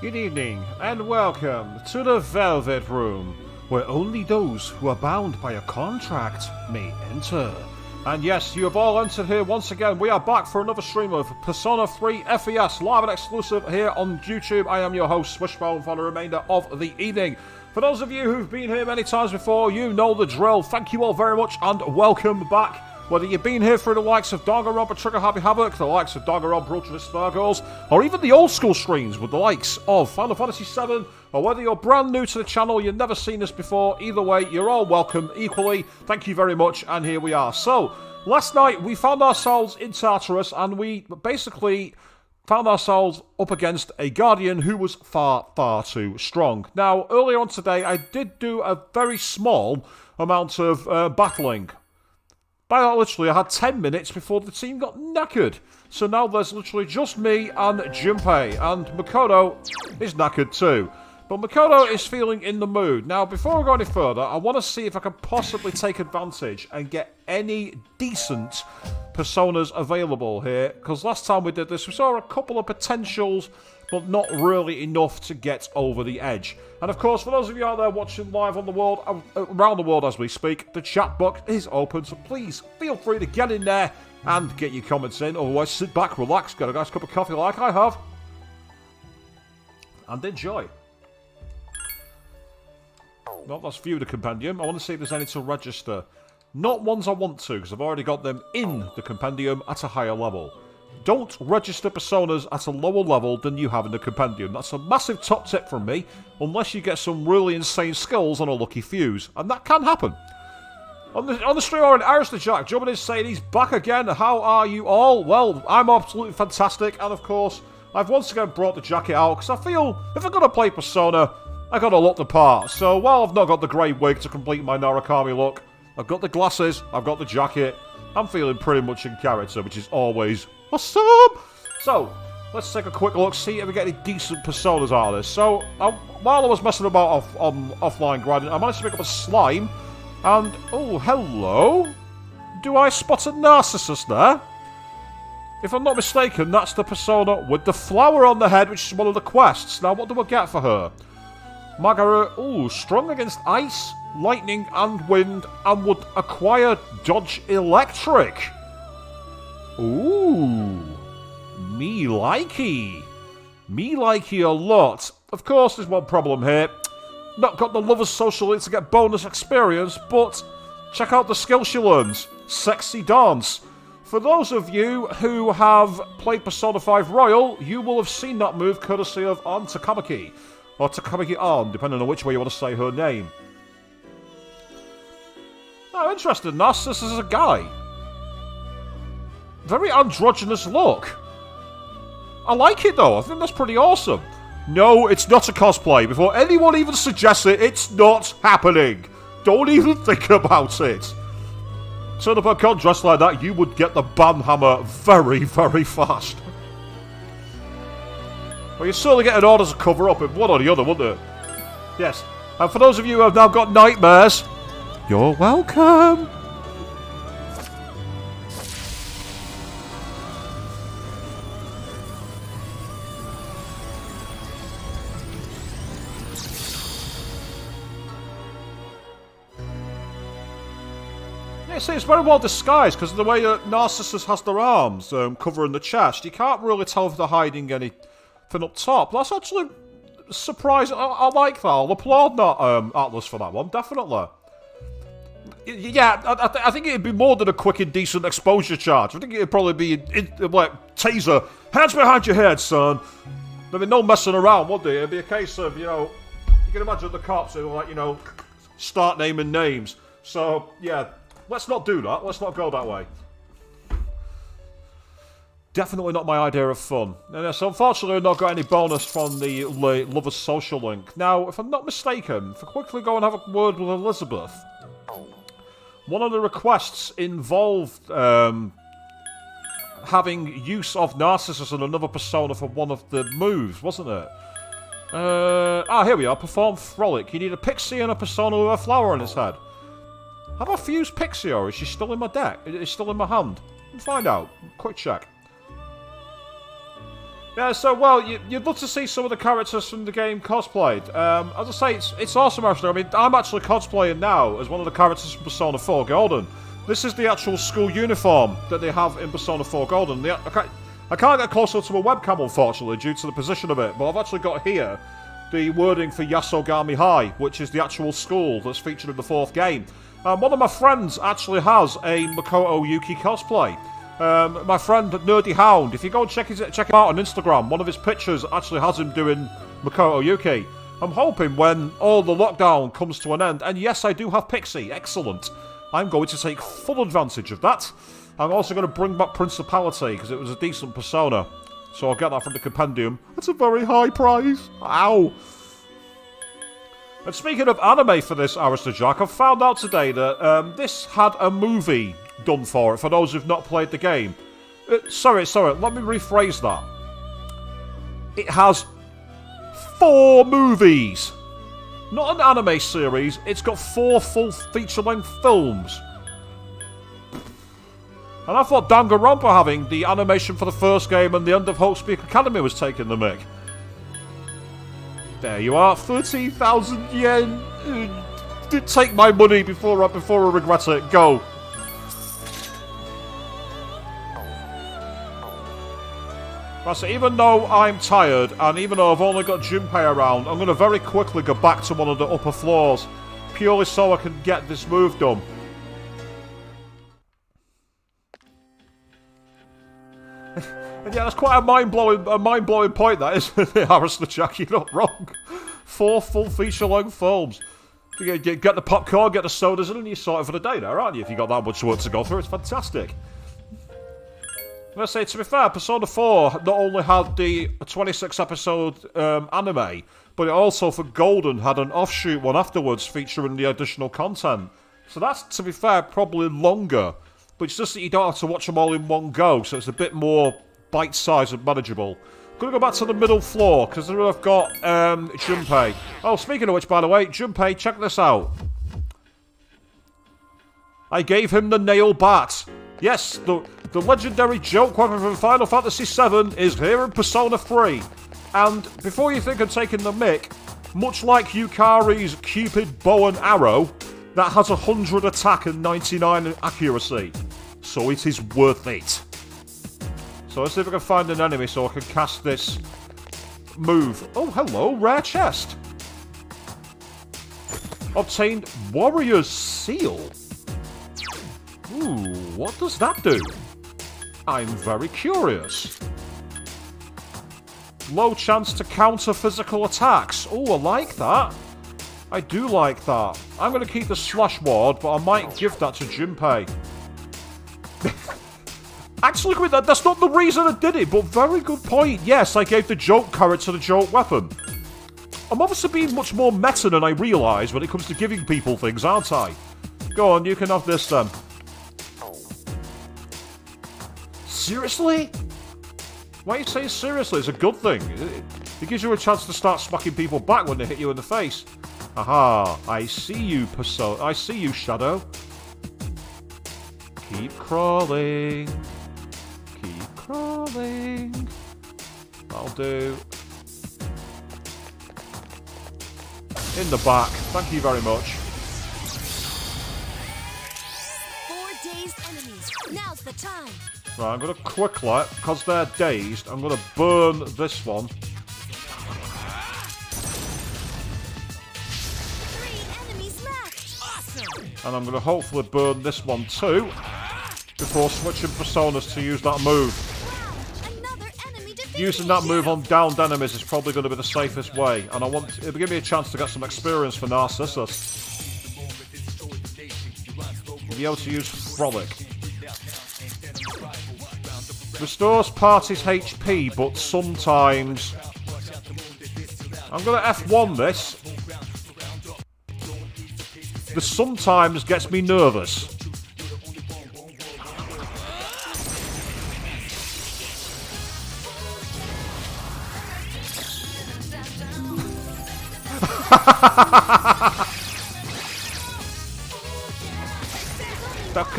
Good evening, and welcome to the Velvet Room, where only those who are bound by a contract may enter. And yes, you have all entered here once again. We are back for another stream of Persona 3 FES, live and exclusive here on YouTube. I am your host, Swishbone, for the remainder of the evening. For those of you who've been here many times before, you know the drill. Thank you all very much, and welcome back. Whether you've been here through the likes of Danganronpa Trigger Happy Havoc, the likes of Danganronpa Brooch of the Spargles, or even the old school streams with the likes of Final Fantasy VII, or whether you're brand new to the channel, you've never seen this before, either way, you're all welcome equally. Thank you very much, and here we are. So, last night we found ourselves in Tartarus, and we basically found ourselves up against a Guardian who was far, far too strong. Now, earlier on today, I did do a very small amount of battling. By that, literally, I had 10 minutes before the team got knackered. So now there's literally just me and Junpei, and Makoto is knackered too. But Makoto is feeling in the mood. Now, before we go any further, I want to see if I can possibly take advantage and get any decent personas available here. Because last time we did this, we saw a couple of potentials, but not really enough to get over the edge. And of course, for those of you out there watching live on the world, around the world as we speak, the chat box is open, so please feel free to get in there and get your comments in. Otherwise, sit back, relax, get a nice cup of coffee like I have, and enjoy. Well, that's view the compendium. I want to see if there's any to register. Not ones I want to, because I've already got them in the compendium at a higher level. Don't register personas at a lower level than you have in the compendium. That's a massive top tip from me, unless you get some really insane skills on a lucky fuse. And that can happen. On the stream, Iris the Jack, jumping in saying he's back again. How are you all? Well, I'm absolutely fantastic. And of course, I've once again brought the jacket out, because I feel if I'm going to play Persona, I got to look the part. So while I've not got the grey wig to complete my Narukami look, I've got the glasses, I've got the jacket. I'm feeling pretty much in character, which is always awesome! So, let's take a quick look, see if we get any decent personas out of this. So, while I was messing about offline grinding, I managed to pick up a slime, and, oh, hello? Do I spot a Narcissus there? If I'm not mistaken, that's the persona with the flower on the head, which is one of the quests. Now, what do I get for her? Magaru, ooh, strong against ice, lightning, and wind, and would acquire dodge electric. Ooh, me likey. Me likey a lot. Of course, there's one problem here. Not got the Lover's Social Link to get bonus experience, but check out the skill she learns. Sexy Dance. For those of you who have played Persona 5 Royal, you will have seen that move courtesy of An Takamaki. Or Takamaki An, depending on which way you want to say her name. Oh, interesting. Narcissus is a guy. Very androgynous look. I like it though. I think that's pretty awesome. No, it's not a cosplay. Before anyone even suggests it, it's not happening. Don't even think about it. Turn up a con dressed like that, you would get the ban hammer very, very fast. Well, you're certainly getting orders to cover up in one or the other, wouldn't it? Yes. And for those of you who have now got nightmares, you're welcome. Yeah, see, it's very well disguised because of the way Narcissus has their arms covering the chest. You can't really tell if they're hiding anything up top. That's actually surprising. I like that. I'll applaud that Atlas for that one, definitely. Yeah, I think it'd be more than a quick and decent exposure charge. I think it'd probably be like taser. Hands behind your head, son. There'd be no messing around, would there? It'd be a case of, you can imagine the cops who like, start naming names. So, yeah, let's not do that. Let's not go that way. Definitely not my idea of fun. So unfortunately I've not got any bonus from the Lover's Social Link. Now, if I'm not mistaken, if I quickly go and have a word with Elizabeth, one of the requests involved having use of Narcissus and another persona for one of the moves, wasn't it? Here we are. Perform Frolic. You need a Pixie and a persona with a flower on its head. Have I fused Pixie or is she still in my deck? Is she still in my hand? Find out. Quick check. Yeah, so, well, you'd love to see some of the characters from the game cosplayed. As I say, it's awesome, actually. I mean, I'm actually cosplaying now as one of the characters from Persona 4 Golden. This is the actual school uniform that they have in Persona 4 Golden. I can't get closer to a webcam, unfortunately, due to the position of it, but I've actually got here the wording for Yasogami High, which is the actual school that's featured in the 4th game. One of my friends actually has a Makoto Yuki cosplay. My friend Nerdy Hound, if you go and check him out on Instagram, one of his pictures actually has him doing Makoto Yuki. I'm hoping when all the lockdown comes to an end, and yes, I do have Pixie, excellent. I'm going to take full advantage of that. I'm also going to bring back Principality, because it was a decent persona. So I'll get that from the compendium. It's a very high price. Ow. And speaking of anime for this, Arista Jack, I've found out today that this had a movie done for it, for those who've not played the game. Sorry, let me rephrase that. It has 4 movies. Not an anime series, it's got 4 full feature-length films. And I thought Danganronpa having the animation for the first game and the end of Hope Speak Academy was taking the mick. There you are, 13,000 yen. Take my money before I regret it. Go. Right, so even though I'm tired, and even though I've only got Junpei around, I'm going to very quickly go back to one of the upper floors, purely so I can get this move done. And yeah, that's quite a mind-blowing point, that, isn't it, Harrison Jack? You're not wrong. 4 full feature-length films. You get the popcorn, get the sodas, and you're sorted for the day there, aren't you? If you got that much work to go through, it's fantastic. Let's say, to be fair, Persona 4 not only had the 26-episode anime, but it also, for Golden, had an offshoot one afterwards featuring the additional content. So that's, to be fair, probably longer. But it's just that you don't have to watch them all in one go, so it's a bit more bite-sized and manageable. I'm going to go back to the middle floor, because there I've got Junpei. Oh, speaking of which, by the way, Junpei, check this out. I gave him the nail bat. Yes, the legendary joke weapon from Final Fantasy VII is here in Persona 3. And before you think I'm taking the mick, much like Yukari's Cupid bow and arrow, that has 100 attack and 99 accuracy. So it is worth it. So let's see if I can find an enemy so I can cast this move. Oh, hello, rare chest. Obtained Warrior's Seal. Ooh, what does that do? I'm very curious. Low chance to counter physical attacks. Oh, I like that. I do like that. I'm going to keep the slash ward, but I might give that to Junpei. Actually, that's not the reason I did it, but very good point. Yes, I gave the joke character the joke weapon. I'm obviously being much more meta than I realise when it comes to giving people things, aren't I? Go on, you can have this then. Seriously? Why are you saying seriously? It's a good thing. It gives you a chance to start smacking people back when they hit you in the face. Aha, I see you, Persona. I see you, Shadow. Keep crawling. Keep crawling. That'll do. In the back. Thank you very much. 4 dazed enemies. Now's the time. Right, I'm going to quickly, because they're dazed, I'm going to burn this one. 3 enemies left. Awesome. And I'm going to hopefully burn this one too, before switching personas to use that move. Wow, another enemy defeated. Using that move on downed enemies is probably going to be the safest way, and it'll give me a chance to get some experience for Narcissus. Be able to use Frolic. Restores party's HP, but sometimes... I'm going to F1 this. The sometimes gets me nervous.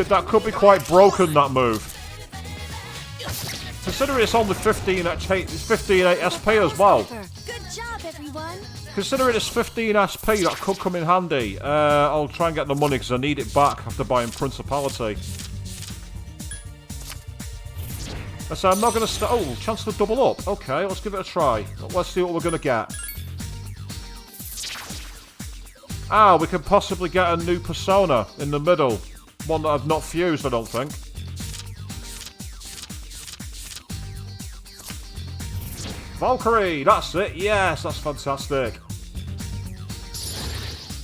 That could be quite broken, that move. Considering it's only 15 SP as well. Good job, everyone. Considering it's 15 SP, that could come in handy. I'll try and get the money because I need it back after buying Principality. So I'm not going to start. Oh, chance to double up. Okay, let's give it a try. Let's see what we're going to get. Ah, we could possibly get a new persona in the middle. One that I've not fused, I don't think. Valkyrie, that's it. Yes, that's fantastic.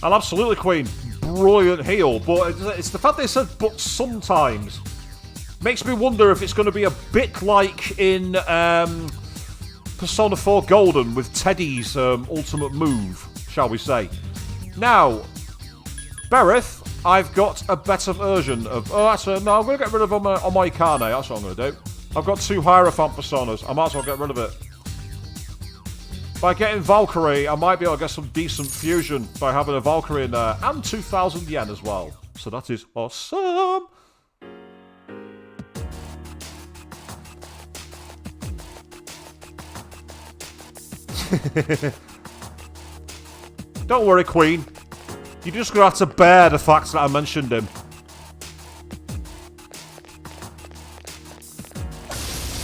And absolutely, Queen. Brilliant heal. But it's the fact they said, but sometimes. Makes me wonder if it's going to be a bit like in Persona 4 Golden with Teddy's ultimate move, shall we say. Now, Berith, I've got a better version of... Oh, actually, no, I'm going to get rid of Omaikane. That's what I'm going to do. I've got 2 Hierophant Personas. I might as well get rid of it. By getting Valkyrie, I might be able to get some decent fusion by having a Valkyrie in there. And 2,000 yen as well. So that is awesome. Don't worry, Queen. You're just going to have to bear the fact that I mentioned him.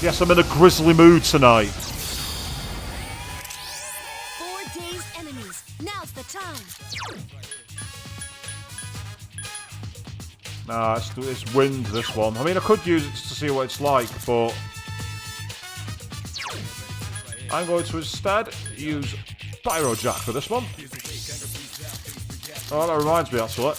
Yes, I'm in a grisly mood tonight. 4 days enemies. Now's the time. Nah, it's wind, this one. I mean, I could use it to see what it's like, but... I'm going to instead use Pyrojack for this one. Oh, that reminds me, actually.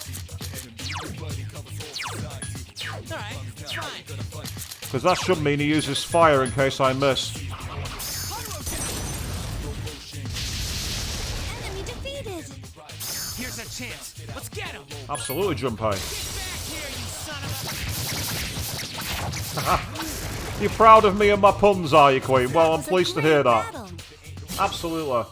Because that should mean he uses fire in case I miss. Enemy defeated. Here's a chance. Let's get him. Absolutely, Junpei. You're proud of me and my puns, are you, Queen? Well, I'm pleased to hear that. Absolutely.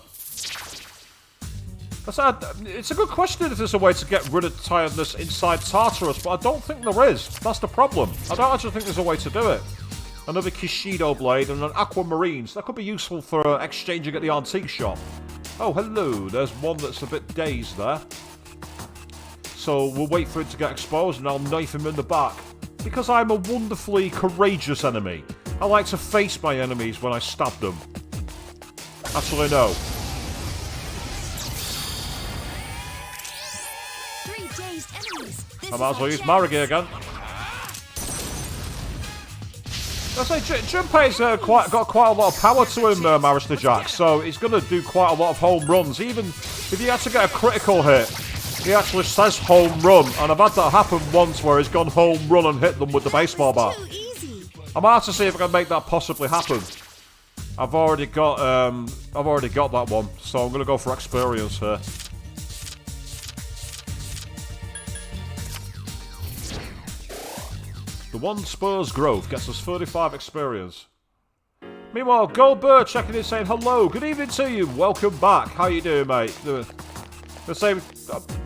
It's a good question if there's a way to get rid of tiredness inside Tartarus, but I don't think there is. That's the problem. I don't actually think there's a way to do it. Another Kishido blade and an Aquamarine. So that could be useful for exchanging at the antique shop. Oh, hello. There's one that's a bit dazed there. So we'll wait for it to get exposed and I'll knife him in the back. Because I'm a wonderfully courageous enemy. I like to face my enemies when I stab them. Actually, no. 3 dazed enemies. I might as well use Marigay again. I say, Junpei's got quite a lot of power to him, Marister Jack, so he's going to do quite a lot of home runs. Even if he had to get a critical hit, he actually says home run, and I've had that happen once where he's gone home run and hit them with the baseball bat. I might have to see if I can make that possibly happen. I've already got that one, so I'm going to go for experience here. The one Spurs Grove gets us 35 experience. Meanwhile, Goldberg checking in saying hello, good evening to you, welcome back. How you doing, mate? The same,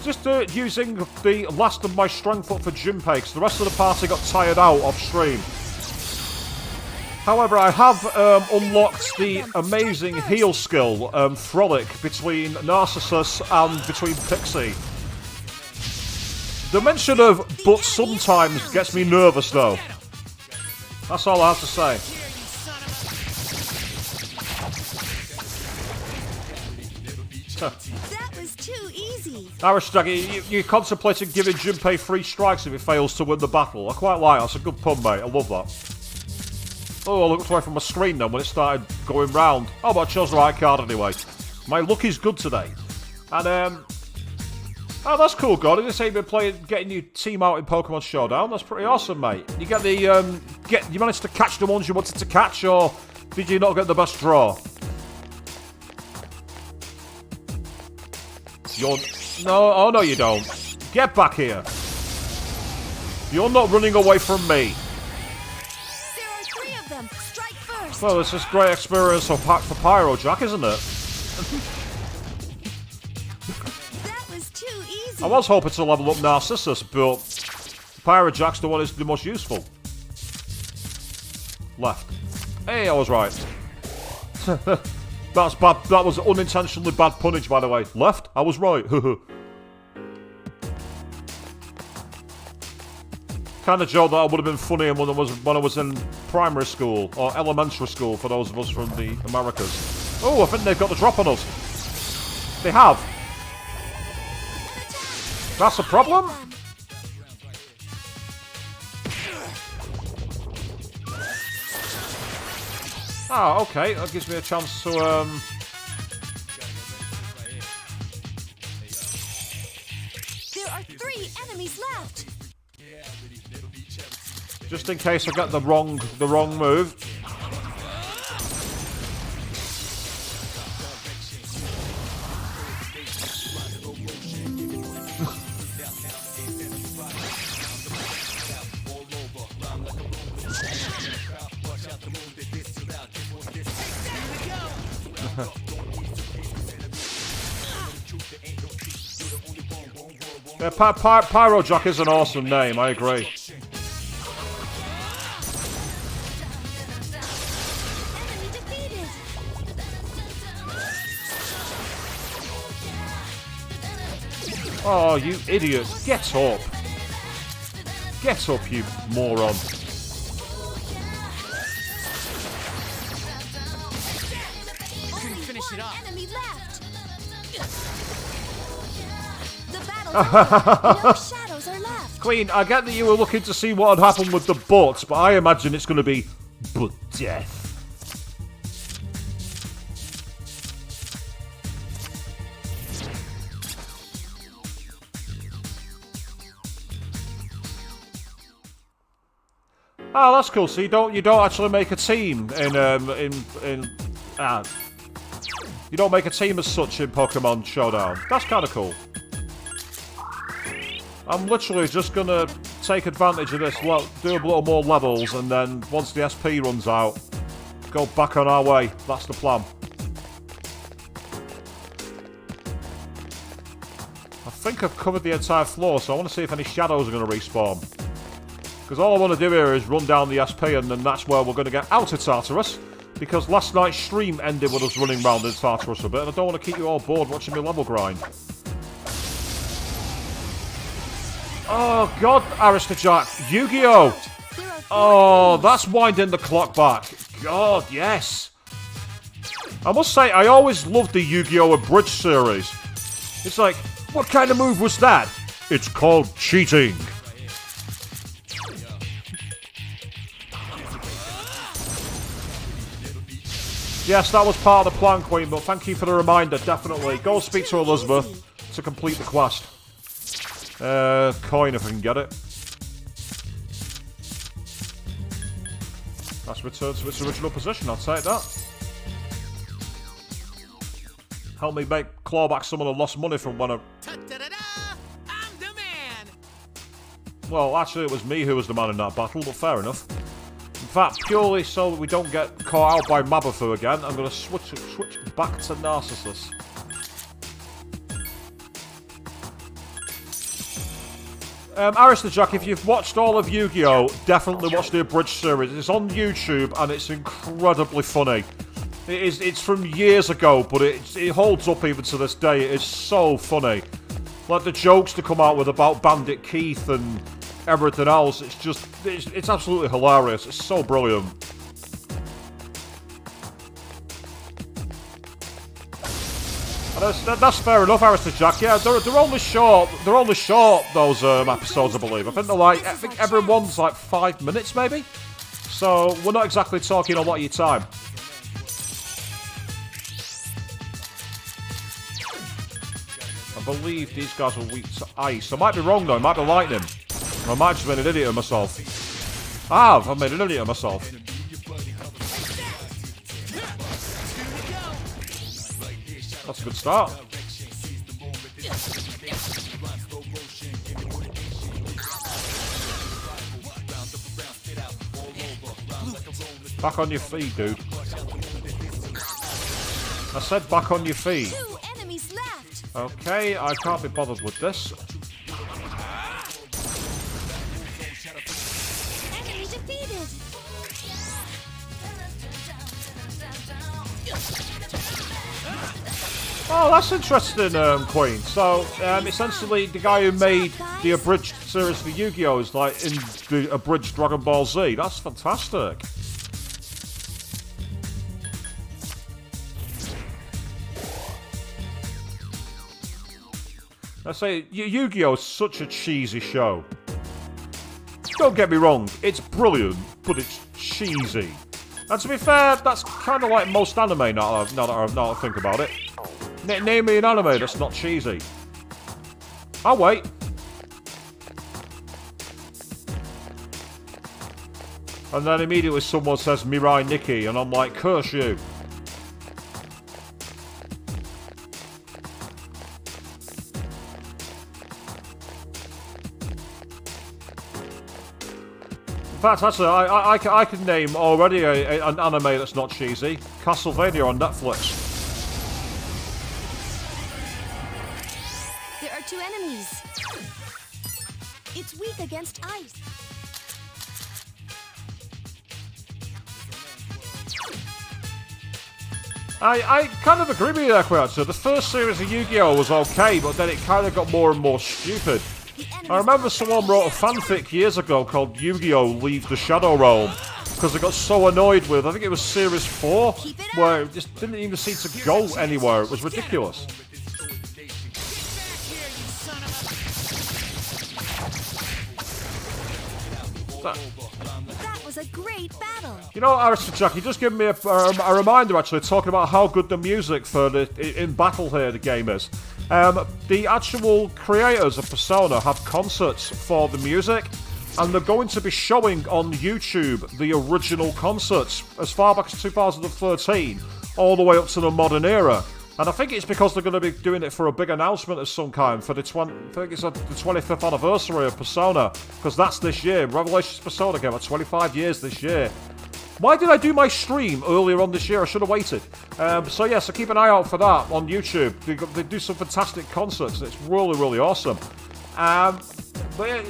just using the last of my strength up for Junpei, because the rest of the party got tired out off stream. However, I have unlocked the amazing heal skill, Frolic, between Narcissus and between Pixie. The mention of but sometimes gets me nervous, though. That's all I have to say. That was too easy. Aristagi, you're contemplating giving Junpei 3 strikes if he fails to win the battle. I quite like that. That's a good pun, mate. I love that. Oh, I looked away from my screen then when it started going round. Oh, but I chose the right card anyway. My luck is good today. And, oh, that's cool, God. Did you say you've been playing, getting your team out in Pokemon Showdown? That's pretty awesome, mate. You get the, you managed to catch the ones you wanted to catch, or did you not get the best draw? No, oh no you don't. Get back here. You're not running away from me. There are 3 of them. Strike first. Well, it's just great experience for Pyrojack, isn't it? That was too easy. I was hoping to level up Narcissus, but Pyrojack's the one who's the most useful. Left. Hey, I was right. That's bad. That was unintentionally bad punnage, by the way. Left? I was right. Kind of joke that I would have been funny when I was in primary school or elementary school for those of us from the Americas. Oh, I think they've got the drop on us. They have. That's a problem. Ah, okay. That gives me a chance to There are 3 enemies left. just in case I get the wrong move. Yeah, Pyrojock is an awesome name, I agree. Enemy defeated. Oh, you idiot. Get up. Get up, you moron. Couldn't finish it off. Enemy left. The battle's over. No shadows are left. Queen, I get that you were looking to see what had happened with the butt, but I imagine it's going to be but death. Oh, that's cool. So you don't actually make a team you don't make a team as such in Pokemon Showdown. That's kind of cool. I'm literally just gonna take advantage of this. Well, do a little more levels, and then once the SP runs out, go back on our way. That's the plan. I think I've covered the entire floor, so I want to see if any shadows are going to respawn. Because all I want to do here is run down the SP, and then that's where we're going to get out of Tartarus. Because last night's stream ended with us running around in Tartarus a bit, and I don't want to keep you all bored watching me level grind. Oh god, Aristojack, Yu-Gi-Oh! Oh, that's winding the clock back. God, yes. I must say, I always loved the Yu-Gi-Oh! Abridged series. It's like, what kind of move was that? It's called cheating. Yes, that was part of the plan, Queen, but thank you for the reminder, definitely. Go speak to Elizabeth to complete the quest. Coin if I can get it. That's returned to its original position, I'll take that. Help me claw back some of the lost money from when I... Ta-da-da-da! I'm the man! Well, actually it was me who was the man in that battle, but fair enough. In fact, purely so that we don't get caught out by Mabafu again, I'm going to switch back to Narcissus. Aristojack, if you've watched all of Yu-Gi-Oh, definitely watch the Abridged series. It's on YouTube and it's incredibly funny. It's from years ago, but it holds up even to this day. It's so funny. Like the jokes to come out with about Bandit Keith and everything else, it's absolutely hilarious. It's so brilliant. And that's fair enough, Aristojack. Yeah, they're only short. They're only short, those episodes, I believe. I think every one's like 5 minutes, maybe. So we're not exactly talking a lot of your time. I believe these guys are weak to ice. I might be wrong though. I might be lightning. I might have just made an idiot of myself. I've made an idiot of myself. That's a good start. Back on your feet, dude. I said back on your feet. 2 enemies left. Okay, I can't be bothered with this. Enemy defeated. Oh, that's interesting, Queen. So, essentially, the guy who made the abridged series for Yu-Gi-Oh! Is like in the abridged Dragon Ball Z. That's fantastic. I say, Yu-Gi-Oh! Is such a cheesy show. Don't get me wrong, it's brilliant, but it's cheesy. And to be fair, that's kind of like most anime now that I think about it. Name me an anime that's not cheesy. I'll wait. And then immediately someone says Mirai Nikki, and I'm like, curse you. In fact, actually, I can name already an anime that's not cheesy. Castlevania on Netflix. There are 2 enemies. It's weak against ice. I kind of agree with you there, Quinn. So the first series of Yu-Gi-Oh! Was okay, but then it kind of got more and more stupid. I remember someone wrote a fanfic years ago called Yu-Gi-Oh! Leave the Shadow Realm because they got so annoyed with, I think it was Series 4, where it just didn't even seem to go anywhere. It was ridiculous. That was a great battle. You know, Aristocrat Jack, you just give me a reminder, actually, talking about how good the music for in battle here the game is. The actual creators of Persona have concerts for the music, and they're going to be showing on YouTube the original concerts as far back as 2013, all the way up to the modern era. And I think it's because they're going to be doing it for a big announcement of some kind for the 25th anniversary of Persona, because that's this year. Revelations Persona came out 25 years this year. Why did I do my stream earlier on this year? I should have waited. So yeah, so keep an eye out for that on YouTube. They do some fantastic concerts. It's really, really awesome. But yeah,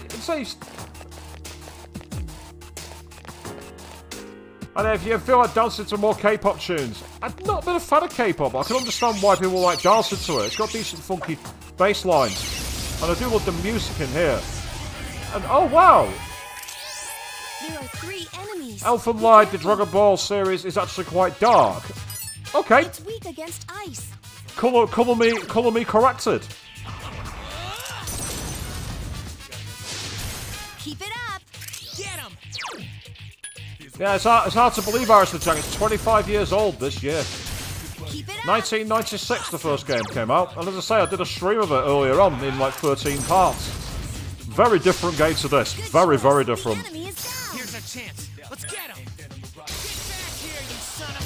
and if you feel like dancing to more K-pop tunes, I've not been a fan of K-pop. I can understand why people like dancing to it. It's got decent funky bass lines. And I do love the music in here. And oh wow! There are 3 enemies. Elfen Lied, the Dragon Ball series, is actually quite dark. Okay. It's weak against ice. Colour me corrected. Keep it up. Get him! Yeah, it's hard to believe, Aristocrat. It's 25 years old this year. Keep it up. 1996 the first game came out, and as I say, I did a stream of it earlier on in like 13 parts. Very different game to this. Very, very different. The enemy is down. Here's our chance. Let's get him! Get back here, you son of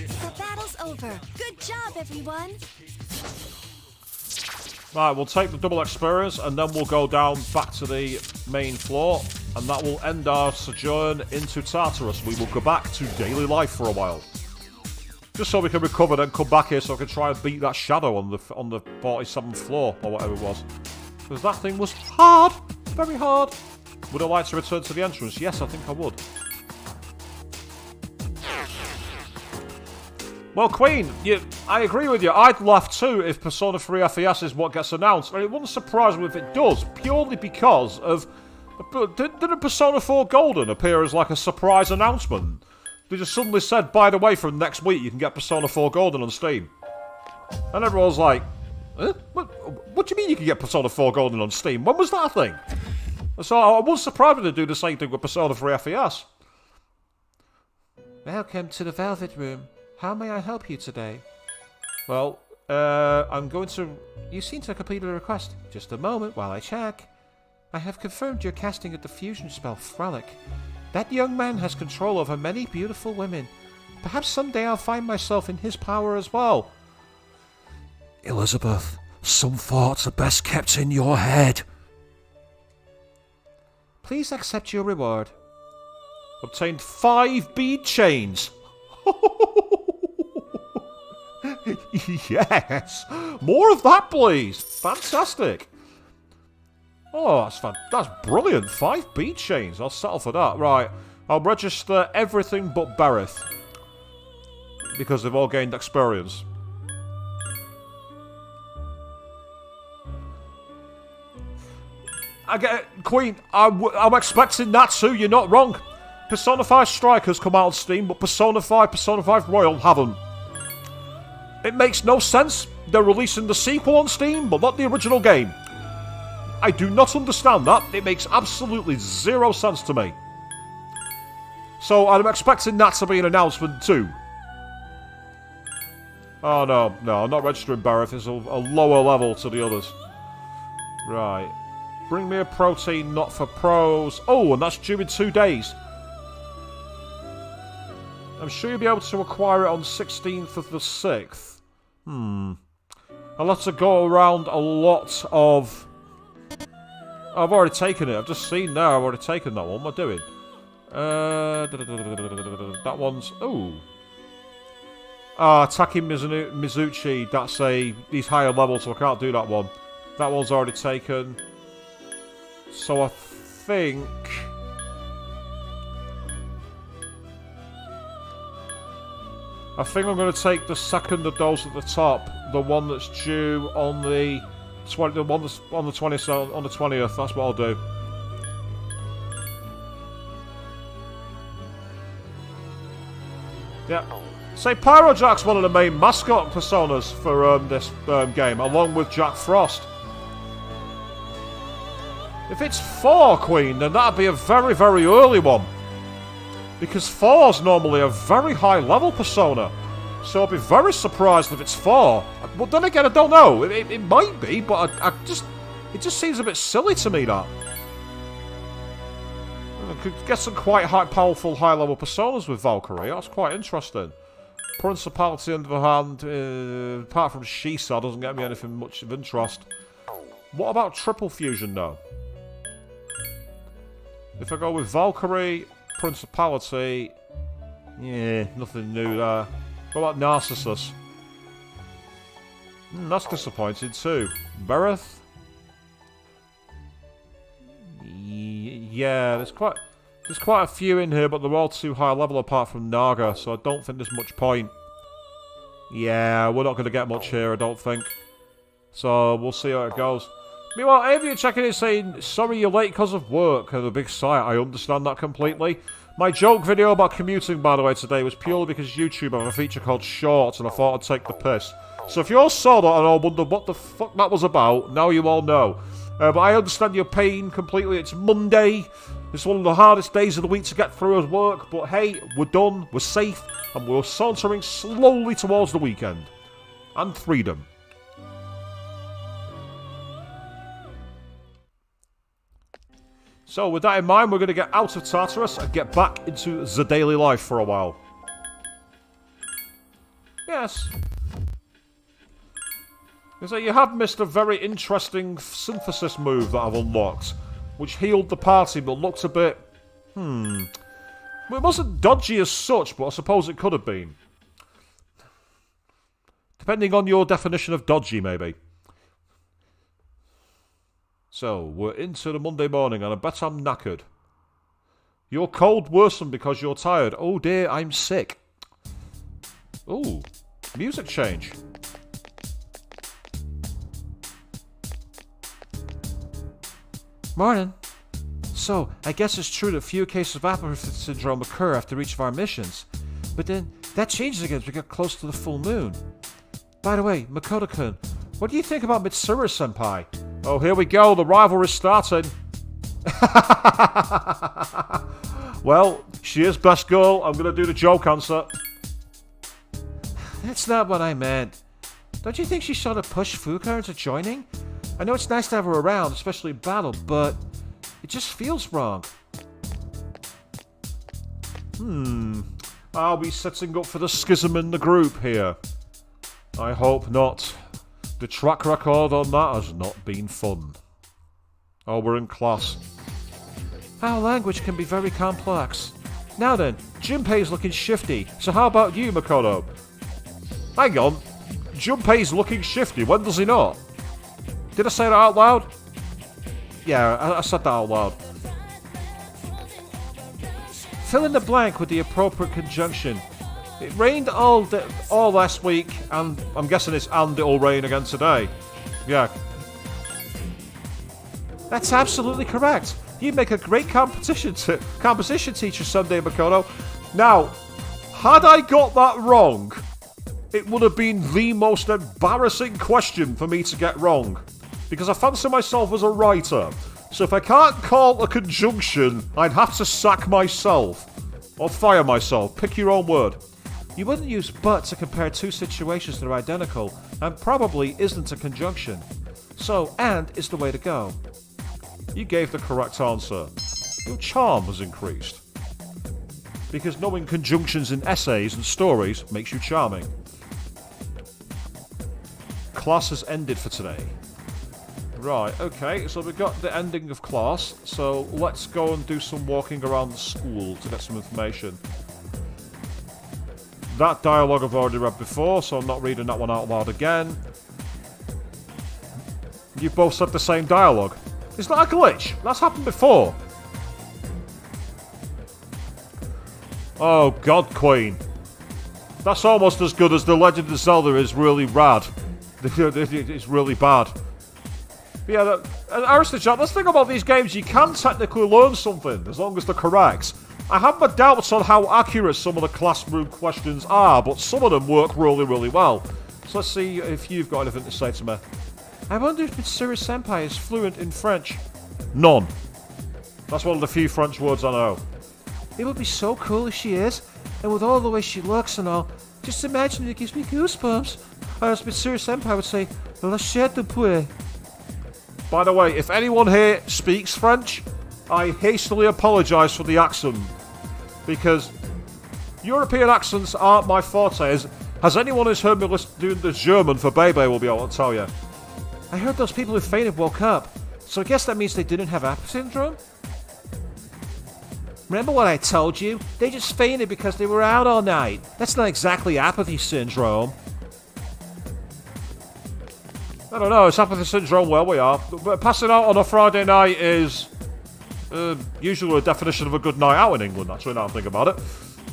a... The battle's over. Good job, everyone. Right, we'll take the double experience, and then we'll go down back to the main floor, and that will end our sojourn into Tartarus. We will go back to daily life for a while. Just so we can recover, then come back here so I can try and beat that shadow on the 47th floor, or whatever it was. Because that thing was hard! Very hard! Would I like to return to the entrance? Yes, I think I would. Well, Queen, I agree with you. I'd laugh too if Persona 3 FES is what gets announced. And it wouldn't surprise me if it does, purely because of... Didn't Persona 4 Golden appear as like a surprise announcement? They just suddenly said, by the way, from next week you can get Persona 4 Golden on Steam. And everyone's like, eh? What do you mean you can get Persona 4 Golden on Steam? When was that a thing? So I was surprised when they do the same thing with Persona 3 FES. Welcome to the Velvet Room. How may I help you today? Well, I'm going to... You seem to have completed a request. Just a moment while I check. I have confirmed your casting of the fusion spell Frolic. That young man has control over many beautiful women. Perhaps someday I'll find myself in his power as well. Elizabeth, some thoughts are best kept in your head. Please accept your reward. Obtained 5 bead chains. Yes! More of that, please! Fantastic! Oh, that's brilliant. 5 bead chains. I'll settle for that. Right. I'll register everything but Berith. because they've all gained experience. I get it, Queen. I'm expecting that too. You're not wrong. Persona 5 Strikers come out on Steam, but Persona 5 Royal haven't. It makes no sense. They're releasing the sequel on Steam, but not the original game. I do not understand that. It makes absolutely zero sense to me. So I'm expecting that to be an announcement too. Oh no, I'm not registering Barrett. It's a lower level to the others. Right. Bring me a protein, not for pros. Oh, and that's due in 2 days. I'm sure you'll be able to acquire it on 16th of the 6th. I'll have to go around a lot of... I've already taken it. I've just seen now I've already taken that one. What am I doing? That one's... Ooh. Attacking Mizuchi. That's he's higher level, so I can't do that one. That one's already taken. So I think... I'm going to take the second of those at the top. The one that's due on the... The one that's on the 20th. That's what I'll do. Yeah. Say Pyrojack's one of the main mascot personas for this game, along with Jack Frost. If it's 4, Queen, then that'd be a very, very early one. Because 4's normally a very high level persona. So I'd be very surprised if it's 4. But then again, I don't know. It might be, but it just seems a bit silly to me, that. I could get some quite powerful high-level personas with Valkyrie. That's quite interesting. Principality, on the other hand, apart from Shisa, doesn't get me anything much of interest. What about Triple Fusion, though? If I go with Valkyrie, Principality... Yeah, nothing new there. What about Narcissus? That's disappointing too. Bereth? Yeah, there's quite a few in here, but they're all too high level apart from Naga, so I don't think there's much point. Yeah, we're not going to get much here, I don't think. So, we'll see how it goes. Meanwhile, Avia checking in saying, sorry you're late because of work, and a big sigh. I understand that completely. My joke video about commuting, by the way, today was purely because YouTube have a feature called Shorts, and I thought I'd take the piss. So if you all saw that and all wondered what the fuck that was about, now you all know. But I understand your pain completely. It's Monday. It's one of the hardest days of the week to get through at work. But hey, we're done, we're safe, and we're sauntering slowly towards the weekend. And freedom. So with that in mind, we're going to get out of Tartarus and get back into the daily life for a while. Yes. So you have missed a very interesting synthesis move that I've unlocked, which healed the party but looked a bit... Well, it wasn't dodgy as such, but I suppose it could have been. Depending on your definition of dodgy, maybe. So, we're into the Monday morning, and I bet I'm knackered. Your cold worsened because you're tired. Oh dear, I'm sick. Ooh, music change. Morning. So, I guess it's true that few cases of apophysis syndrome occur after each of our missions. But then, that changes again as we get close to the full moon. By the way, Makoto-kun, what do you think about Mitsuru-senpai? Oh, here we go, the rivalry's starting. Well, she is best girl. I'm going to do the joke answer. That's not what I meant. Don't you think she sort of pushed Fuka into joining? I know it's nice to have her around, especially in battle, but it just feels wrong. Are we setting up for the schism in the group here? I hope not. The track record on that has not been fun. Oh, we're in class. Our language can be very complex. Now then, Junpei's looking shifty, so how about you, Makoto? Hang on. Junpei's looking shifty, when does he not? Did I say that out loud? Yeah, I said that out loud. Fill in the blank with the appropriate conjunction. It rained all last week, and I'm guessing it'll rain again today. Yeah. That's absolutely correct. You make a great composition teacher someday, Makoto. Now, had I got that wrong, it would have been the most embarrassing question for me to get wrong. Because I fancy myself as a writer. So if I can't call a conjunction, I'd have to sack myself. Or fire myself. Pick your own word. You wouldn't use but to compare two situations that are identical, and probably isn't a conjunction. So, and is the way to go. You gave the correct answer. Your charm has increased. Because knowing conjunctions in essays and stories makes you charming. Class has ended for today. Right, okay, so we've got the ending of class, so let's go and do some walking around the school to get some information. That dialogue I've already read before, so I'm not reading that one out loud again. You both said the same dialogue. Is that a glitch? That's happened before. Oh, God, Queen. That's almost as good as The Legend of Zelda is really rad. It's really bad. But yeah, Aristotle, let's think about these games. You can technically learn something, as long as they're correct. I have my doubts on how accurate some of the classroom questions are, but some of them work really, really well. So let's see if you've got anything to say to me. I wonder if Mitsuru-senpai is fluent in French. None. That's one of the few French words I know. It would be so cool if she is, and with all the way she looks and all. Just imagine it gives me goosebumps. As Mitsuru-senpai would say, La chair de poule. By the way, if anyone here speaks French, I hastily apologise for the accent. Because European accents aren't my forte. Has anyone who's heard me doing the German for Bebe will be able to tell you. I heard those people who fainted woke up. So I guess that means they didn't have apathy syndrome? Remember what I told you? They just fainted because they were out all night. That's not exactly apathy syndrome. I don't know, it's apathy syndrome where we are. But passing out on a Friday night is usually a definition of a good night out in England, actually, now I think about it.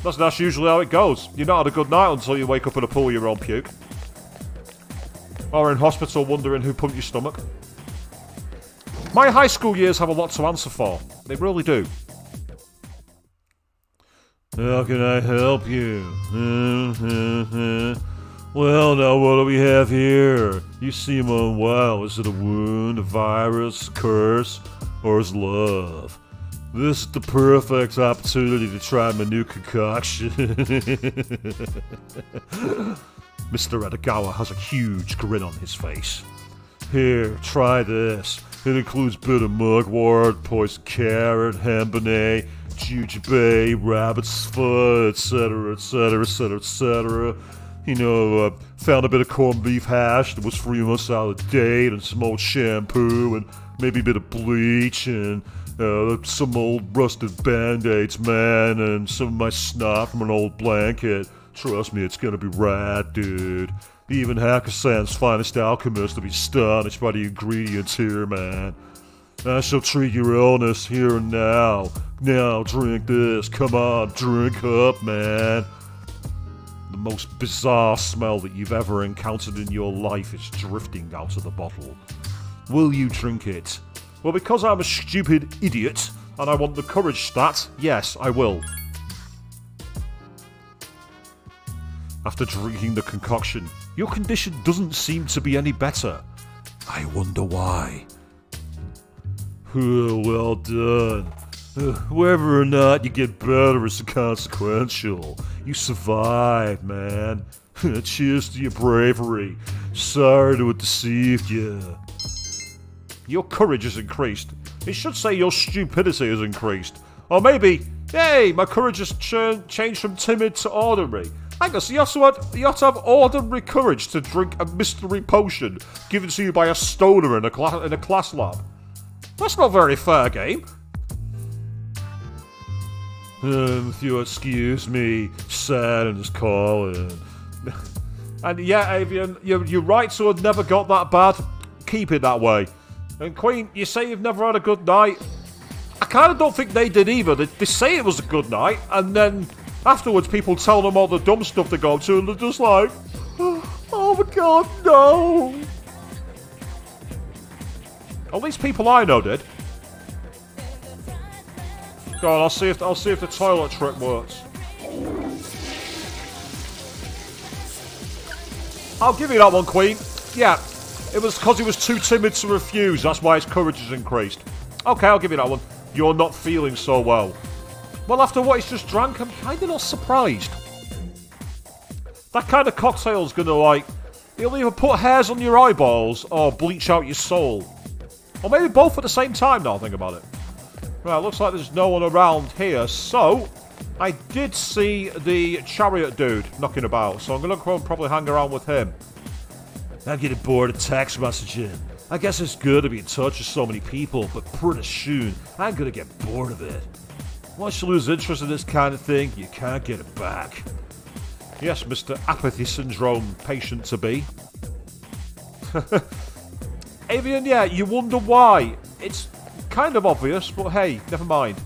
That's usually how it goes. You're not had a good night until you wake up in a pool of your own puke. Or in hospital wondering who pumped your stomach. My high school years have a lot to answer for. They really do. How can I help you? Well, now what do we have here? You seem unwell. Is it a wound, a virus, a curse, or is love? This is the perfect opportunity to try my new concoction. Mr. Edagawa has a huge grin on his face. Here, try this. It includes bitter mugwort, poison carrot, hambone, jujube, rabbit's foot, etc., etc., etc., etc. You know, found a bit of corned beef hash that was 3 months out of date, and some old shampoo, and maybe a bit of bleach, and some old rusted band-aids, man, and some of my snot from an old blanket. Trust me, it's gonna be rad, dude. Even Hakkasan's finest alchemist will be astonished by the ingredients here, man. I shall treat your illness here and now. Now, drink this. Come on, drink up, man. The most bizarre smell that you've ever encountered in your life is drifting out of the bottle. Will you drink it? Well, because I'm a stupid idiot, and I want the courage stat, yes, I will. After drinking the concoction, your condition doesn't seem to be any better. I wonder why. Well done. Whether or not you get better is inconsequential. You survived, man. Cheers to your bravery. Sorry to have deceived you. Your courage has increased. It should say your stupidity has increased. Or maybe, hey, my courage has changed from timid to ordinary. Hang on, so you have to have ordinary courage to drink a mystery potion given to you by a stoner in a class lab. That's not very fair game. If you'll excuse me, Saturn's calling. And yeah, Avian, you're right to have never got that bad. Keep it that way. And Queen, you say you've never had a good night. I kind of don't think they did either. They say it was a good night, and then Afterwards, people tell them all the dumb stuff they go to, and they're just like, oh my god, no. At least people I know did. Go on, I'll see if the toilet trick works. I'll give you that one, Queen. Yeah, it was because he was too timid to refuse. That's why his courage has increased. Okay, I'll give you that one. You're not feeling so well. Well, after what he's just drank, I'm kind of not surprised. That kind of cocktail's gonna, like, it'll either put hairs on your eyeballs or bleach out your soul. Or maybe both at the same time, now I think about it. Right, looks like there's no one around here, so I did see the chariot dude knocking about, so I'm gonna go and probably hang around with him. I'm getting bored of text messaging. I guess it's good to be in touch with so many people, but pretty soon I'm gonna get bored of it. Once you lose interest in this kind of thing, you can't get it back. Yes, Mr. Apathy Syndrome patient-to-be. Avian, yeah, you wonder why. It's kind of obvious, but hey, never mind.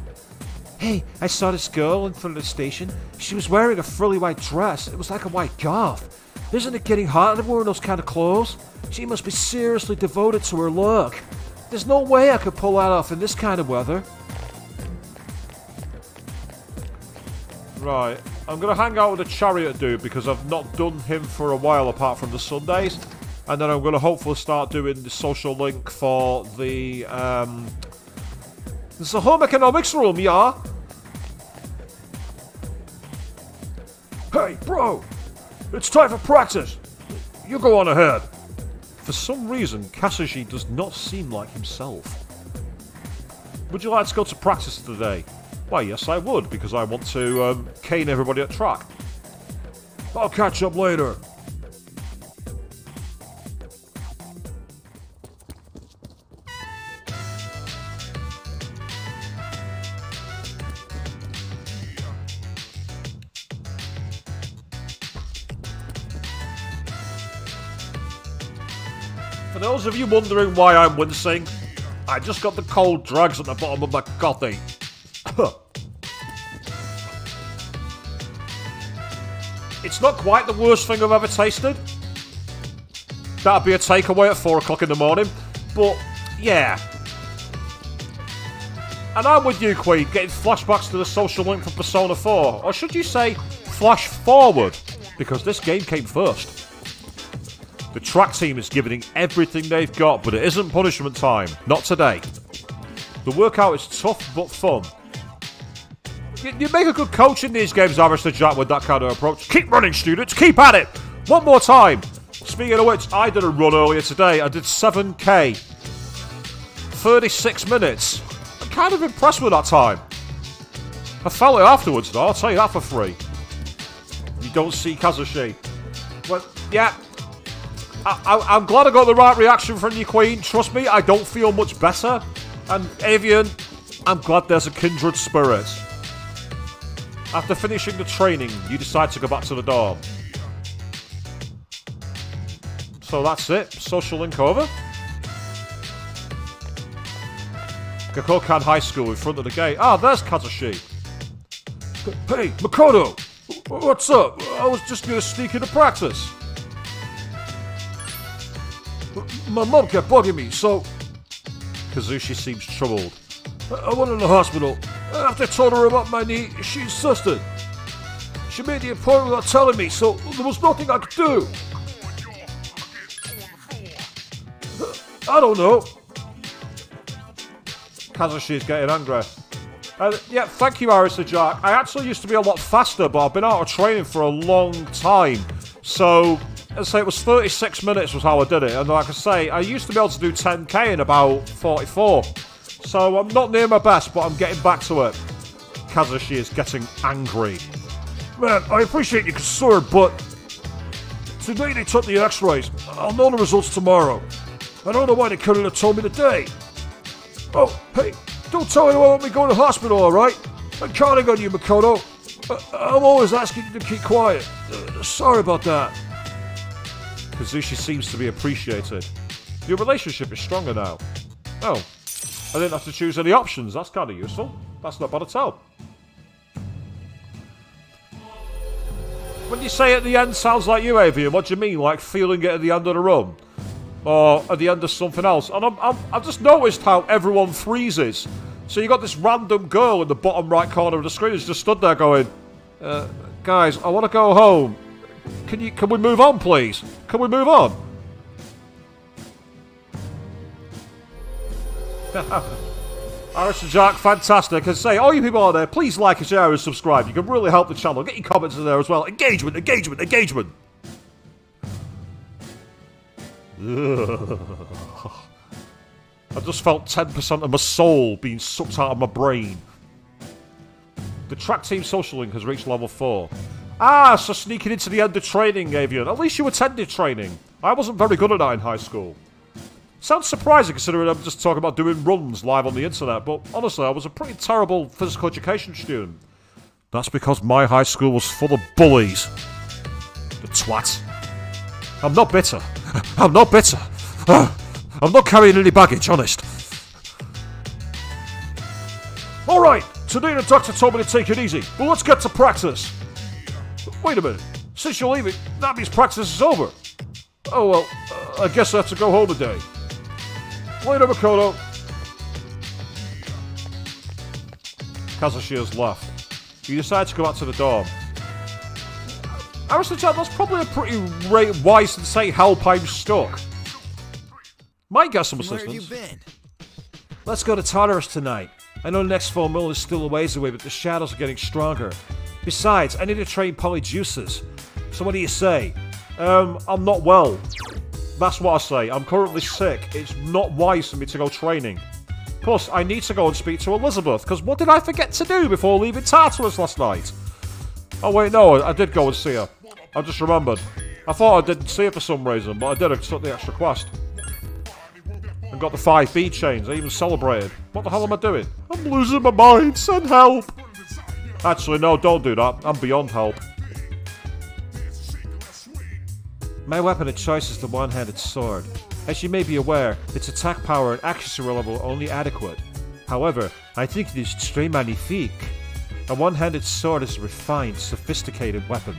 Hey, I saw this girl in front of the station. She was wearing a frilly white dress. It was like a white garth. Isn't it getting hot to wearing those kind of clothes? She must be seriously devoted to her look. There's no way I could pull that off in this kind of weather. Right, I'm going to hang out with the chariot dude because I've not done him for a while apart from the Sundays. And then I'm going to hopefully start doing the social link for the, it's the home economics room, yeah? Hey, bro! It's time for practice! You go on ahead. For some reason, Kasushi does not seem like himself. Would you like to go to practice today? Why, yes I would, because I want to cane everybody at track. I'll catch up later. For those of you wondering why I'm wincing, I just got the cold drags at the bottom of my gothy. It's not quite the worst thing I've ever tasted. That'd be a takeaway at 4 o'clock in the morning. But, yeah. And I'm with you, Queen, getting flashbacks to the social link for Persona 4. Or should you say, flash forward? Because this game came first. The track team is giving everything they've got, but it isn't punishment time. Not today. The workout is tough but fun. You make a good coach in these games, Alistair Jack, with that kind of approach. Keep running, students. Keep at it. One more time. Speaking of which, I did a run earlier today. I did 7k. 36 minutes. I'm kind of impressed with that time. I felt it afterwards, though. I'll tell you that for free. You don't see Kazushi. Well, yeah. I'm glad I got the right reaction from you, Queen. Trust me, I don't feel much better. And Avian, I'm glad there's a kindred spirit. After finishing the training, you decide to go back to the dorm. So that's it. Social link over. Gekkoukan High School in front of the gate. Ah, there's Kazushi. Hey, Makoto! What's up? I was just going to sneak into practice. My mom kept bugging me, so... Kazushi seems troubled. I went to the hospital. After I told her about my knee, she insisted. She made the appointment without telling me, so there was nothing I could do. I don't know. Kazushi's getting angry. Yeah, thank you, Arisa Jack. I actually used to be a lot faster, but I've been out of training for a long time. So, I'd say it was 36 minutes was how I did it. And like I say, I used to be able to do 10k in about 44. So I'm not near my best, but I'm getting back to it. Kazushi is getting angry. Man, I appreciate your concern, but today they took the x-rays. I'll know the results tomorrow. I don't know why they couldn't have told me today. Oh, hey, don't tell anyone about me going to the hospital, alright? I'm counting on you, Makoto. I'm always asking you to keep quiet. Sorry about that. Kazushi seems to be appreciated. Your relationship is stronger now. Oh. I didn't have to choose any options. That's kind of useful. That's not bad at all. When you say at the end sounds like you, Avian, what do you mean? Like feeling it at the end of the run? Or at the end of something else? And I've just noticed how everyone freezes. So you got this random girl in the bottom right corner of the screen who's just stood there going, guys, I want to go home. Can we move on, please? Can we move on? Iris and Jack, fantastic. And say, all you people out there, please like and share and subscribe. You can really help the channel. Get your comments in there as well. Engagement, engagement, engagement. I just felt 10% of my soul being sucked out of my brain. The track team social link has reached level 4. Ah, so sneaking into the end of training, Avian. At least you attended training. I wasn't very good at that in high school. Sounds surprising considering I'm just talking about doing runs live on the internet, but honestly, I was a pretty terrible physical education student. That's because my high school was full of bullies. The twat. I'm not bitter. I'm not bitter. I'm not carrying any baggage, honest. Alright, today the doctor told me to take it easy, but let's get to practice. Wait a minute, since you're leaving, that means practice is over. Oh well, I guess I have to go home today. Later, Makoto. Kazushi has left. You decide to go out to the dorm. Aristotle, that's probably a pretty wise and say help, I'm stuck. Might get some assistance. Where have you been? Let's go to Tartarus tonight. I know the next full moon is still a ways away, but the shadows are getting stronger. Besides, I need to train polyjuices. So what do you say? I'm not well. That's what I say. I'm currently sick. It's not wise for me to go training. Plus, I need to go and speak to Elizabeth, because what did I forget to do before leaving Tartarus last night? Oh wait, no, I did go and see her. I just remembered. I thought I didn't see her for some reason, but I did. I took the extra quest. And got the 5B chains. I even celebrated. What the hell am I doing? I'm losing my mind. Send help. Actually, no, don't do that. I'm beyond help. My weapon of choice is the one-handed sword. As you may be aware, its attack power and accuracy level are only adequate. However, I think it is très magnifique. A one-handed sword is a refined, sophisticated weapon.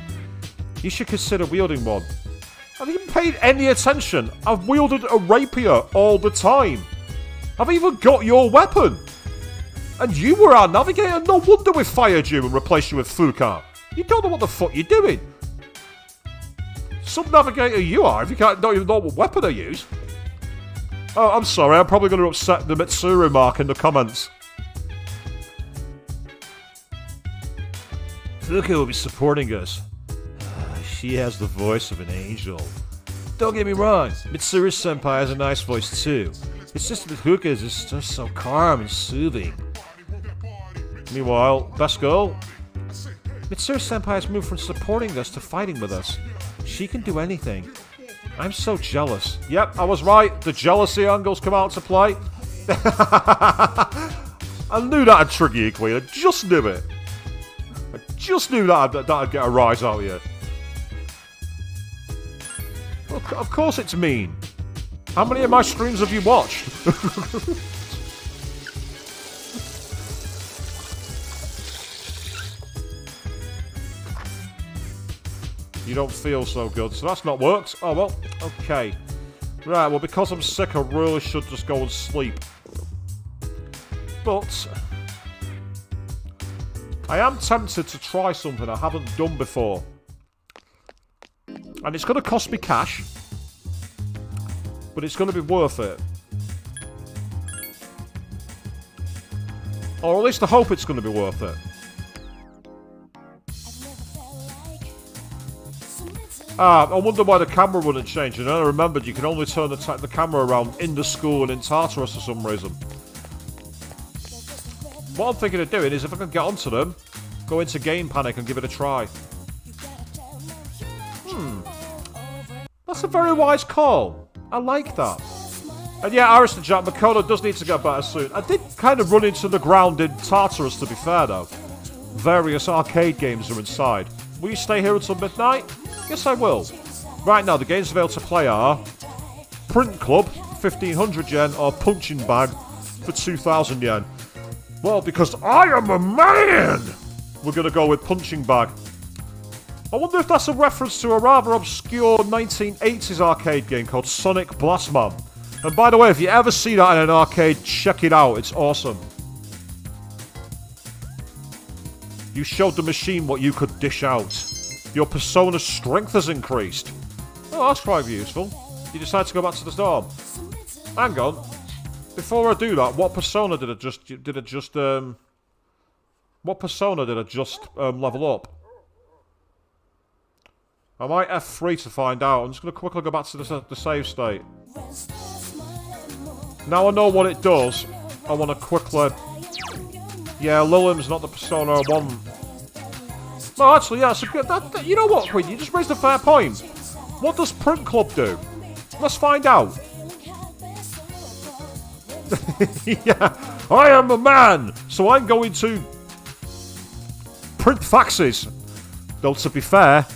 You should consider wielding one. I haven't even paid any attention. I've wielded a rapier all the time. I've even got your weapon. And you were our navigator? No wonder we fired you and replaced you with Fuka. You don't know what the fuck you're doing. Some navigator you are if you don't even know what weapon I use. Oh, I'm sorry. I'm probably going to upset the Mitsuru mark in the comments. Fuka will be supporting us. She has the voice of an angel. Don't get me wrong, Mitsuru-senpai has a nice voice too. It's just that Fuka's is just so calm and soothing. Meanwhile, best girl? Mitsuru-senpai has moved from supporting us to fighting with us. She can do anything. I'm so jealous. Yep, I was right. The jealousy angles come out to play. I knew that'd trigger you, Queen. I just knew it. I just knew that'd get a rise out of you. Look, of course it's mean. How many of my streams have you watched? You don't feel so good, so that's not worked. Oh well, okay. Right, well because I'm sick I really should just go and sleep. But I am tempted to try something I haven't done before. And it's going to cost me cash. But it's going to be worth it. Or at least I hope it's going to be worth it. Ah, I wonder why the camera wouldn't change. And then I remembered you can only turn the camera around in the school and in Tartarus for some reason. What I'm thinking of doing is if I can get onto them, go into Game Panic and give it a try. That's a very wise call. I like that. And yeah, Arista Jack, Makoto does need to get better soon. I did kind of run into the ground in Tartarus, to be fair, though. Various arcade games are inside. Will you stay here until midnight? Yes, I will. Right now, the games available to play are Print Club, 1500 yen, or Punching Bag for 2000 yen. Well, because I am a man, we're going to go with Punching Bag. I wonder if that's a reference to a rather obscure 1980s arcade game called Sonic Blastman. And by the way, if you ever see that in an arcade, check it out. It's awesome. You showed the machine what you could dish out. Your persona's strength has increased. Oh, that's quite useful. You decide to go back to the storm. Hang on. Before I do that, what persona did it just level up? I might F3 to find out. I'm just going to quickly go back to the save state. Now I know what it does. I want to quickly... Yeah, Lilim's not the persona I want. No, actually, yeah, it's a good... you know what, Queen? You just raised a fair point. What does Print Club do? Let's find out. Yeah, I am a man, so I'm going to print faxes. Though to be fair,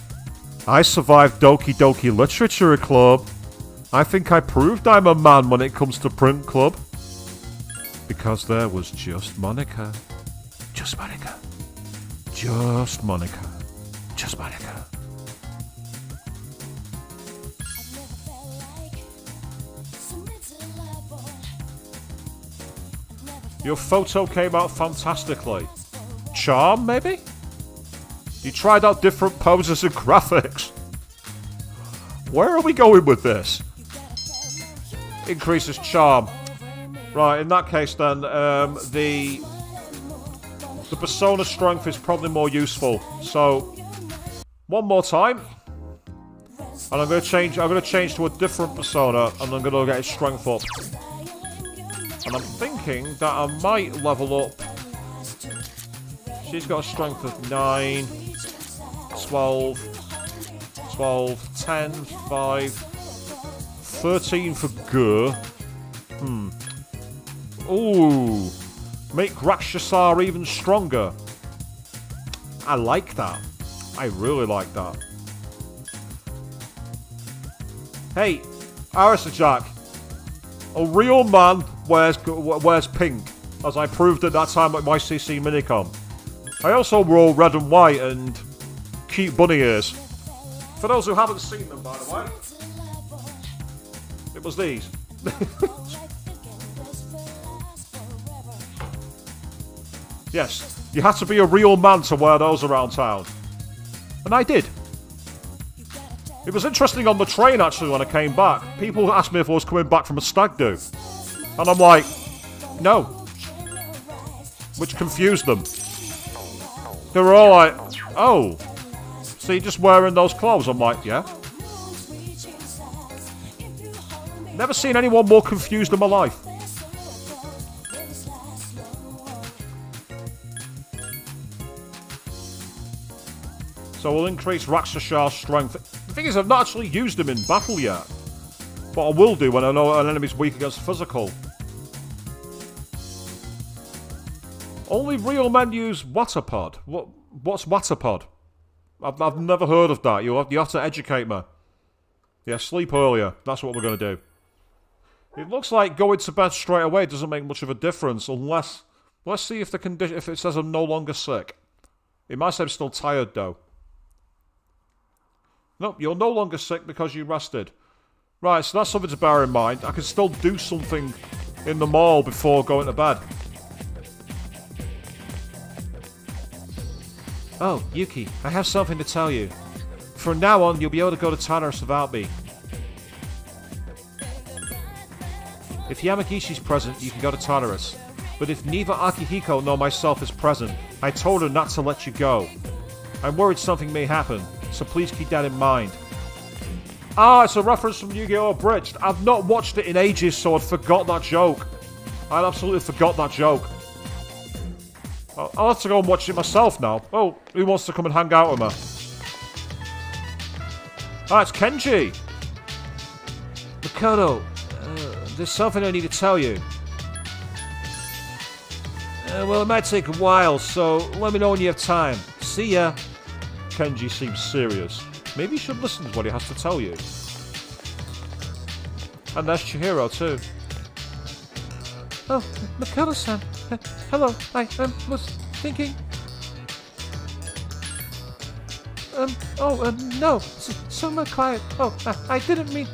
I survived Doki Doki Literature Club. I think I proved I'm a man when it comes to Print Club. Because there was just Monica. Just Monica. Just Monica. Just Monica. Your photo came out fantastically. Charm, maybe? You tried out different poses and graphics. Where are we going with this? Increases charm. Right, in that case then, the persona strength is probably more useful. So, one more time. And I'm gonna change to a different persona, and I'm gonna get its strength up. And I'm thinking that I might level up. She's got a strength of 9, 12, 10, 5, 13 for Gur. Ooh. Make Rakshasar even stronger. I like that. I really like that. Hey, Arisa Jack. A real man wears pink, as I proved at that time at my CC Minicon. I also wore red and white and cute bunny ears. For those who haven't seen them, by the way, it was these. Yes, you had to be a real man to wear those around town. And I did. It was interesting on the train, actually, when I came back. People asked me if I was coming back from a stag do. And I'm like, no. Which confused them. They were all like, oh. So you're just wearing those clothes? I'm like, yeah. Never seen anyone more confused in my life. So we'll increase Rakshasar's strength. The thing is, I've not actually used him in battle yet. But I will do when I know an enemy's weak against physical. Only real men use Watapod. What's Watapod? I've never heard of that. You have to educate me. Yeah, sleep earlier. That's what we're going to do. It looks like going to bed straight away doesn't make much of a difference unless... Let's see if the condition... If it says I'm no longer sick. It might say I'm still tired, though. Nope, you're no longer sick because you rested. Right, so that's something to bear in mind. I can still do something in the mall before going to bed. Oh, Yuki, I have something to tell you. From now on, you'll be able to go to Tartarus without me. If Yamagishi's present, you can go to Tartarus. But if neither Akihiko nor myself is present, I told her not to let you go. I'm worried something may happen, so please keep that in mind. Ah, it's a reference from Yu-Gi-Oh! Abridged. I've not watched it in ages, so I'd forgot that joke. I absolutely forgot that joke. I'll have to go and watch it myself now. Oh, who wants to come and hang out with me? Ah, it's Kenji! Makoto, there's something I need to tell you. Well, it might take a while, so let me know when you have time. See ya. Kenji seems serious. Maybe you should listen to what he has to tell you. And there's Chihiro, too. Oh, Makoto-san. Hello, I was thinking... No. So my client. Oh, I didn't mean,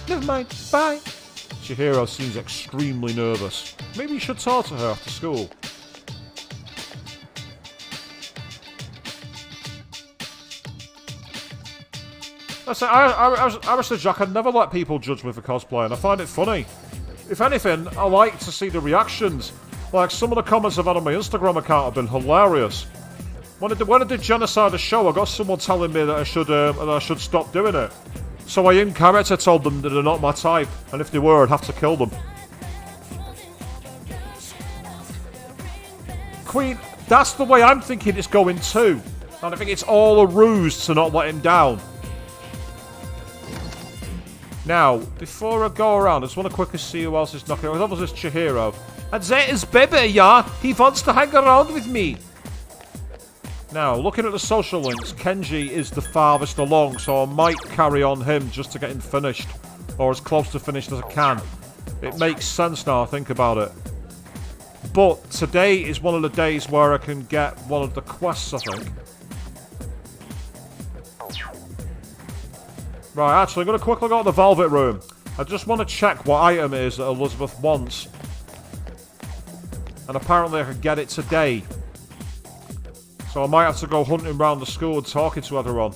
never mind. Bye. Chihiro seems extremely nervous. Maybe you should talk to her after school. I was the Jack. I'd never let people judge me for cosplaying. I find it funny. If anything, I like to see the reactions. Like, some of the comments I've had on my Instagram account have been hilarious. When I did Genocide the show, I got someone telling me that I should stop doing it. So I in character told them that they're not my type, and if they were, I'd have to kill them. Queen, that's the way I'm thinking it's going too. And I think it's all a ruse to not let him down. Now, before I go around, I just want to quickly see who else is knocking out. That was this Chihiro. And that is Bebe, yeah? He wants to hang around with me. Now, looking at the social links, Kenji is the farthest along, so I might carry on him just to get him finished. Or as close to finished as I can. It makes sense now I think about it. But today is one of the days where I can get one of the quests, I think. Right, actually, I'm going to quickly go to the Velvet Room. I just want to check what item it is that Elizabeth wants. And apparently I can get it today. So I might have to go hunting around the school and talking to everyone.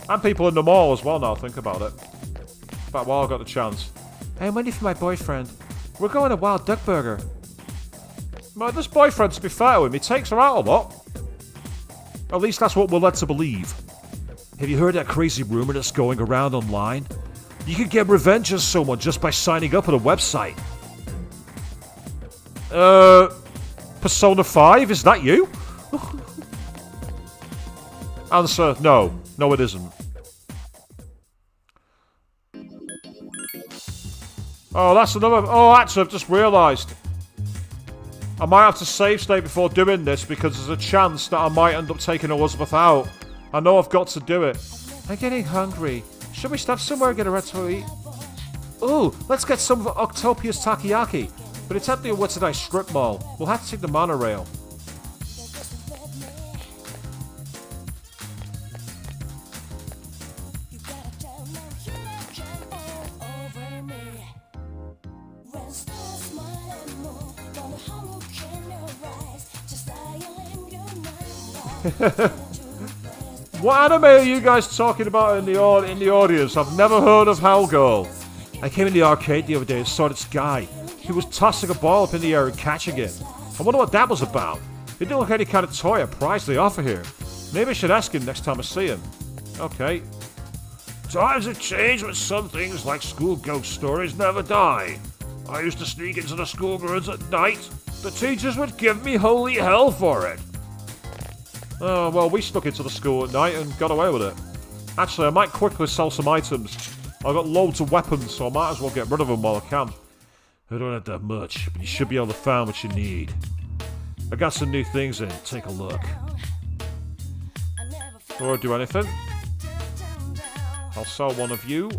And people in the mall as well now, think about it. In fact, while I've got the chance. Hey, I'm waiting for my boyfriend. We're going to Wild Duck Burger. Well, this boyfriend, to be fair to him, he takes her out a lot. At least that's what we're led to believe. Have you heard that crazy rumor that's going around online? You can get revenge on someone just by signing up on a website. Persona 5, is that you? Answer, no. No, it isn't. Oh, that's another... Oh, actually, I've just realised. I might have to save state before doing this because there's a chance that I might end up taking Elizabeth out. I know I've got to do it. I'm getting hungry. Should we stop somewhere and get a red to eat? Ooh, let's get some of Octopia's takoyaki. But it's at the What's-A-Day strip mall. We'll have to take the monorail. What anime are you guys talking about in the audience? I've never heard of Hellgirl. I came in the arcade the other day and saw this guy. He was tossing a ball up in the air and catching it. I wonder what that was about. It didn't look any kind of toy or prize they offer here. Maybe I should ask him next time I see him. Okay. Times have changed, but some things like school ghost stories never die. I used to sneak into the schoolgirls at night. The teachers would give me holy hell for it. Oh, well, we snuck into the school at night and got away with it. Actually, I might quickly sell some items. I've got loads of weapons, so I might as well get rid of them while I can. I don't have that much, but you should be able to find what you need. I got some new things in. Take a look. Before I do anything, I'll sell one of you.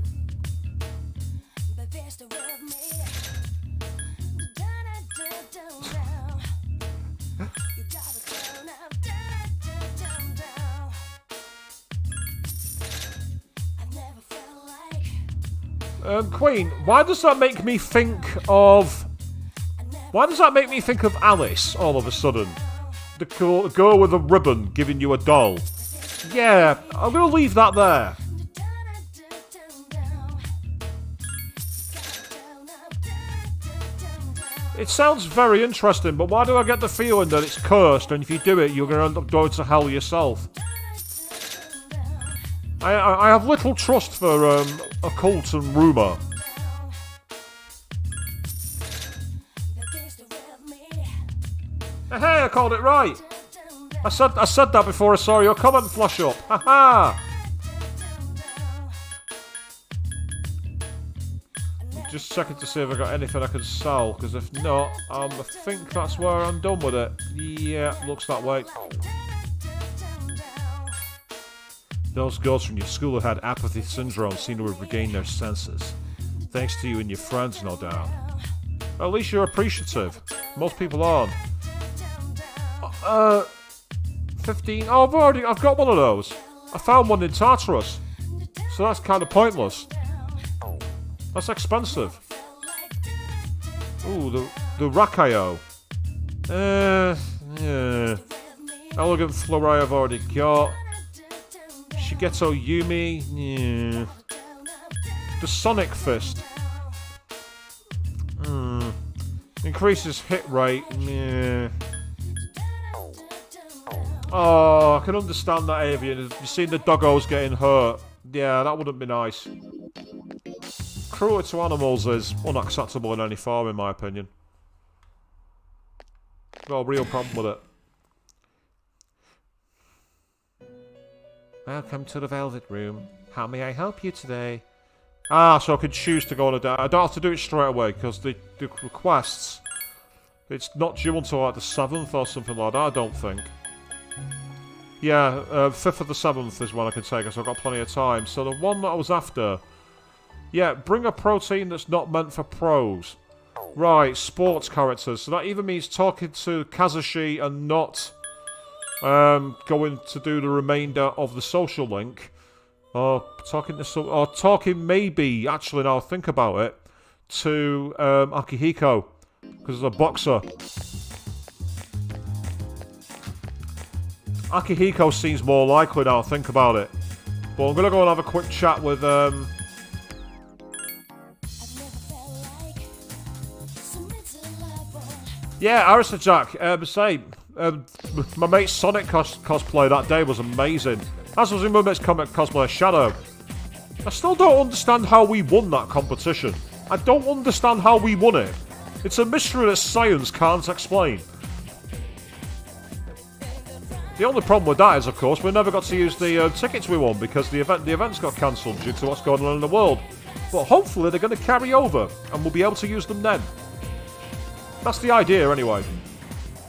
Queen, why does that make me think of... Why does that make me think of Alice, all of a sudden? The girl with a ribbon giving you a doll. Yeah, I'm going to leave that there. It sounds very interesting, but why do I get the feeling that it's cursed, and if you do it, you're going to end up going to hell yourself? I have little trust for occult and rumour. Hey, I called it right. I said that before I saw your comment flash up. Haha. Just checking to see if I got anything I can sell, because if not, I think that's where I'm done with it. Yeah, looks that way. Those girls from your school who had apathy syndrome seem to have regained their senses. Thanks to you and your friends, no doubt. At least you're appreciative. Most people aren't. 15. Oh, I've got one of those. I found one in Tartarus. So that's kind of pointless. That's expensive. Ooh, the Rakayo. Yeah. Elegant Flurry I've already got. Shigeto Yumi. Yeah. The Sonic Fist. Increases hit rate. Yeah. Oh, I can understand that, Avian. You've seen the doggos getting hurt. Yeah, that wouldn't be nice. Cruelty to animals is unacceptable in any form, in my opinion. Got a real problem with it. Welcome to the Velvet Room. How may I help you today? Ah, so I can choose to go on a day. I don't have to do it straight away, because the requests... It's not due until like the 7th or something like that, I don't think. Yeah, 5th of the 7th is when I can take it, so I've got plenty of time. So the one that I was after... Yeah, bring a protein that's not meant for pros. Right, sports characters. So that either means talking to Kazushi and not going to do the remainder of the social link. Or talking maybe, actually now I think about it, to Akihiko. Because there's a boxer. Akihiko seems more likely now I think about it. But I'm going to go and have a quick chat with... Yeah, Arista Jack, my mate's Sonic cosplay that day was amazing. As was my mate's comic cosplay Shadow. I still don't understand how we won that competition. I don't understand how we won it. It's a mystery that science can't explain. The only problem with that is, of course, we never got to use the tickets we won because the events got cancelled due to what's going on in the world. But hopefully they're going to carry over and we'll be able to use them then. That's the idea, anyway.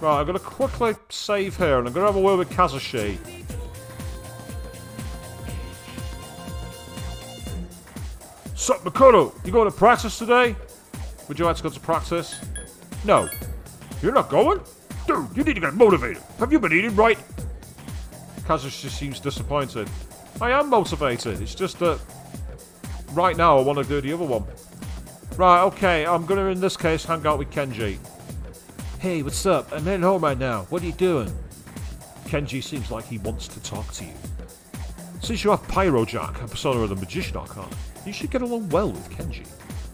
Right, I'm going to quickly save here, and I'm going to have a word with Kazushi. Sup, Makoto? You going to practice today? Would you like to go to practice? No. You're not going? Dude, you need to get motivated. Have you been eating right? Kazushi seems disappointed. I am motivated. It's just that... Right now, I want to do the other one. Right, okay, I'm gonna, in this case, hang out with Kenji. Hey, what's up? I'm heading home right now. What are you doing? Kenji seems like he wants to talk to you. Since you have Pyrojack, a persona of the Magician Arcana, you should get along well with Kenji.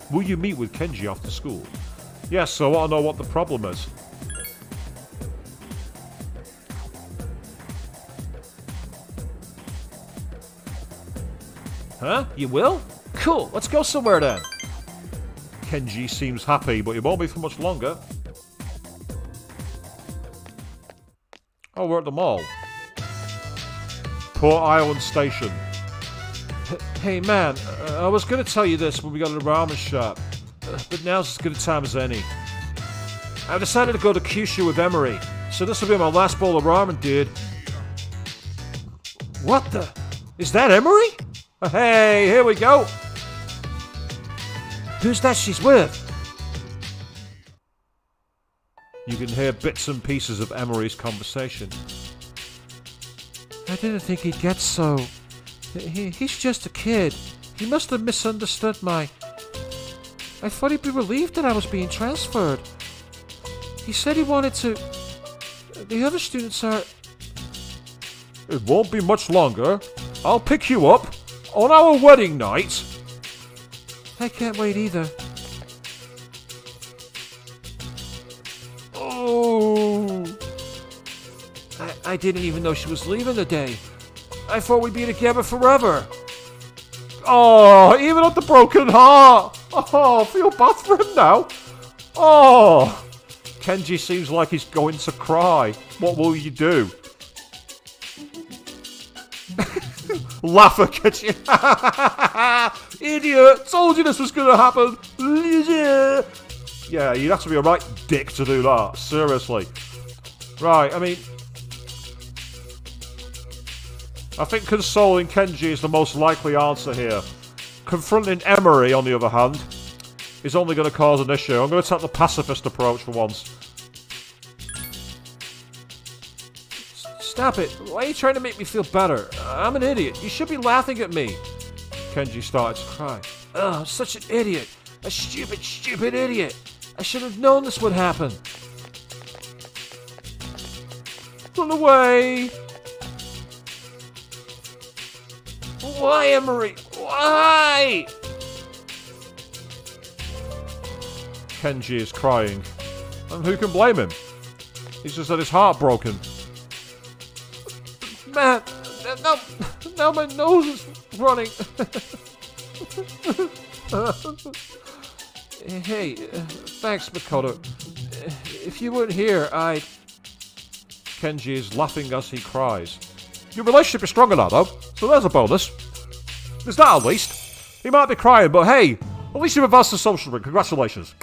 Will you meet with Kenji after school? Yes, so I want to know what the problem is. Huh? You will? Cool, let's go somewhere then. Kenji seems happy, but he won't be for much longer. Oh, we're at the mall. Port Island Station. Hey man, I was going to tell you this when we got to the ramen shop, but now's as good a time as any. I've decided to go to Kyushu with Emery, so this will be my last bowl of ramen, dude. What the? Is that Emery? Hey, here we go. Who's that she's with? You can hear bits and pieces of Emery's conversation. I didn't think he'd get so... He's just a kid. He must have misunderstood my... I thought he'd be relieved that I was being transferred. He said he wanted to... The other students are... It won't be much longer. I'll pick you up on our wedding night. I can't wait either. Oh... I didn't even know she was leaving today. I thought we'd be together forever. Oh, even with the broken heart. Oh, I feel bad for him now. Oh. Kenji seems like he's going to cry. What will you do? Laugh at Kenji. Idiot. Told you this was going to happen. Yeah, you'd have to be a right dick to do that. Seriously. Right, I mean... I think consoling Kenji is the most likely answer here. Confronting Emery, on the other hand, is only going to cause an issue. I'm going to take the pacifist approach for once. Stop it. Why are you trying to make me feel better? I'm an idiot. You should be laughing at me. Kenji started to cry. Ugh, I'm such an idiot. A stupid, stupid idiot. I should have known this would happen. Run away. Why, Emery? Why? Kenji is crying. And who can blame him? He's just had his heart broken. Man, now my nose is running. Hey, thanks, Makoto. If you weren't here, I'd... Kenji is laughing as he cries. Your relationship is stronger now, though, so there's a bonus. There's that, at least. He might be crying, but hey, at least you've advanced the social ring. Congratulations.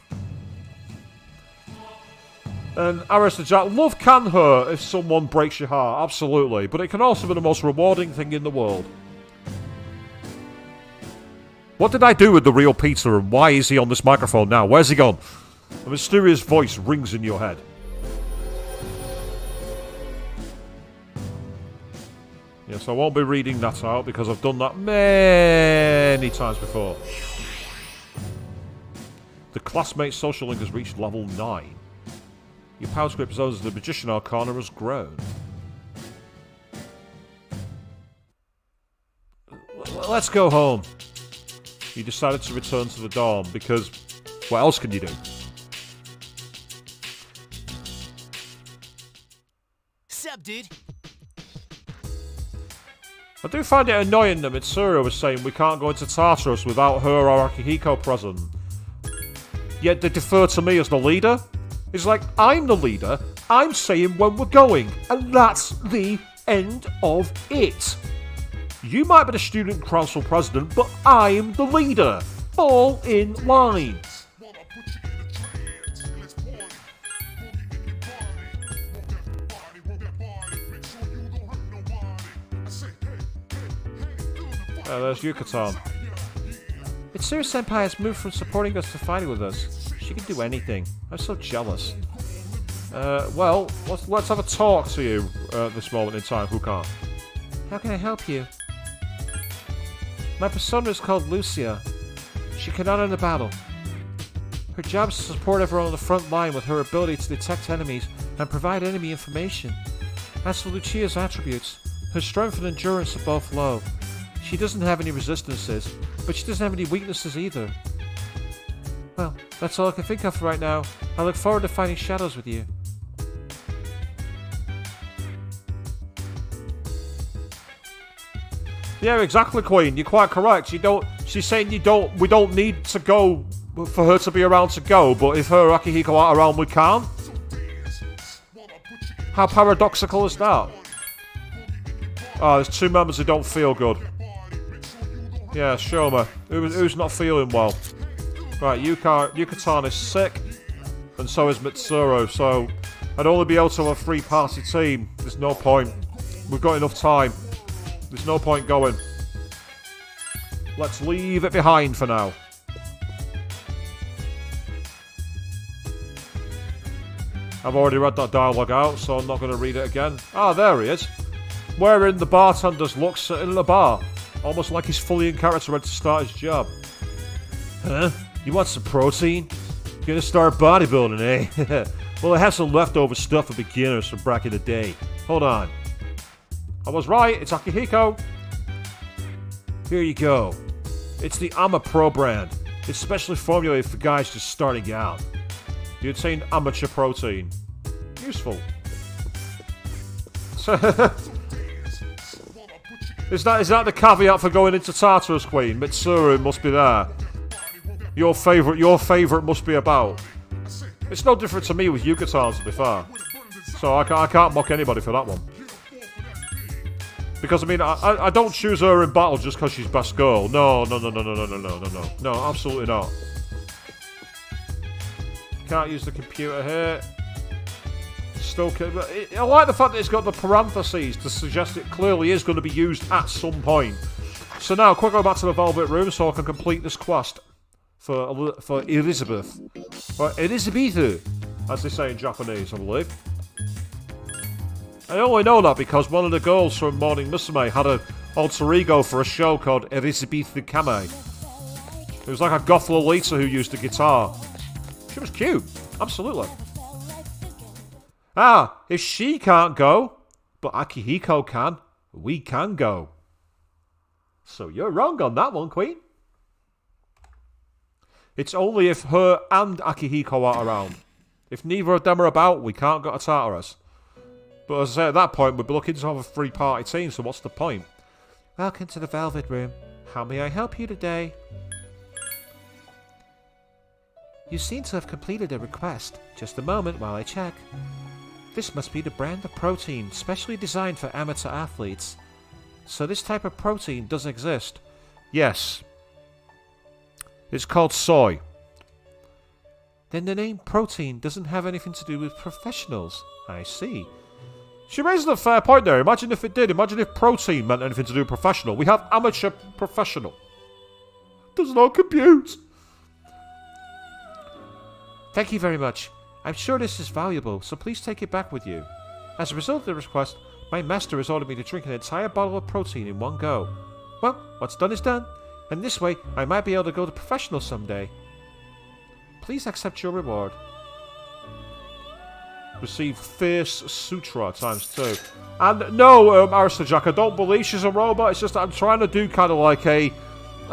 And Arista Jack, love can hurt if someone breaks your heart, absolutely, but it can also be the most rewarding thing in the world. What did I do with the real Peter, and why is he on this microphone now? Where's he gone? A mysterious voice rings in your head. Yes, I won't be reading that out because I've done that many times before. The classmate social link has reached level 9. Your power script zones as the Magician Arcana has grown. Let's go home. You decided to return to the dorm because what else can you do? Sup, dude? I do find it annoying that Mitsuru was saying we can't go into Tartarus without her or Akihiko present. Yet they defer to me as the leader? It's like, I'm the leader, I'm saying when we're going, and that's the end of it. You might be the student council president, but I'm the leader. Fall in line. There's Yucatan. Mitsuru Senpai has moved from supporting us to fighting with us. She can do anything. I'm so jealous. Well, let's have a talk to you at this moment in time, Hukan. How can I help you? My persona is called Lucia. She cannot end the battle. Her job is to support everyone on the front line with her ability to detect enemies and provide enemy information. As for Lucia's attributes, her strength and endurance are both low. She doesn't have any resistances, but she doesn't have any weaknesses either. Well, that's all I can think of for right now. I look forward to fighting shadows with you. Yeah, exactly, Queen. You're quite correct. She's saying we don't need to go for her to be around to go, but if her Akihiko aren't around, we can't. How paradoxical is that? Oh, there's two members who don't feel good. Yeah, show me. Who's not feeling well? Right, Yucatan is sick, and so is Mitsuru, so I'd only be able to have a 3-party team. There's no point. We've got enough time. There's no point going. Let's leave it behind for now. I've already read that dialogue out, so I'm not going to read it again. Ah, there he is. Wearing the bartender's look, sitting in the bar. Almost like he's fully in character ready to start his job. Huh? You want some protein? You're gonna start bodybuilding, eh? Well, I have some leftover stuff for beginners from back in the day. Hold on. I was right, it's Akihiko. Here you go. It's the Ama Pro brand. It's specially formulated for guys just starting out. You attain amateur protein. Useful. Is that the caveat for going into Tartarus, Queen? Mitsuru must be there. Your favourite must be about. It's no different to me with Yucatan, to be fair. So I can't mock anybody for that one. Because, I mean, I don't choose her in battle just because she's best girl. No, absolutely not. Can't use the computer here. Still, I like the fact that it's got the parentheses to suggest it clearly is going to be used at some point. So now, quickly back to the Velvet Room so I can complete this quest for Elizabeth. Or Elizabeth, as they say in Japanese, I believe. I only know that because one of the girls from Morning Musume had an alter ego for a show called Elisabeth Kame. It was like a goth Lolita who used a guitar. She was cute. Absolutely. Ah, if she can't go, but Akihiko can, we can go. So you're wrong on that one, Queen. It's only if her and Akihiko are around. If neither of them are about, we can't go to Tartarus. But as I say, at that point, we'd be looking to have a free party team, so what's the point? Welcome to the Velvet Room. How may I help you today? You seem to have completed a request. Just a moment while I check. This must be the brand of protein specially designed for amateur athletes. So this type of protein does exist? Yes. It's called soy. Then the name protein doesn't have anything to do with professionals. I see. She raises a fair point there. Imagine if it did. Imagine if protein meant anything to do with professional. We have amateur professional. Does not compute. Thank you very much. I'm sure this is valuable, so please take it back with you. As a result of the request, my master has ordered me to drink an entire bottle of protein in one go. Well, what's done is done, and this way I might be able to go to professional someday. Please accept your reward. Receive Fierce Sutra ×2. And no, Arista Jack, I don't believe she's a robot. It's just that I'm trying to do kind of like a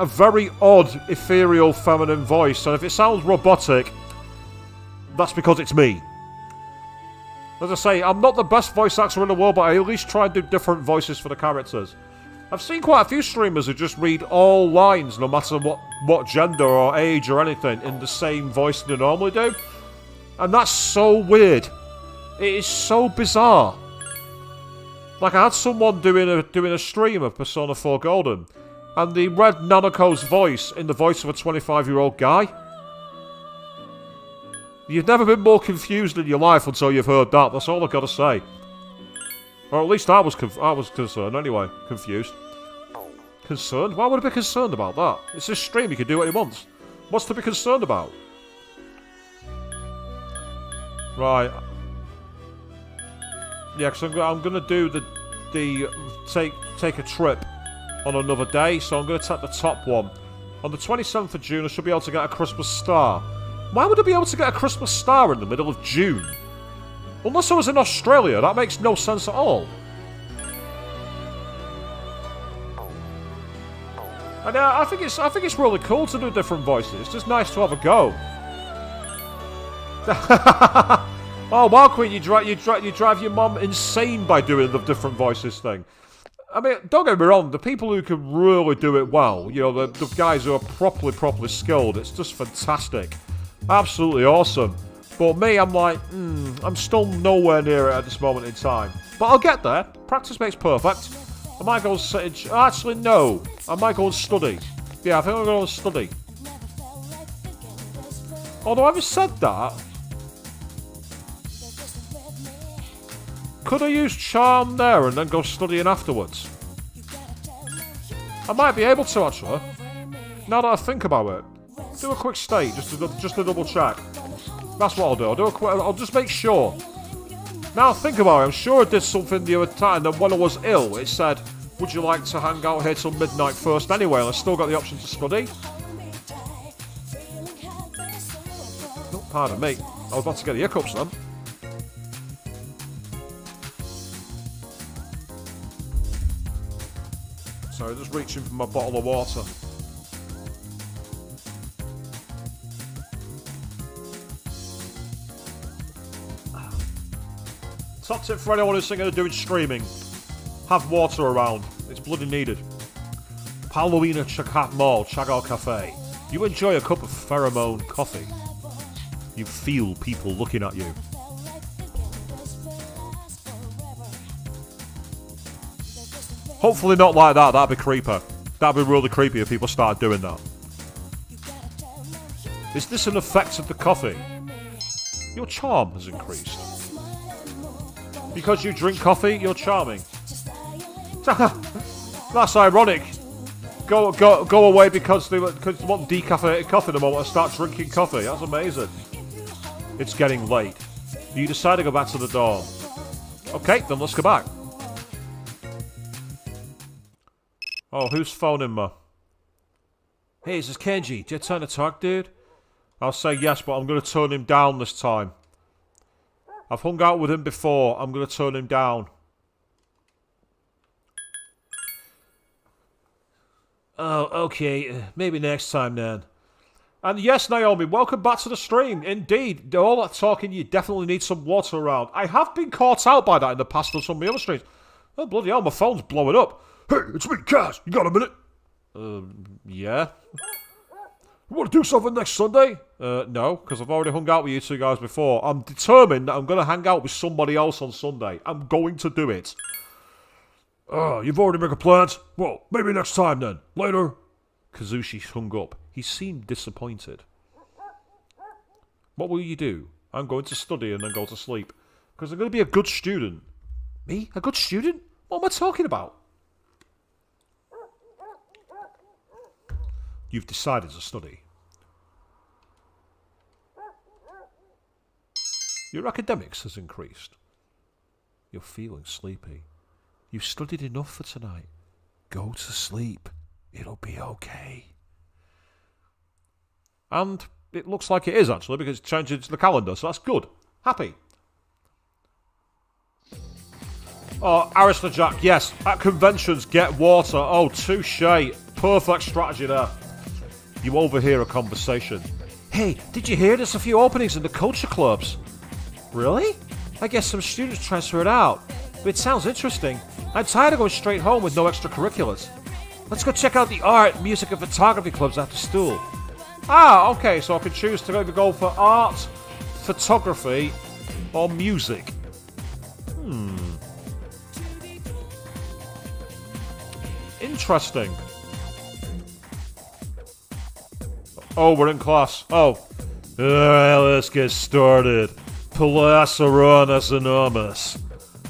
very odd, ethereal, feminine voice. And if it sounds robotic, that's because it's me. As I say, I'm not the best voice actor in the world, but I at least try and do different voices for the characters. I've seen quite a few streamers who just read all lines, no matter what gender or age or anything, in the same voice they normally do. And that's so weird. It is so bizarre. Like, I had someone doing a stream of Persona 4 Golden, and they read Nanako's voice in the voice of a 25-year-old guy. You've never been more confused in your life until you've heard that. That's all I've got to say. Or at least I was concerned anyway. Confused. Concerned? Why would I be concerned about that? It's a stream, he can do what he wants. What's to be concerned about? Right. Yeah, because I'm going to do take a trip on another day, so I'm going to take the top one. On the 27th of June, I should be able to get a Christmas star. Why would I be able to get a Christmas star in the middle of June? Unless I was in Australia, that makes no sense at all. And I think it's really cool to do different voices. It's just nice to have a go. Oh, wow, Queen, you drive your mom insane by doing the different voices thing. I mean, don't get me wrong, the people who can really do it well, you know, the guys who are properly skilled, it's just fantastic. Absolutely awesome. But me, I'm like, I'm still nowhere near it at this moment in time. But I'll get there. Practice makes perfect. I might go and sit in... Actually, no. I might go and study. Yeah, I think I'll go and study. Although, having said that... Could I use charm there and then go studying afterwards? I might be able to, actually. Now that I think about it. Do a quick state, just to double check. That's what I'll do. I'll just make sure. Now think about it. I'm sure I did something the other time that when I was ill, it said, would you like to hang out here till midnight first anyway? And I still got the option to study. Oh, pardon me. I was about to get the hiccups then. Sorry, just reaching for my bottle of water. Top tip for anyone who's thinking of doing streaming. Have water around. It's bloody needed. Halloween at Chakat Mall, Chagal Cafe. You enjoy a cup of pheromone coffee. You feel people looking at you. Hopefully not like that, that'd be creepy. That'd be really creepy if people started doing that. Is this an effect of the coffee? Your charm has increased. Because you drink coffee, you're charming. That's ironic. Go away because they want decaffeinated coffee. They want to start drinking coffee. That's amazing. It's getting late. You decide to go back to the dorm. Okay, then let's go back. Oh, who's phoning me? Hey, is this Kenji? Do you have time to talk, dude? I'll say yes, but I'm going to turn him down this time. I've hung out with him before. I'm going to turn him down. Oh, okay. Maybe next time then. And yes, Naomi, welcome back to the stream. Indeed, all that talking, you definitely need some water around. I have been caught out by that in the past on some of the other streams. Oh, bloody hell, my phone's blowing up. Hey, it's me, Kaz. You got a minute? Yeah. You want to do something next Sunday? No, because I've already hung out with you two guys before. I'm determined that I'm going to hang out with somebody else on Sunday. I'm going to do it. You've already made plans? Well, maybe next time then. Later. Kazushi hung up. He seemed disappointed. What will you do? I'm going to study and then go to sleep. Because I'm going to be a good student. Me? A good student? What am I talking about? You've decided to study. Your academics has increased. You're feeling sleepy. You've studied enough for tonight. Go to sleep. It'll be okay. And it looks like it is, actually, because it's changed into the calendar, so that's good. Happy. Oh, Arista Jack, yes. At conventions, get water. Oh, touche. Perfect strategy there. You overhear a conversation. Hey, did you hear there's a few openings in the culture clubs? Really? I guess some students transferred out. But it sounds interesting. I'm tired of going straight home with no extracurriculars. Let's go check out the art, music, and photography clubs after school. Ah, okay, so I can choose to either go for art, photography, or music. Interesting. Oh, we're in class. Oh. Alright, let's get started. Palazzaron enormous.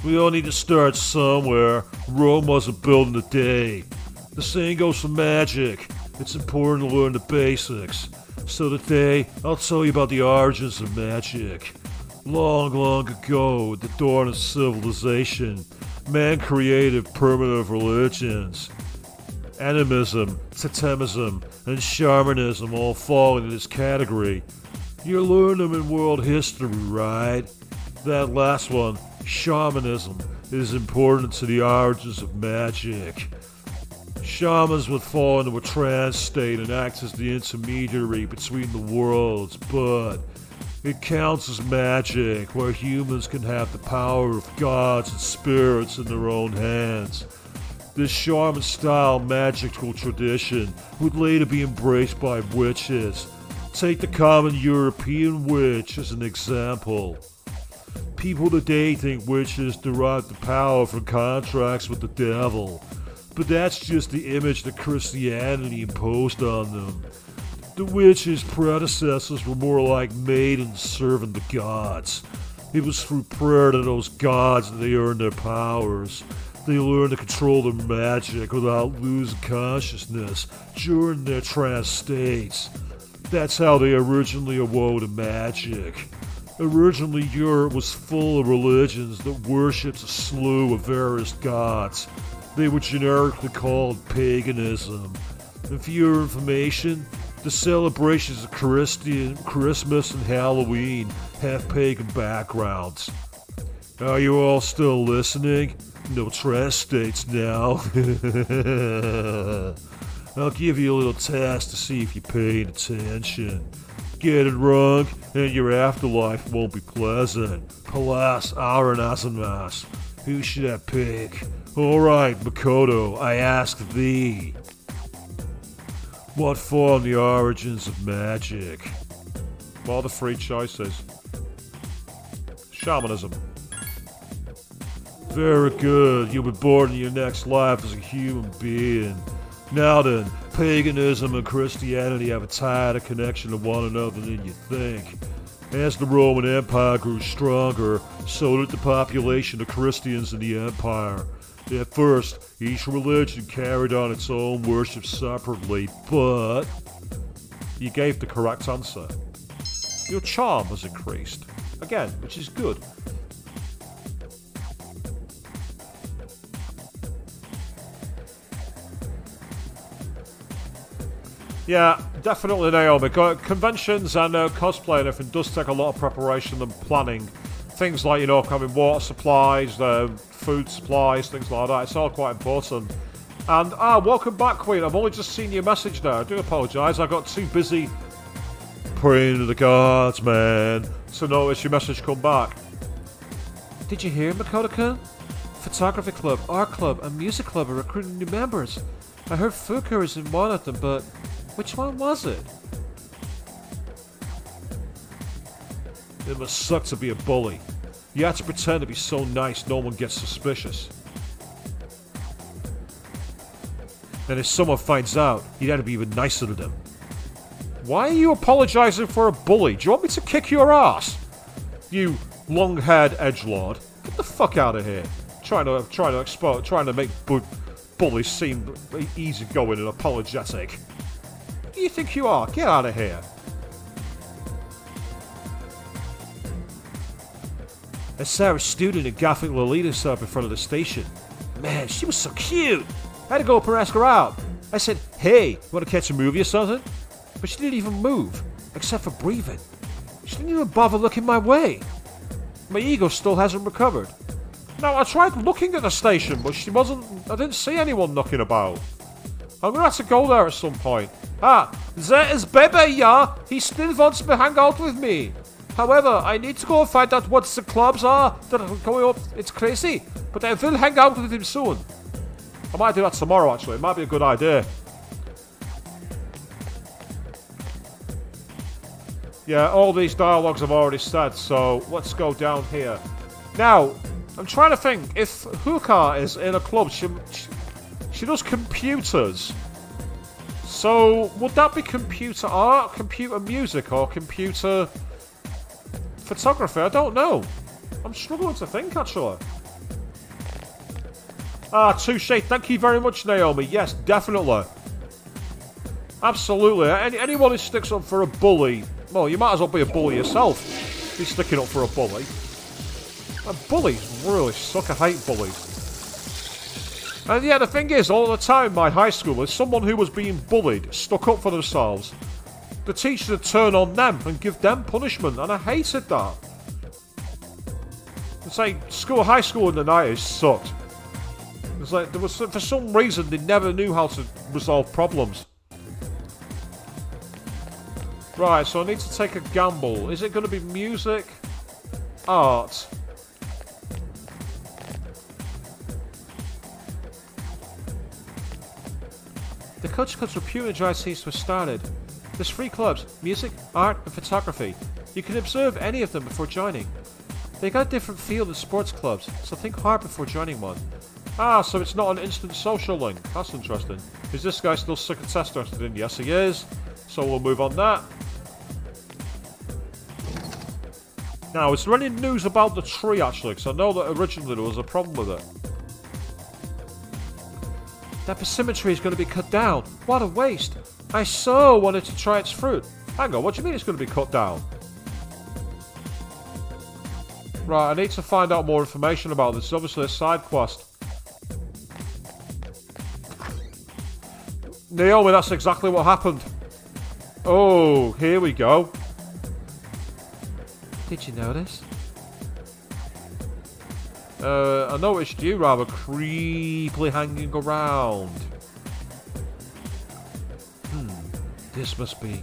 We all need to start somewhere. Rome wasn't built in a day. The saying goes for magic. It's important to learn the basics. So today, I'll tell you about the origins of magic. Long, long ago, at the dawn of civilization, man created primitive religions. Animism, totemism, and shamanism all fall into this category. You learn them in world history, right? That last one, shamanism, is important to the origins of magic. Shamans would fall into a trance state and act as the intermediary between the worlds, but it counts as magic, where humans can have the power of gods and spirits in their own hands. This shaman-style magical tradition would later be embraced by witches. Take the common European witch as an example. People today think witches derive the power from contracts with the devil, but that's just the image that Christianity imposed on them. The witches' predecessors were more like maidens serving the gods. It was through prayer to those gods that they earned their powers. They learned to control their magic without losing consciousness during their trance states. That's how they originally awoke to magic. Originally, Europe was full of religions that worshipped a slew of various gods. They were generically called paganism. And for your information, the celebrations of Christmas and Halloween have pagan backgrounds. Are you all still listening? No trance states now. I'll give you a little test to see if you're paying attention. Get it wrong, and your afterlife won't be pleasant. Alas, Aranasimas. Who should I pick? Alright, Makoto, I ask thee. What form the origins of magic? What are the three choices? Shamanism. Very good, you'll be born in your next life as a human being. Now then, paganism and Christianity have a tighter connection to one another than you think. As the Roman Empire grew stronger, so did the population of Christians in the empire. At first, each religion carried on its own worship separately, but you gave the correct answer. Your charm has increased. Again, which is good. Yeah, definitely, Naomi. Conventions and cosplay and everything does take a lot of preparation and planning. Things like, you know, having water supplies, food supplies, things like that. It's all quite important. And, welcome back, Queen. I've only just seen your message there. I do apologise. I got too busy praying to the gods, man, to notice your message come back. Did you hear, Gekkoukan? Photography club, art club, and music club are recruiting new members. I heard Fuka is in one of them, but which one was it? It must suck to be a bully. You have to pretend to be so nice no one gets suspicious. And if someone finds out, you'd have to be even nicer to them. Why are you apologising for a bully? Do you want me to kick your ass? You long-haired edgelord. Get the fuck out of here. Trying to make bullies seem easygoing and apologetic. Who do you think you are? Get out of here. I saw a student in Gothic Lolita up in front of the station. Man, she was so cute. I had to go up and ask her out. I said, hey, you want to catch a movie or something? But she didn't even move, except for breathing. She didn't even bother looking my way. My ego still hasn't recovered. Now, I tried looking at the station, but I didn't see anyone knocking about. I'm gonna have to go there at some point. There is Bebe, yeah? He still wants to hang out with me. However, I need to go and find out what the clubs are that are going up. It's crazy, but I will hang out with him soon. I might do that tomorrow, actually. It might be a good idea. Yeah, all these dialogues I've already said, so let's go down here. Now, I'm trying to think. If Huka is in a club, she does computers. So, would that be computer art, computer music, or computer photography? I don't know. I'm struggling to think, actually. Touche. Thank you very much, Naomi. Yes, definitely. Absolutely. Anyone who sticks up for a bully, well, you might as well be a bully yourself. Be sticking up for a bully. Bullies really suck. I hate bullies. And yeah, the thing is, all the time, my high schoolers, someone who was being bullied stuck up for themselves. The teacher would turn on them and give them punishment, and I hated that. It's like high school in the 90s sucked. It's like there was, for some reason, they never knew how to resolve problems. Right, so I need to take a gamble. Is it going to be music? Art? The Coach Club's reputed dry season was started. There's 3 clubs, music, art, and photography. You can observe any of them before joining. They got a different feel than sports clubs, so think hard before joining one. So it's not an instant social link. That's interesting. Is this guy still sick of test interested in? Yes, he is. So we'll move on that. Now, is there any news about the tree, actually? Because I know that originally there was a problem with it. That persimmon tree is going to be cut down. What a waste. I so wanted to try its fruit. Hang on, what do you mean it's going to be cut down? Right, I need to find out more information about this. It's obviously a side quest. Naomi, that's exactly what happened. Oh, here we go. Did you notice? I noticed you rather creepily hanging around. This must be...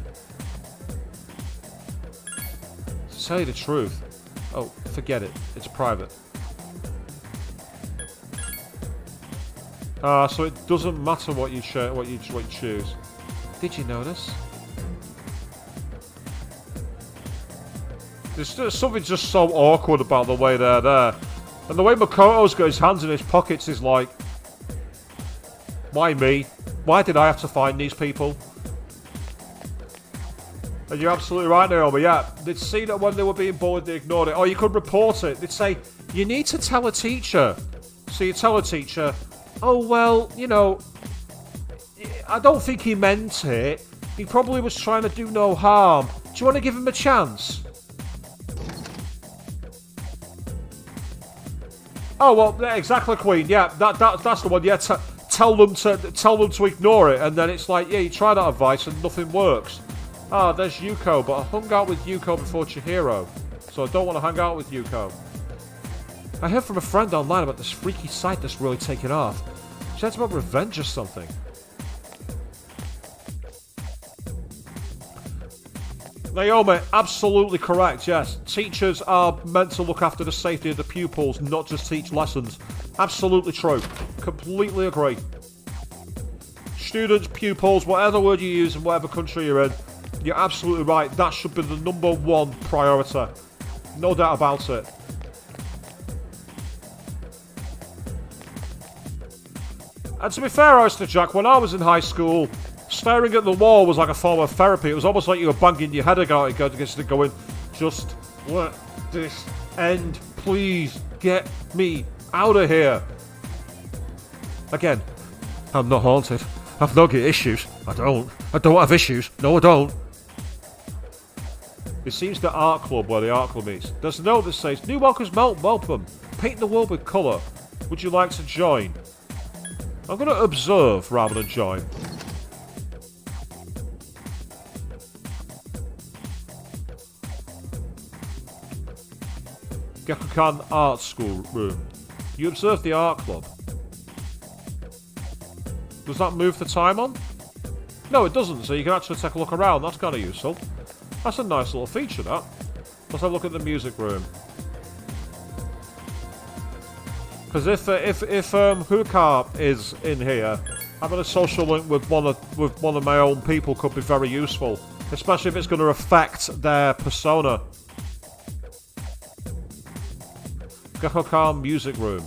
To tell you the truth... Oh, forget it. It's private. So it doesn't matter what you choose. Did you notice? There's something just so awkward about the way they're there. And the way Makoto's got his hands in his pockets is like... Why me? Why did I have to find these people? And you're absolutely right, Naomi, yeah. They'd see that when they were being bullied, they ignored it. Or you could report it. They'd say, you need to tell a teacher. So you tell a teacher, oh, well, you know, I don't think he meant it. He probably was trying to do no harm. Do you want to give him a chance? Oh, well, yeah, exactly, Queen. Yeah, that's the one. Yeah, tell them to ignore it, and then it's like, yeah, you try that advice and nothing works. Ah, there's Yuko, but I hung out with Yuko before Chihiro, so I don't want to hang out with Yuko. I heard from a friend online about this freaky site that's really taken off. She said about revenge or something. Naomi, absolutely correct, yes. Teachers are meant to look after the safety of the pupils, not just teach lessons. Absolutely true. Completely agree. Students, pupils, whatever word you use in whatever country you're in, you're absolutely right. That should be the #1 priority. No doubt about it. And to be fair, Oyster Jack, when I was in high school, staring at the wall was like a form of therapy. It was almost like you were banging your head against it going, just let this end. Please get me out of here. Again, I'm not haunted. I've no issues. I don't have issues. No, I don't. It seems the art club where the art club meets. There's a note that says, new workers welcome. Paint the world with colour. Would you like to join? I'm going to observe rather than join. Gekkoukan Art School Room. You observe the art club. Does that move the time on? No, it doesn't, so you can actually take a look around. That's kind of useful. That's a nice little feature, that. Let's have a look at the music room. Because if Huka is in here, having a social link with one of my own people could be very useful, especially if it's going to affect their persona. Gekkoukan Music Room.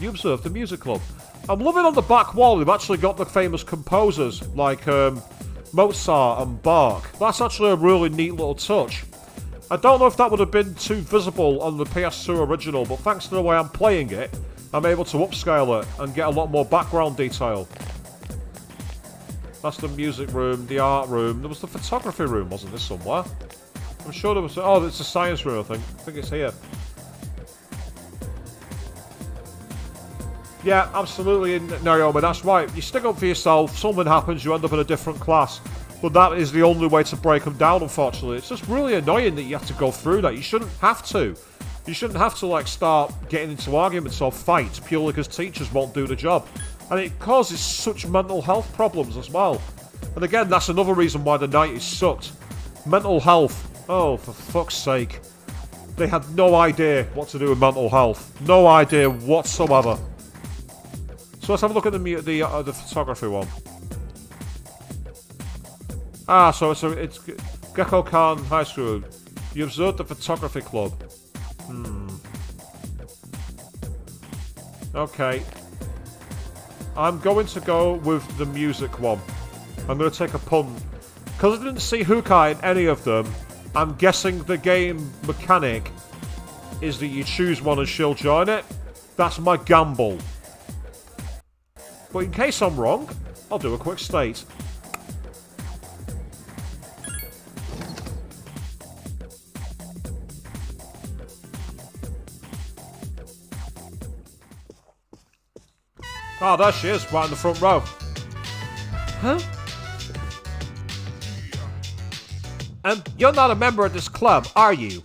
You observe the music club. I'm loving on the back wall. We've actually got the famous composers like Mozart and Bach. That's actually a really neat little touch. I don't know if that would have been too visible on the PS2 original, but thanks to the way I'm playing it, I'm able to upscale it and get a lot more background detail. That's the music room, the art room. There was the photography room, wasn't there, somewhere? I'm sure there was... Oh, it's the science room, I think. I think it's here. Yeah, absolutely, Naomi, that's right. You stick up for yourself, something happens, you end up in a different class. But that is the only way to break them down, unfortunately. It's just really annoying that you have to go through that. You shouldn't have to. You shouldn't have to, like, start getting into arguments or fights purely because teachers won't do the job. And it causes such mental health problems as well. And again, that's another reason why the 90s sucked. Mental health. Oh, for fuck's sake. They had no idea what to do with mental health. No idea whatsoever. So let's have a look at the photography one. Ah, so it's Gekkoukan High School. You observed the photography club. Okay. I'm going to go with the music one. I'm going to take a punt. Because I didn't see Hukai in any of them, I'm guessing the game mechanic is that you choose one and she'll join it. That's my gamble. But in case I'm wrong, I'll do a quick state. Ah, there she is, right in the front row. Huh? You're not a member of this club, are you?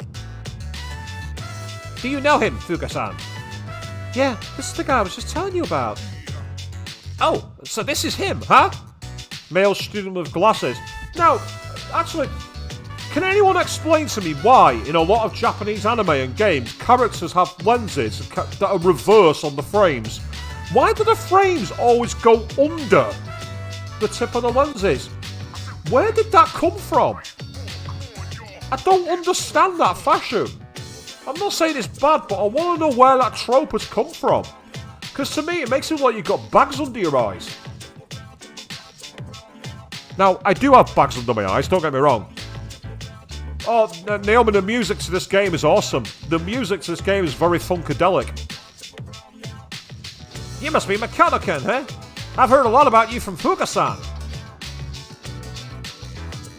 Do you know him, Fuga-san? Yeah, this is the guy I was just telling you about. Oh, so this is him, huh? Male student with glasses. Now, actually, can anyone explain to me why, in a lot of Japanese anime and games, characters have lenses that are reverse on the frames? Why do the frames always go under the tip of the lenses? Where did that come from? I don't understand that fashion. I'm not saying it's bad, but I want to know where that trope has come from. Because to me, it makes it look like you've got bags under your eyes. Now, I do have bags under my eyes, don't get me wrong. Oh, Naomi, the music to this game is awesome. The music to this game is very funkadelic. You must be Gekkoukan, huh? I've heard a lot about you from Fuga-san.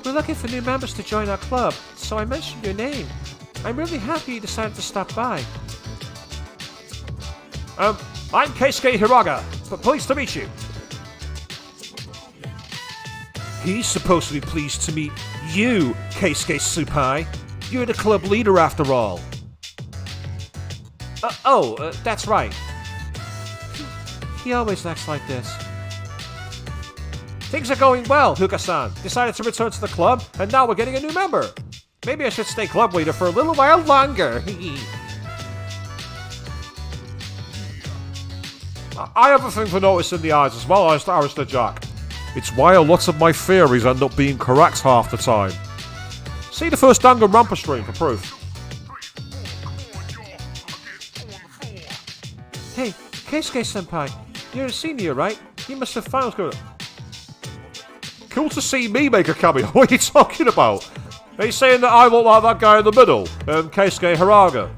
We're looking for new members to join our club, so I mentioned your name. I'm really happy you decided to stop by. I'm Keisuke Hiraga, but pleased to meet you. He's supposed to be pleased to meet you, Keisuke Senpai. You're the club leader after all. That's right. He always acts like this. Things are going well, Huka-san. Decided to return to the club, and now we're getting a new member. Maybe I should stay club leader for a little while longer. I have a thing for noticing the eyes as well, Alistair Jack. It's why a lot of my theories end up being correct half the time. See the first Danganronpa stream for proof. Hey, Keisuke-senpai, you're a senior, right? You must have finals going. Cool to see me make a cameo. What are you talking about? Are you saying that I look like that guy in the middle? Keisuke Haraga.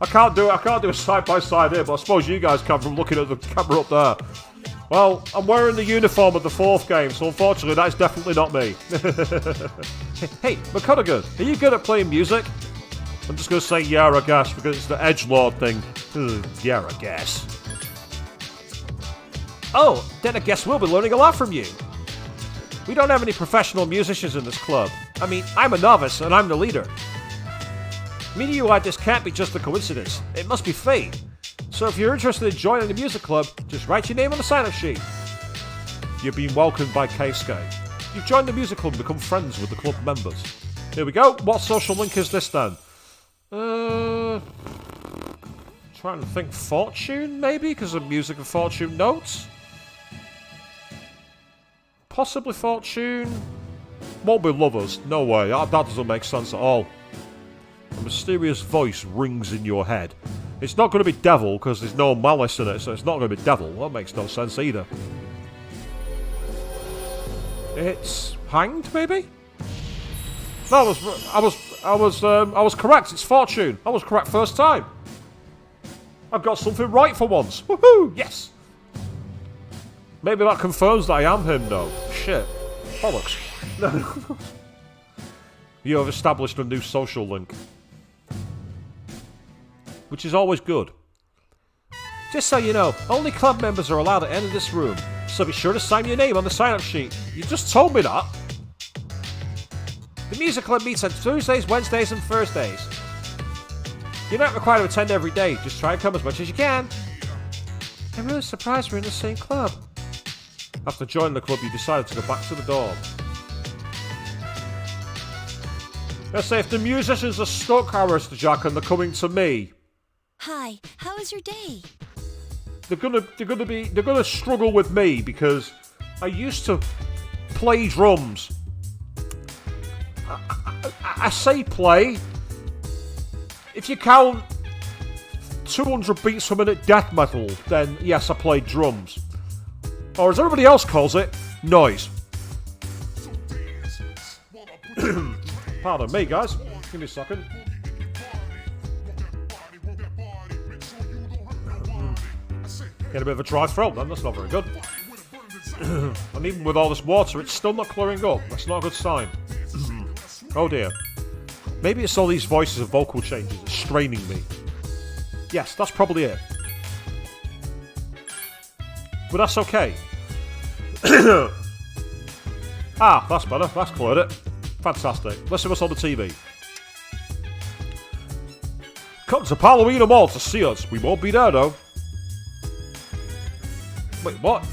I can't do a side by side here, but I suppose you guys can from looking at the camera up there. Well, I'm wearing the uniform of the 4th game, so unfortunately that's definitely not me. Hey, McConaughey, are you good at playing music? I'm just going to say yeah, I guess, because it's the edgelord thing. Yeah, I guess. Oh, then I guess we'll be learning a lot from you. We don't have any professional musicians in this club. I mean, I'm a novice, and I'm the leader. Meeting you like this can't be just a coincidence. It must be fate. So if you're interested in joining the music club, just write your name on the sign-up sheet. You're being welcomed by Keisuke. You've joined the music club and become friends with the club members. Here we go. What social link is this then? Trying to think fortune, maybe? Because of music and fortune notes? Possibly fortune. Won't be lovers. No way. That doesn't make sense at all. A mysterious voice rings in your head. It's not going to be devil because there's no malice in it, so it's not going to be devil. That makes no sense either. It's hanged, maybe? No, I was correct. It's fortune. I was correct first time. I've got something right for once. Woohoo! Yes. Maybe that confirms that I am him, though. Shit. Bollocks. You have established a new social link. Which is always good. Just so you know, only club members are allowed to enter this room, so be sure to sign your name on the sign-up sheet. You just told me that. The music club meets on Tuesdays, Wednesdays, and Thursdays. You're not required to attend every day, just try and come as much as you can. I'm really surprised we're in the same club. After joining the club, you decided to go back to the dorm. Let's say if the musicians are stuck, Alistair Jack, and they're coming to me. Hi, how was your day? They're gonna struggle with me because I used to play drums. I say play. If you count 200 beats per minute death metal, then yes, I played drums. Or as everybody else calls it, noise. Pardon me, guys. Give me a second. Get a bit of a dry throat then, that's not very good. And even with all this water, it's still not clearing up. That's not a good sign. Oh dear. Maybe it's all these voices and vocal changes that's straining me. Yes, that's probably it. But that's okay. Ah, that's better. That's cleared it. Fantastic. Let's see what's on the TV. Come to Palomino Mall to see us. We won't be there though. Wait, what?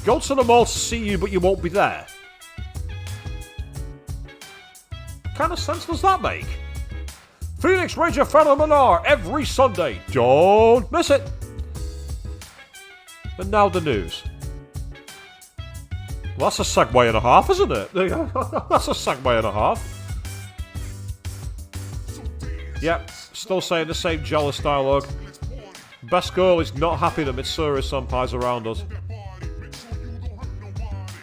Go to the mall to see you, but you won't be there? What kind of sense does that make? Phoenix Ranger Phenomenar every Sunday. Don't miss it. And now the news. Well, that's a segue and a half, isn't it? That's a segue and a half. Yep, still saying the same jealous dialogue. Best girl is not happy that Mitsuru-senpai's around us.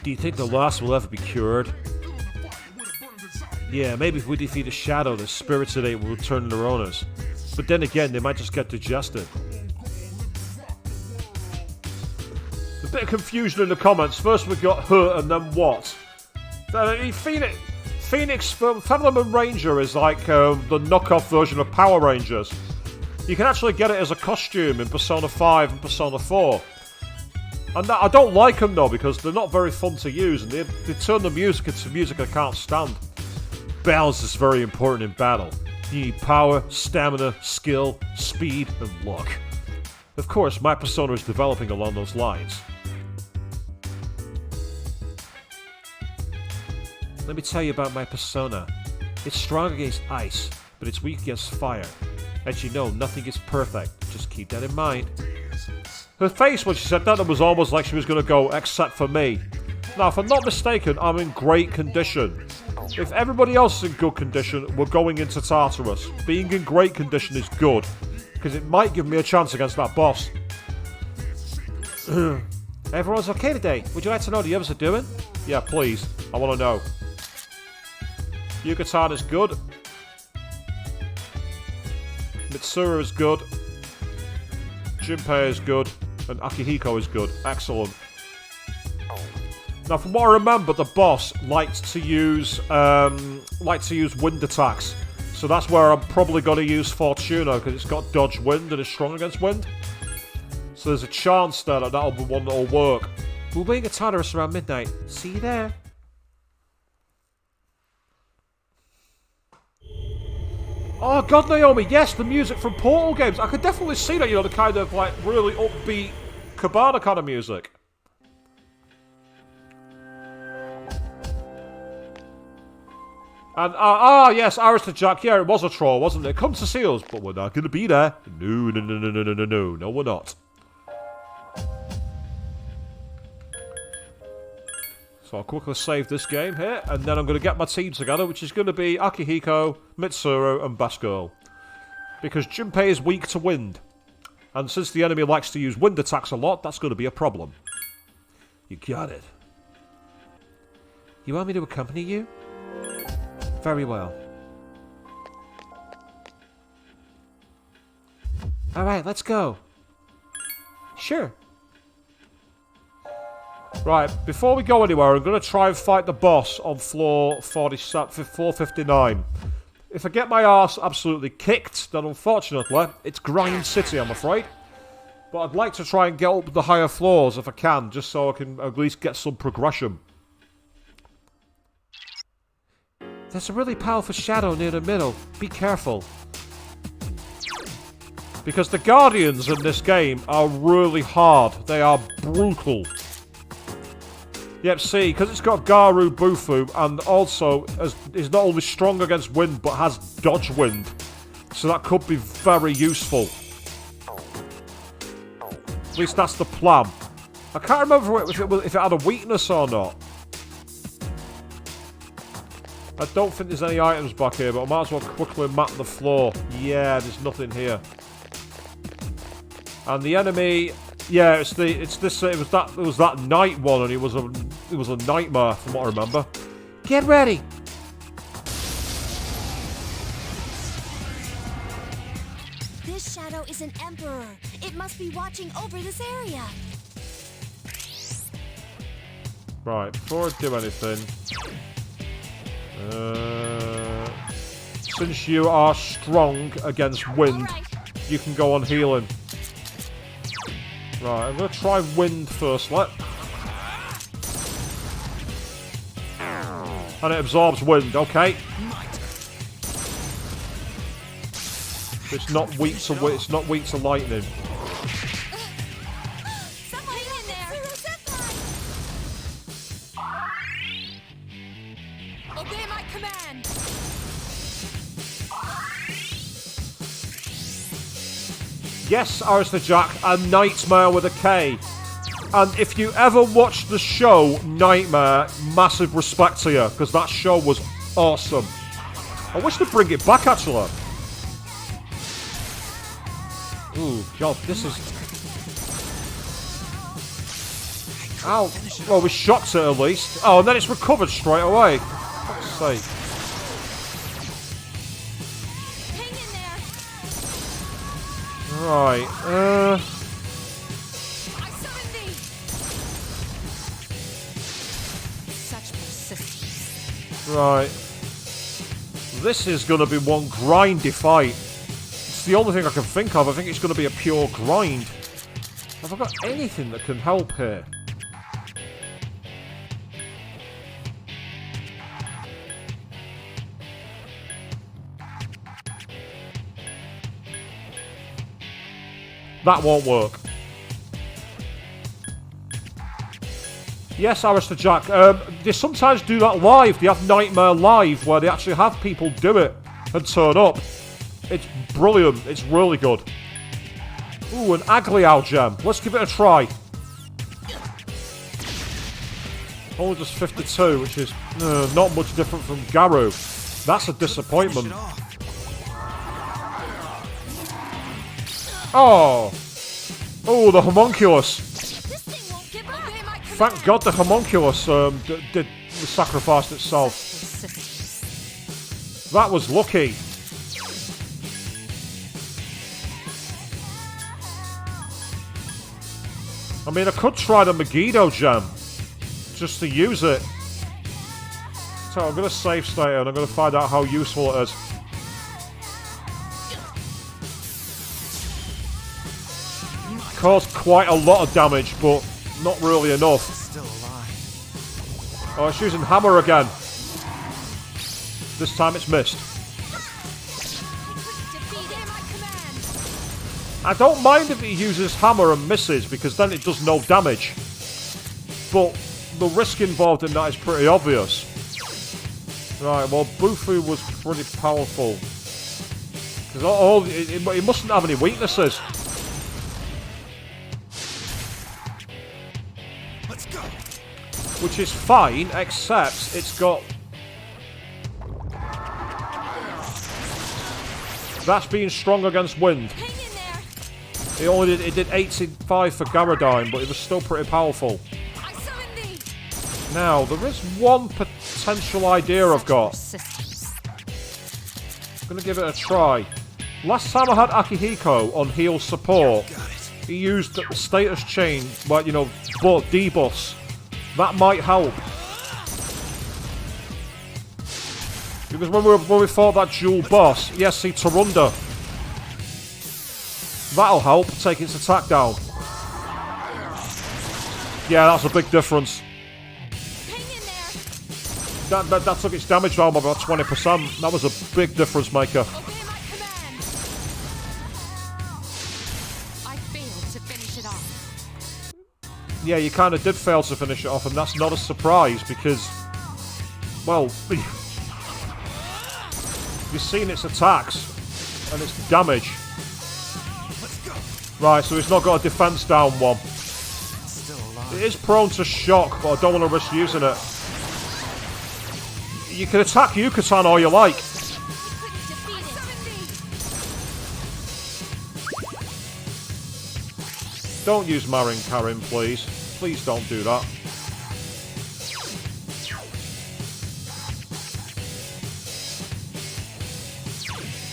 Do you think the loss will ever be cured? Yeah, maybe if we defeat a shadow, the spirits of it will return to their owners. But then again, they might just get digested. A bit of confusion in the comments. First we got her and then what? Phoenix Phenomenon Ranger is like the knockoff version of Power Rangers. You can actually get it as a costume in Persona 5 and Persona 4. And I don't like them though, because they're not very fun to use, and they turn the music into music I can't stand. Balance is very important in battle. You need power, stamina, skill, speed, and luck. Of course, my persona is developing along those lines. Let me tell you about my persona. It's strong against ice, but it's weak against fire. As you know, nothing is perfect. Just keep that in mind. Her face when she said that, it was almost like she was going to go, except for me. Now, if I'm not mistaken, I'm in great condition. If everybody else is in good condition, we're going into Tartarus. Being in great condition is good, because it might give me a chance against that boss. Everyone's okay today. Would you like to know what the others are doing? Yeah, please. I want to know. Gekkoukan is good. Mitsuru is good. Junpei is good. And Akihiko is good. Excellent. Now, from what I remember, the boss liked to use wind attacks. So that's where I'm probably going to use Fortuna, because it's got dodge wind and is strong against wind. So there's a chance that that'll be one that'll work. We'll be at Tartarus around midnight. See you there. Oh god, Naomi, yes, the music from Portal games. I could definitely see that, you know, the kind of, like, really upbeat Cabana kind of music. And, yes, Arista Jack, yeah, it was a troll, wasn't it? Come to see us, but we're not going to be there. No, we're not. So I'll quickly save this game here, and then I'm going to get my team together, which is going to be Akihiko, Mitsuru, and Bass Girl. Because Junpei is weak to wind. And since the enemy likes to use wind attacks a lot, that's going to be a problem. You got it. You want me to accompany you? Very well. Alright, let's go. Sure. Right, before we go anywhere, I'm going to try and fight the boss on floor 59. If I get my arse absolutely kicked, then unfortunately, it's Grind City, I'm afraid. But I'd like to try and get up the higher floors if I can, just so I can at least get some progression. There's a really powerful shadow near the middle. Be careful. Because the Guardians in this game are really hard. They are brutal. Yep, see, because it's got Garu Bufu, and also is not only strong against wind, but has dodge wind. So that could be very useful. At least that's the plan. I can't remember if it had a weakness or not. I don't think there's any items back here, but I might as well quickly map the floor. Yeah, there's nothing here. And the enemy, yeah, it was that night one, and it was a nightmare from what I remember. Get ready. This shadow is an emperor. It must be watching over this area. Right, before I do anything, since you are strong against wind, you can go on healing. Right, I'm going to try wind first, and it absorbs wind, okay. It's not weak to lightning. Obey my command. Yes, Arista Jack, a Nightmare with a K. And if you ever watched the show Nightmare, massive respect to you, because that show was awesome. I wish they'd bring it back, actually. Ooh, God, this is... Ow. Well, we shocked it at least. Oh, and then it's recovered straight away. For fuck's sake. Right, I summon thee. Such persistence. right. This is going to be one grindy fight. It's the only thing I can think of. I think it's going to be a pure grind. Have I got anything that can help here? That won't work. Yes, Alistair Jack. They sometimes do that live. They have Nightmare Live where they actually have people do it and turn up. It's brilliant. It's really good. Ooh, an Agliao gem. Let's give it a try. Only just 52, which is not much different from Garu. That's a disappointment. Oh! Oh, the homunculus! Thank God the homunculus did sacrifice itself. That was lucky. I mean, I could try the Megiddo gem just to use it. So I'm going to save state and I'm going to find out how useful it is. Caused quite a lot of damage, but not really enough. Still alive. Oh, it's using hammer again. This time it's missed. I don't mind if he uses hammer and misses, because then it does no damage. But the risk involved in that is pretty obvious. Right, well, Bufu was pretty powerful. Because he mustn't have any weaknesses. Let's go. Which is fine, except it's got... That's being strong against wind. It did 85 for Garadine, but it was still pretty powerful. Now, there is one potential idea I've got. I'm going to give it a try. Last time I had Akihiko on heal support, he used the status chain, like, you know, debuffs. That might help. Because when we fought that dual boss, yes, see Tarunda. That'll help, take its attack down. Yeah, that's a big difference. That took its damage down by about 20%. That was a big difference maker. Yeah, you kind of did fail to finish it off, and that's not a surprise because, well, you've seen its attacks and its damage. Right, so it's not got a defense down one. It is prone to shock, but I don't want to risk using it. You can attack Yucatan all you like. Don't use Marin Karin, please. Please don't do that.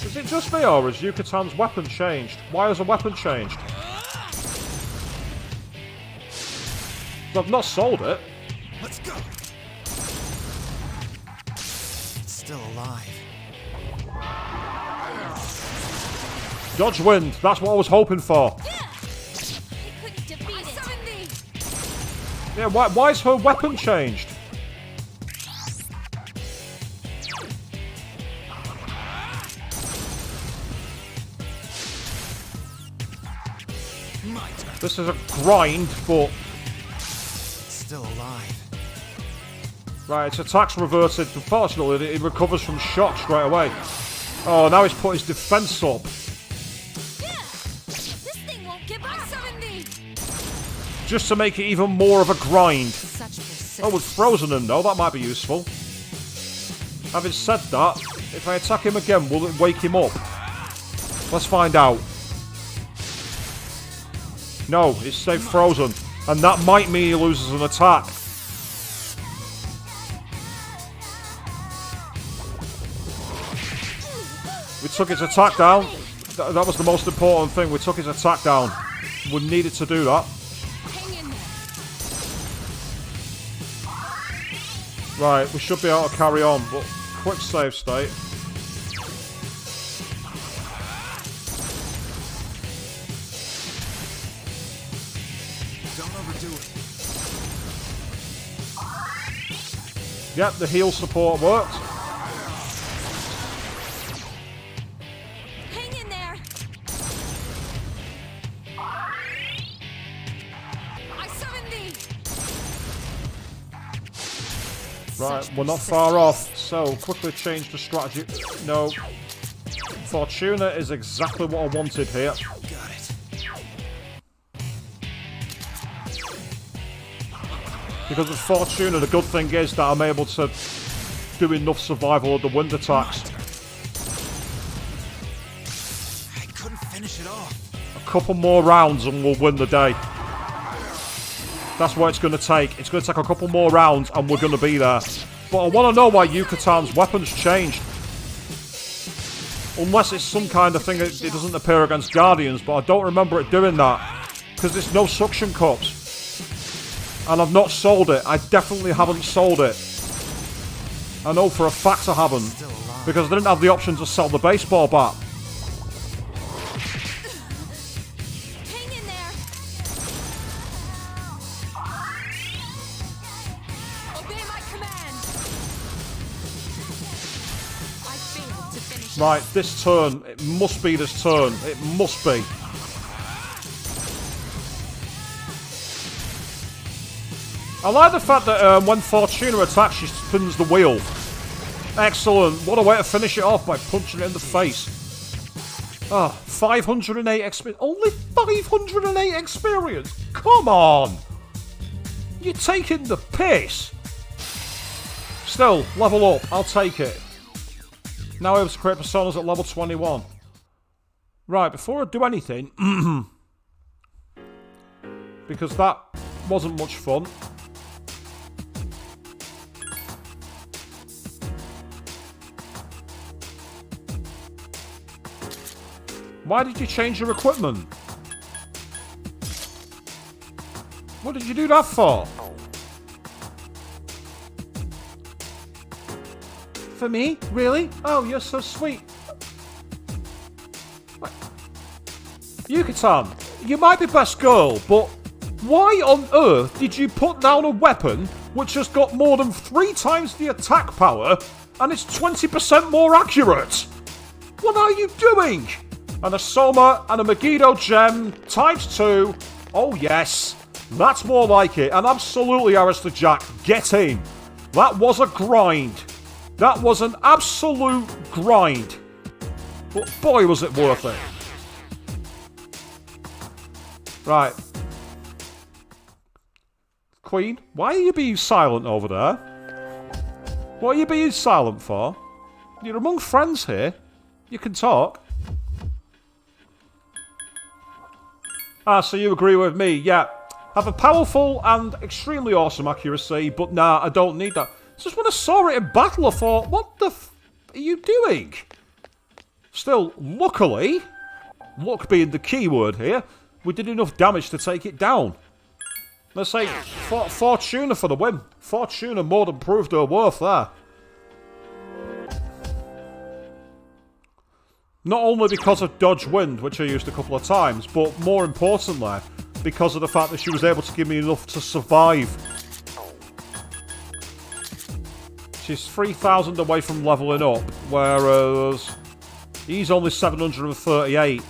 Is it just me, or has Yucatan's weapon changed? Why has a weapon changed? I've not sold it. Let's go. It's still alive. Dodge wind. That's what I was hoping for. Yeah, why's her weapon changed? This is a grind, but... Still alive. Right, its attack's reverted. Unfortunately, it recovers from shock straight away. Oh, now he's put his defense up. This thing won't give up. Just to make it even more of a grind. Oh, with Frozen him though, that might be useful. Having said that, if I attack him again, will it wake him up? Let's find out. No, it's stayed frozen. And that might mean he loses an attack. We took his attack down. That was the most important thing. We took his attack down. We needed to do that. Right, we should be able to carry on, but quick save state. Yep, the heal support worked. Hang in there. I summon thee. Right, we're not far off, so quickly change the strategy. No. Fortuna is exactly what I wanted here. Got it. Because with Fortuna, the good thing is that I'm able to do enough survival of the wind attacks. I couldn't finish it off. A couple more rounds and we'll win the day. That's what it's going to take. It's going to take a couple more rounds and we're going to be there. But I want to know why Gekkoukan's weapons changed. Unless it's some kind of thing that it doesn't appear against Guardians, but I don't remember it doing that. Because there's no suction cups. And I've not sold it. I definitely haven't sold it. I know for a fact I haven't. Because I didn't have the option to sell the baseball bat. Hang in there. Obey my command. I failed to finish. Right, this turn. It must be this turn. It must be. I like the fact that when Fortuna attacks, she spins the wheel. Excellent. What a way to finish it off by punching it in the face. Ah, 508 experience. Only 508 experience? Come on! You're taking the piss. Still, level up. I'll take it. Now able to create personas at level 21. Right, before I do anything, because that wasn't much fun. Why did you change your equipment? What did you do that for? For me? Really? Oh, you're so sweet. Gekkoukan, you might be best girl, but why on earth did you put down a weapon which has got more than 3 times the attack power and it's 20% more accurate? What are you doing? And a Soma and a Megiddo gem times 2. Oh yes, that's more like it. And absolutely, Arista Jack, get in. That was a grind. That was an absolute grind. But boy, was it worth it. Right. Queen, why are you being silent over there? What are you being silent for? You're among friends here. You can talk. Ah, so you agree with me, yeah. Have a powerful and extremely awesome accuracy, but nah, I don't need that. Just when I saw it in battle, I thought, what the f are you doing? Still, luckily, luck being the key word here, we did enough damage to take it down. Let's say, Fortuna for the win. Fortuna more than proved her worth there. Not only because of dodge wind, which I used a couple of times, but more importantly, because of the fact that she was able to give me enough to survive. She's 3,000 away from leveling up, whereas he's only 738.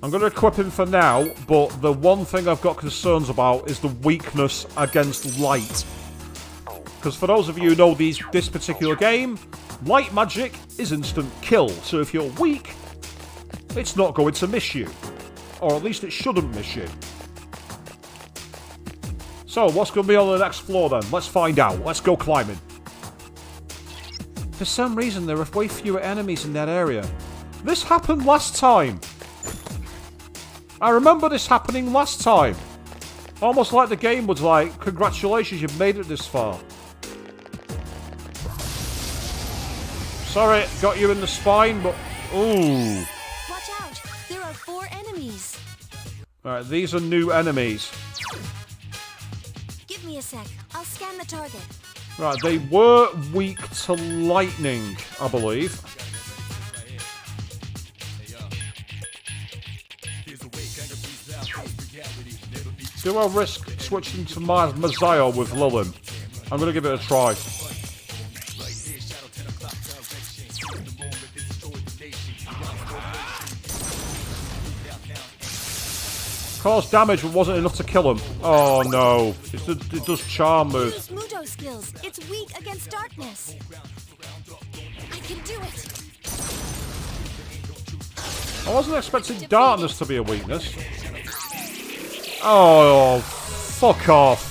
I'm going to equip him for now, but the one thing I've got concerns about is the weakness against light. Because for those of you who know this particular game, light magic is instant kill, so if you're weak, it's not going to miss you. Or at least it shouldn't miss you. So, what's going to be on the next floor then? Let's find out. Let's go climbing. For some reason, there are way fewer enemies in that area. This happened last time. I remember this happening last time. Almost like the game was like, congratulations, you've made it this far. Sorry, got you in the spine, but... Ooh. Watch out! There are 4 enemies. Alright, these are new enemies. Give me a sec. I'll scan the target. Right, they were weak to lightning, I believe. Do I risk switching to Mazayo with Lilin? I'm going to give it a try. caused damage but wasn't enough to kill him. Oh no. It does charm moves. Use Mudo skills. It's weak against darkness. I can do it. I wasn't expecting darkness to be a weakness. Oh, fuck off.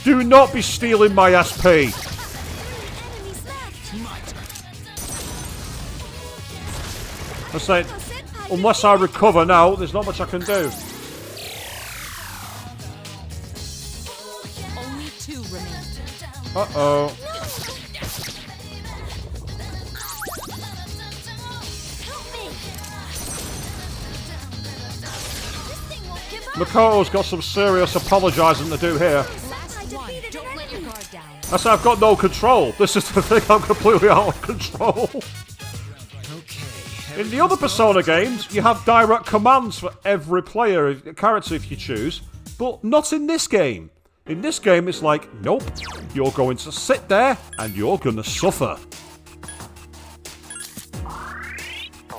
Do not be stealing my SP. Enemies left. I say, unless I recover now, there's not much I can do. Only 2 remain. Uh-oh. Help me. This thing won't give up. Makoto's got some serious apologising to do here. Last one. Don't let your guard down. I say I've got no control. This is the thing, I'm completely out of control. Okay. In the other Persona games, you have direct commands for every character if you choose, but not in this game. In this game, it's like, nope, you're going to sit there and you're going to suffer.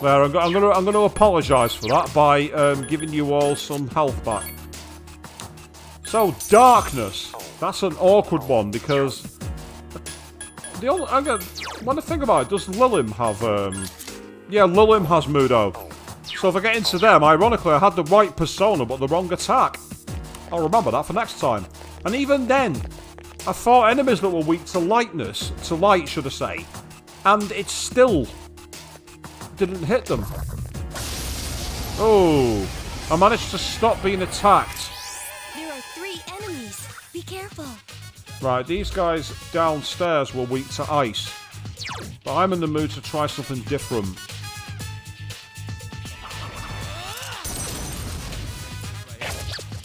There, I'm going to apologise for that by giving you all some health back. So, darkness. That's an awkward one because when I think about it, does Lilim have? Yeah, Lilim has Mudo. So if I get into them, ironically, I had the right persona but the wrong attack. I'll remember that for next time. And even then, I fought enemies that were weak to lightness, to light, should I say, and it still didn't hit them. Oh, I managed to stop being attacked. There are 3 enemies. Be careful. Right, these guys downstairs were weak to ice. But I'm in the mood to try something different.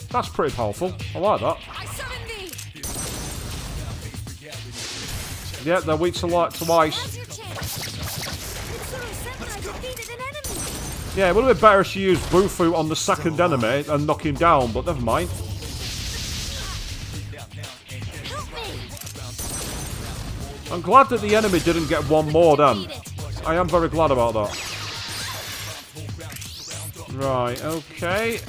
That's pretty powerful. I like that. I summon thee. Yeah, they're weak to ice. Now's your chance. Mitsuru Senpai defeated an enemy. Yeah, it would have been better if she used Bufu on the second enemy and knock him down, but never mind. Help me. I'm glad that the enemy didn't get one more then. I am very glad about that. Right, okay.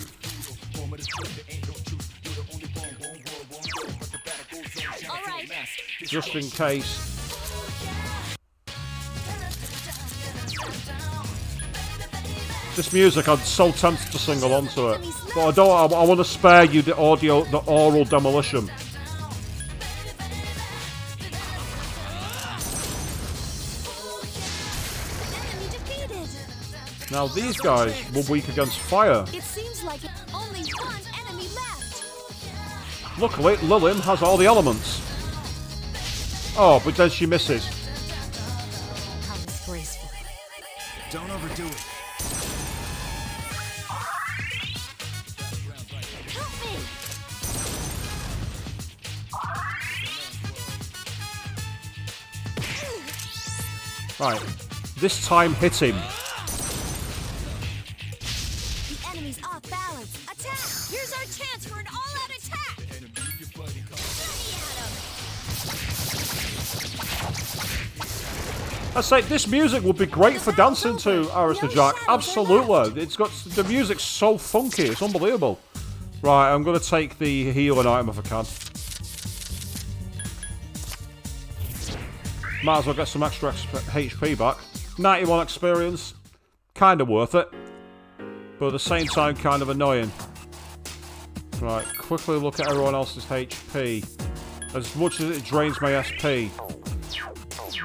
All right. Just in case. This music, I'm so tempted to sing along to it. But I don't, I want to spare you the oral demolition. Enemy defeated. Now these guys were weak against fire. It seems like only one enemy left. Luckily, Lilim has all the elements. Oh, but then she misses. How disgraceful. Don't overdo it. Help me. Right, this time hit him. The enemy's off balance. Attack! Here's our chance for an all-out attack. I say this music would be great for dancing to, Arista Jack. Absolutely, it's got the music's so funky, it's unbelievable. Right, I'm gonna take the healing item if I can. Might as well get some extra HP back. 91 experience, kind of worth it, but at the same time kind of annoying. Right, quickly look at everyone else's HP. As much as it drains my SP.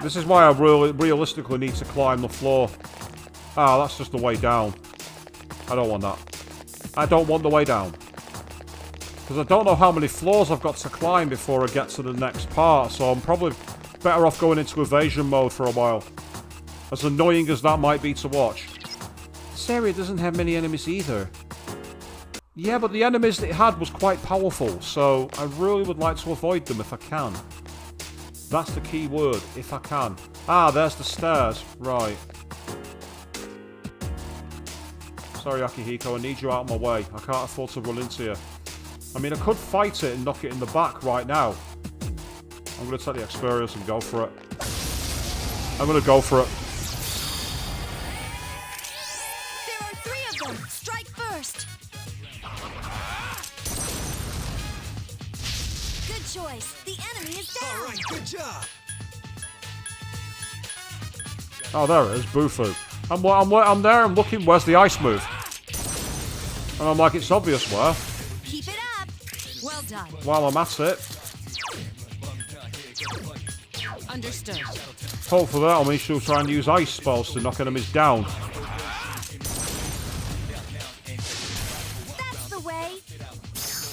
This is why I realistically need to climb the floor. Ah, that's just the way down. I don't want that. I don't want the way down. Because I don't know how many floors I've got to climb before I get to the next part, so I'm probably better off going into evasion mode for a while. As annoying as that might be to watch. This area doesn't have many enemies either. Yeah, but the enemies that it had was quite powerful, so I really would like to avoid them if I can. That's the key word, if I can. Ah, there's the stairs. Right. Sorry, Akihiko, I need you out of my way. I can't afford to run into you. I mean, I could fight it and knock it in the back right now. I'm going to take the experience and go for it. I'm going to go for it. There are 3 of them. Strike first. boys. The enemy is down. All right, good job. Oh, there it is, Bufu. I'm there, I'm looking, where's the ice move? And I'm like, it's obvious where. Keep it up. Well done. While I'm at it, Understood. hopefully that'll mean she'll try and use ice spells to knock enemies down. That's the way.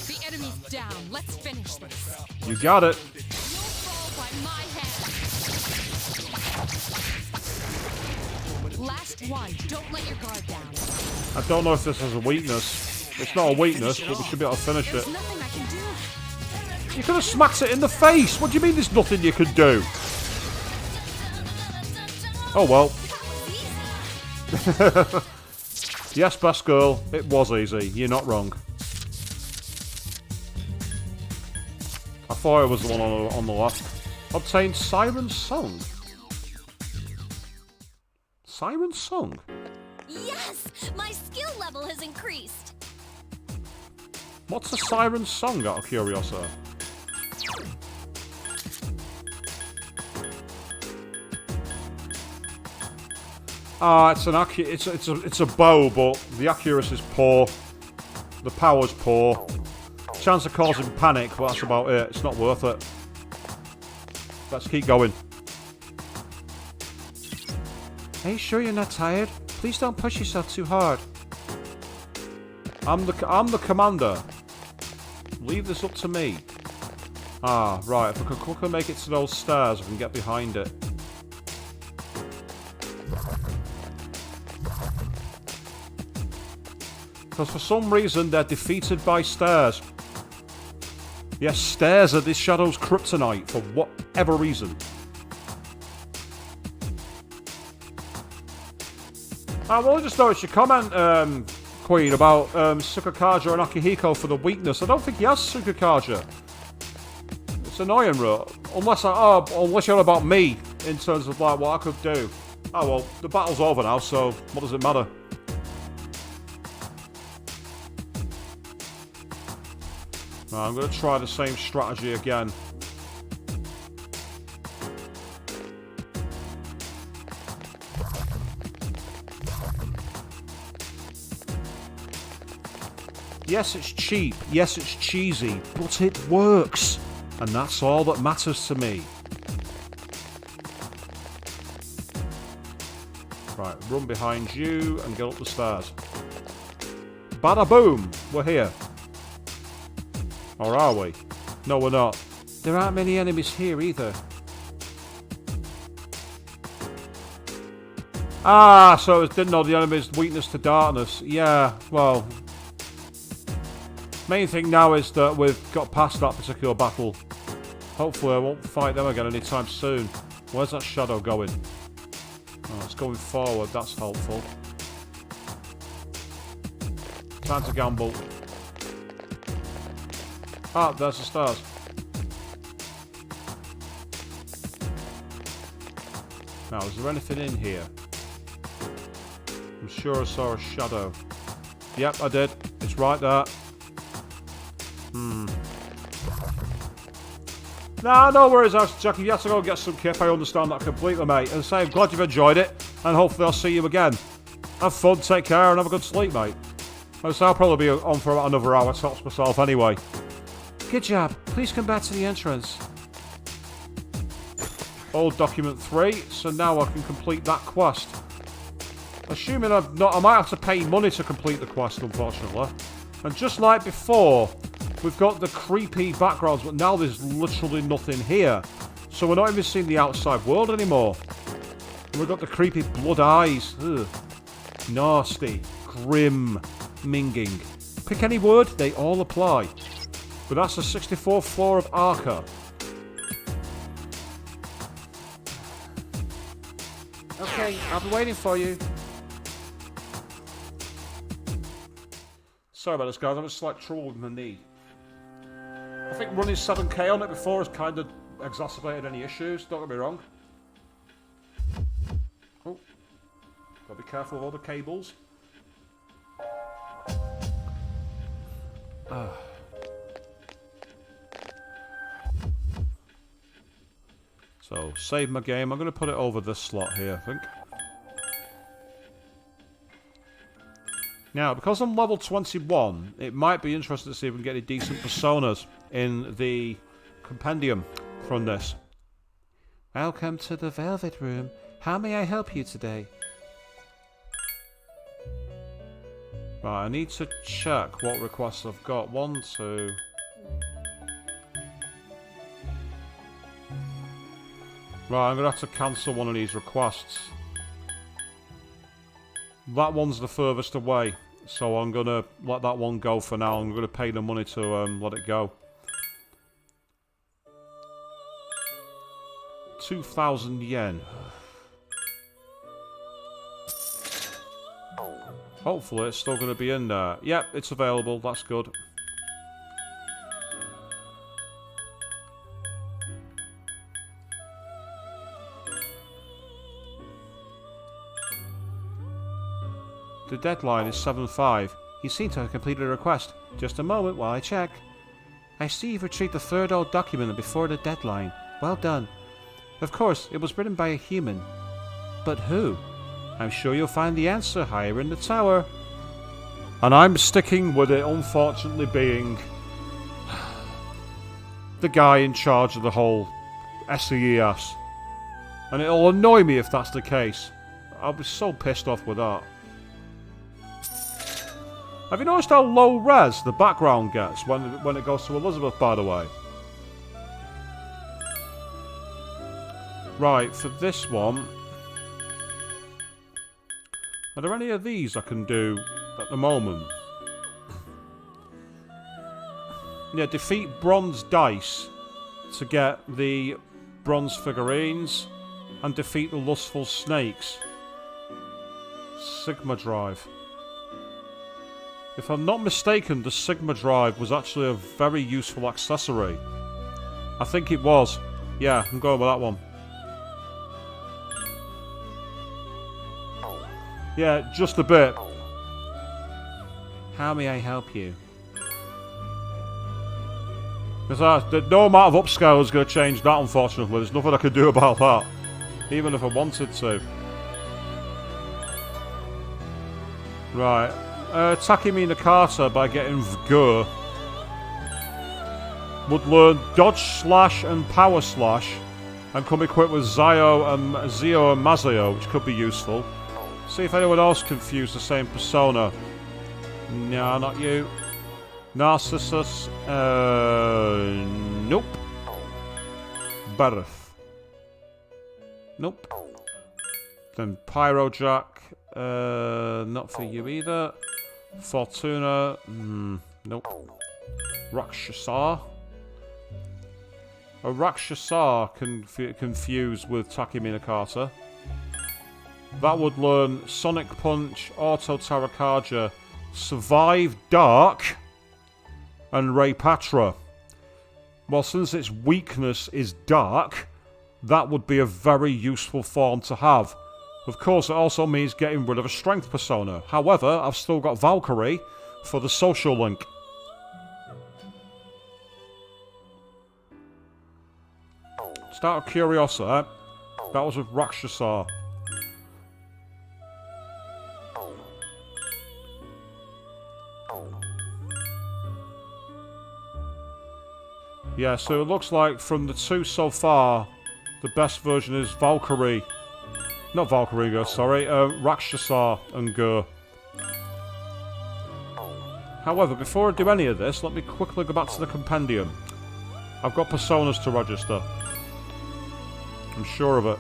The enemy's down. Let's finish this. You got it. You'll fall by my hand. Last one. Don't let your guard down. I don't know if this has a weakness. It's not a weakness, but we should be able to finish it. There's nothing I can do. You could have smacked it in the face! What do you mean there's nothing you can do? Oh well. Yes, best girl, it was easy. You're not wrong. I thought it was the one on the left. Obtained Siren's Song. Siren's Song? Yes! My skill level has increased. What's a Siren's Song, out of curiosity? It's an it's a bow, but the accuracy is poor. The power's poor. Chance of causing panic, but that's about it. It's not worth it. Let's keep going. Are you sure you're not tired? Please don't push yourself too hard. I'm the commander. Leave this up to me. Ah, right. If I can quickly make it to those stairs, I can get behind it. Because for some reason they're defeated by stairs. Yes, stairs are this shadow's kryptonite for whatever reason. I will just notice your comment, Queen, about Tsukukaja and Akihiko for the weakness. I don't think he has Tsukukaja. It's annoying, bro. Unless you're on about me in terms of like what I could do. Oh well, the battle's over now, so what does it matter? Right, I'm going to try the same strategy again. Yes, it's cheap. Yes, it's cheesy. But it works. And that's all that matters to me. Right, run behind you and get up the stairs. Bada boom! We're here. Or are we? No, we're not. There aren't many enemies here either. Ah, so it didn't know the enemy's weakness to darkness. Yeah, well. Main thing now is that we've got past that particular battle. Hopefully I won't fight them again anytime soon. Where's that shadow going? Oh, it's going forward, that's helpful. Time to gamble. Ah, there's the stars. Now, is there anything in here? I'm sure I saw a shadow. Yep, I did. It's right there. Nah, no worries, Jackie. You have to go get some kip. I understand that completely, mate. And say, I'm glad you've enjoyed it. And hopefully I'll see you again. Have fun, take care, and have a good sleep, mate. I'll probably be on for about another hour, tops myself anyway. Good job. Please come back to the entrance. Old document 3. So now I can complete that quest. Assuming I might have to pay money to complete the quest, unfortunately. And just like before, we've got the creepy backgrounds, but now there's literally nothing here. So we're not even seeing the outside world anymore. And we've got the creepy blood eyes. Ugh. Nasty. Grim. Minging. Pick any word, they all apply. But that's the 64th floor of Arca. Okay, I'll be waiting for you. Sorry about this, guys. I'm just like trouble with my knee. I think running 7K on it before has kind of exacerbated any issues. Don't get me wrong. Oh, gotta be careful of all the cables. So, save my game. I'm going to put it over this slot here, I think. Now, because I'm level 21, it might be interesting to see if we can get any decent personas in the compendium from this. Welcome to the Velvet Room. How may I help you today? Right, I need to check what requests I've got. 1, 2... Right, I'm going to have to cancel one of these requests. That one's the furthest away, so I'm going to let that one go for now. I'm going to pay the money to let it go. 2,000 yen. Hopefully it's still going to be in there. Yep, it's available. That's good. The deadline is 7/5. You seem to have completed a request. Just a moment while I check. I see you've retrieved the third old document before the deadline. Well done. Of course, it was written by a human. But who? I'm sure you'll find the answer higher in the tower. And I'm sticking with it, unfortunately, being the guy in charge of the whole SES. And it'll annoy me if that's the case. I'll be so pissed off with that. Have you noticed how low res the background gets when it goes to Elizabeth, by the way? Right, for this one... Are there any of these I can do at the moment? Yeah, defeat bronze dice to get the bronze figurines and defeat the lustful snakes. Sigma drive. If I'm not mistaken, the Sigma drive was actually a very useful accessory. I think it was. Yeah, I'm going with that one. Yeah, just a bit. How may I help you? Because no amount of upscale is going to change that, unfortunately. There's nothing I can do about that. Even if I wanted to. Right. Attacking me in the Carter by getting Vgur would learn Dodge Slash and Power Slash and come equipped with Zio and Mazio, which could be useful. See if anyone else confused the same persona. No, not you. Narcissus. Nope. Barith. Nope. Then Pyrojack. Not for you either. Fortuna. Nope. Rakshasa. A Rakshasa can confuse with Takimina Carter. That would learn Sonic Punch, Auto Tarakaja, Survive Dark, and Raypatra. Well, since its weakness is dark, that would be a very useful form to have. Of course, it also means getting rid of a strength persona. However, I've still got Valkyrie for the social link. Just out of curiosity, that was with Rakshasa. Yeah, so it looks like from the two so far, the best version is Valkyrie. Not Valkyrie, sorry, Rakshasa and Gur. However, before I do any of this, let me quickly go back to the compendium. I've got personas to register. I'm sure of it.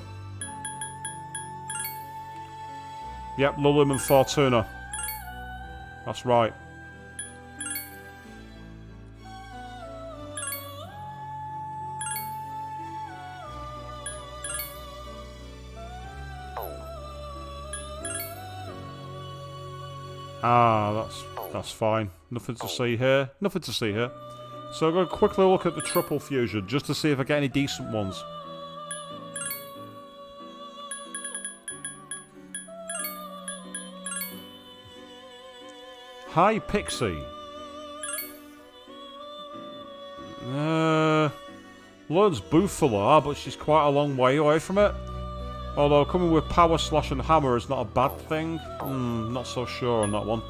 Yep, Lulim and Fortuna. That's right. Ah, that's fine. Nothing to see here. Nothing to see here. So I'm going to quickly look at the triple fusion just to see if I get any decent ones. Hi, Pixie. Learns Bufala, but she's quite a long way away from it. Although coming with Power Slash and Hammer is not a bad thing. Not so sure on that one.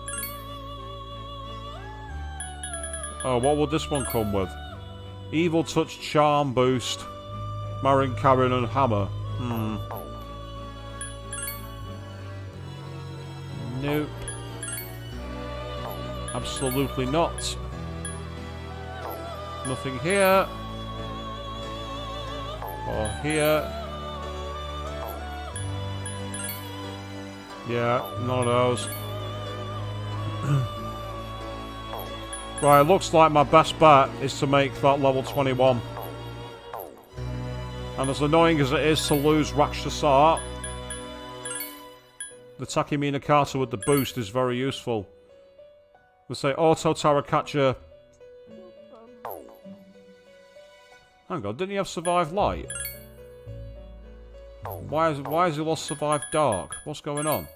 Oh, what would this one come with? Evil Touch, Charm Boost, Marin Karen and Hammer. Nope. Absolutely not. Nothing here. Or here. Yeah, none of those. Right, it looks like my best bet is to make that level 21. And as annoying as it is to lose Rakshasar, the Takemina Kata with the boost is very useful. We say Auto Tarakacha. Hang on, didn't he have Survive Light? Why has he lost Survive Dark? What's going on?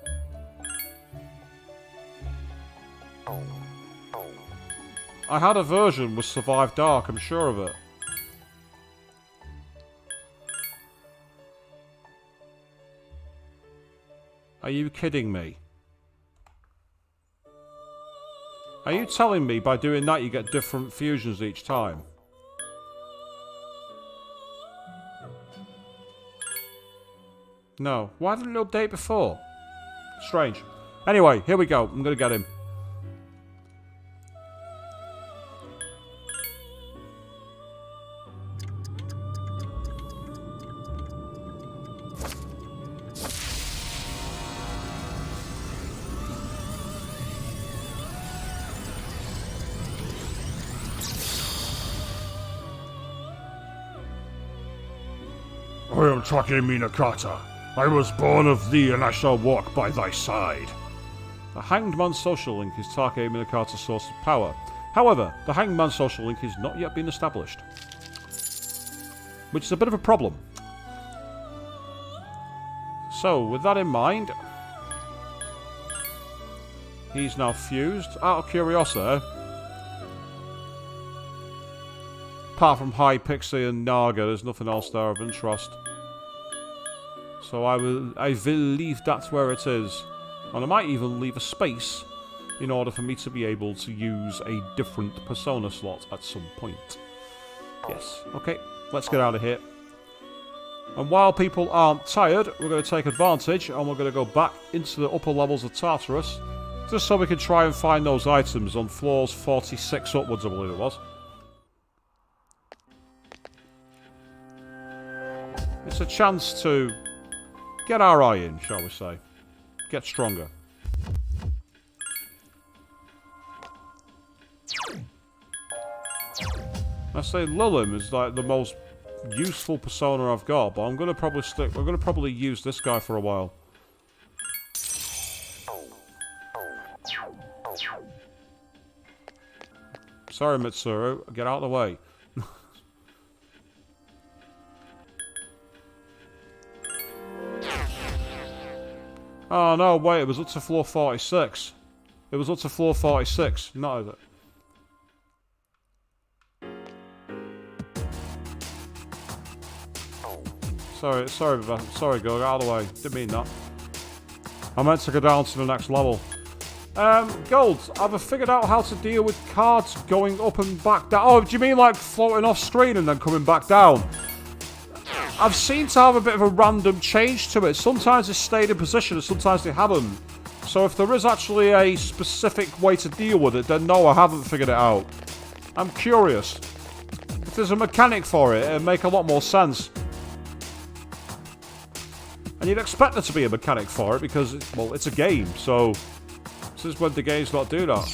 I had a version with Survive Dark, I'm sure of it. Are you kidding me? Are you telling me by doing that you get different fusions each time? No. Why didn't it update before? Strange. Anyway, here we go. I'm gonna get him. I am Takemina Kata. I was born of thee, and I shall walk by thy side. The Hanged Man social link is Takemina Kata's source of power. However, the Hanged Man social link has not yet been established, which is a bit of a problem. So, with that in mind, he's now fused. Out of curiosity, apart from High Pixie and Naga, there's nothing else there of interest. So I will leave that where it is. And I might even leave a space in order for me to be able to use a different persona slot at some point. Yes, okay, let's get out of here. And while people aren't tired, we're going to take advantage and we're going to go back into the upper levels of Tartarus, just so we can try and find those items on floors 46 upwards, I believe it was. It's a chance to get our eye in, shall we say. Get stronger. I say Lilim is like the most useful persona I've got, but I'm gonna probably stick. We're gonna probably use this guy for a while. Sorry, Mitsuru. Get out of the way. Oh no, wait, it was up to floor 46. It was up to floor 46, not is it? Sorry, go out of the way. Didn't mean that. I meant to go down to the next level. Gold, have I figured out how to deal with cards going up and back down? Oh, do you mean like floating off screen and then coming back down? I've seen to have a bit of a random change to it. Sometimes it's stayed in position and sometimes they haven't. So if there is actually a specific way to deal with it, then no, I haven't figured it out. I'm curious. If there's a mechanic for it, it'd make a lot more sense. And you'd expect there to be a mechanic for it because, well, it's a game, so this is when the games not do that.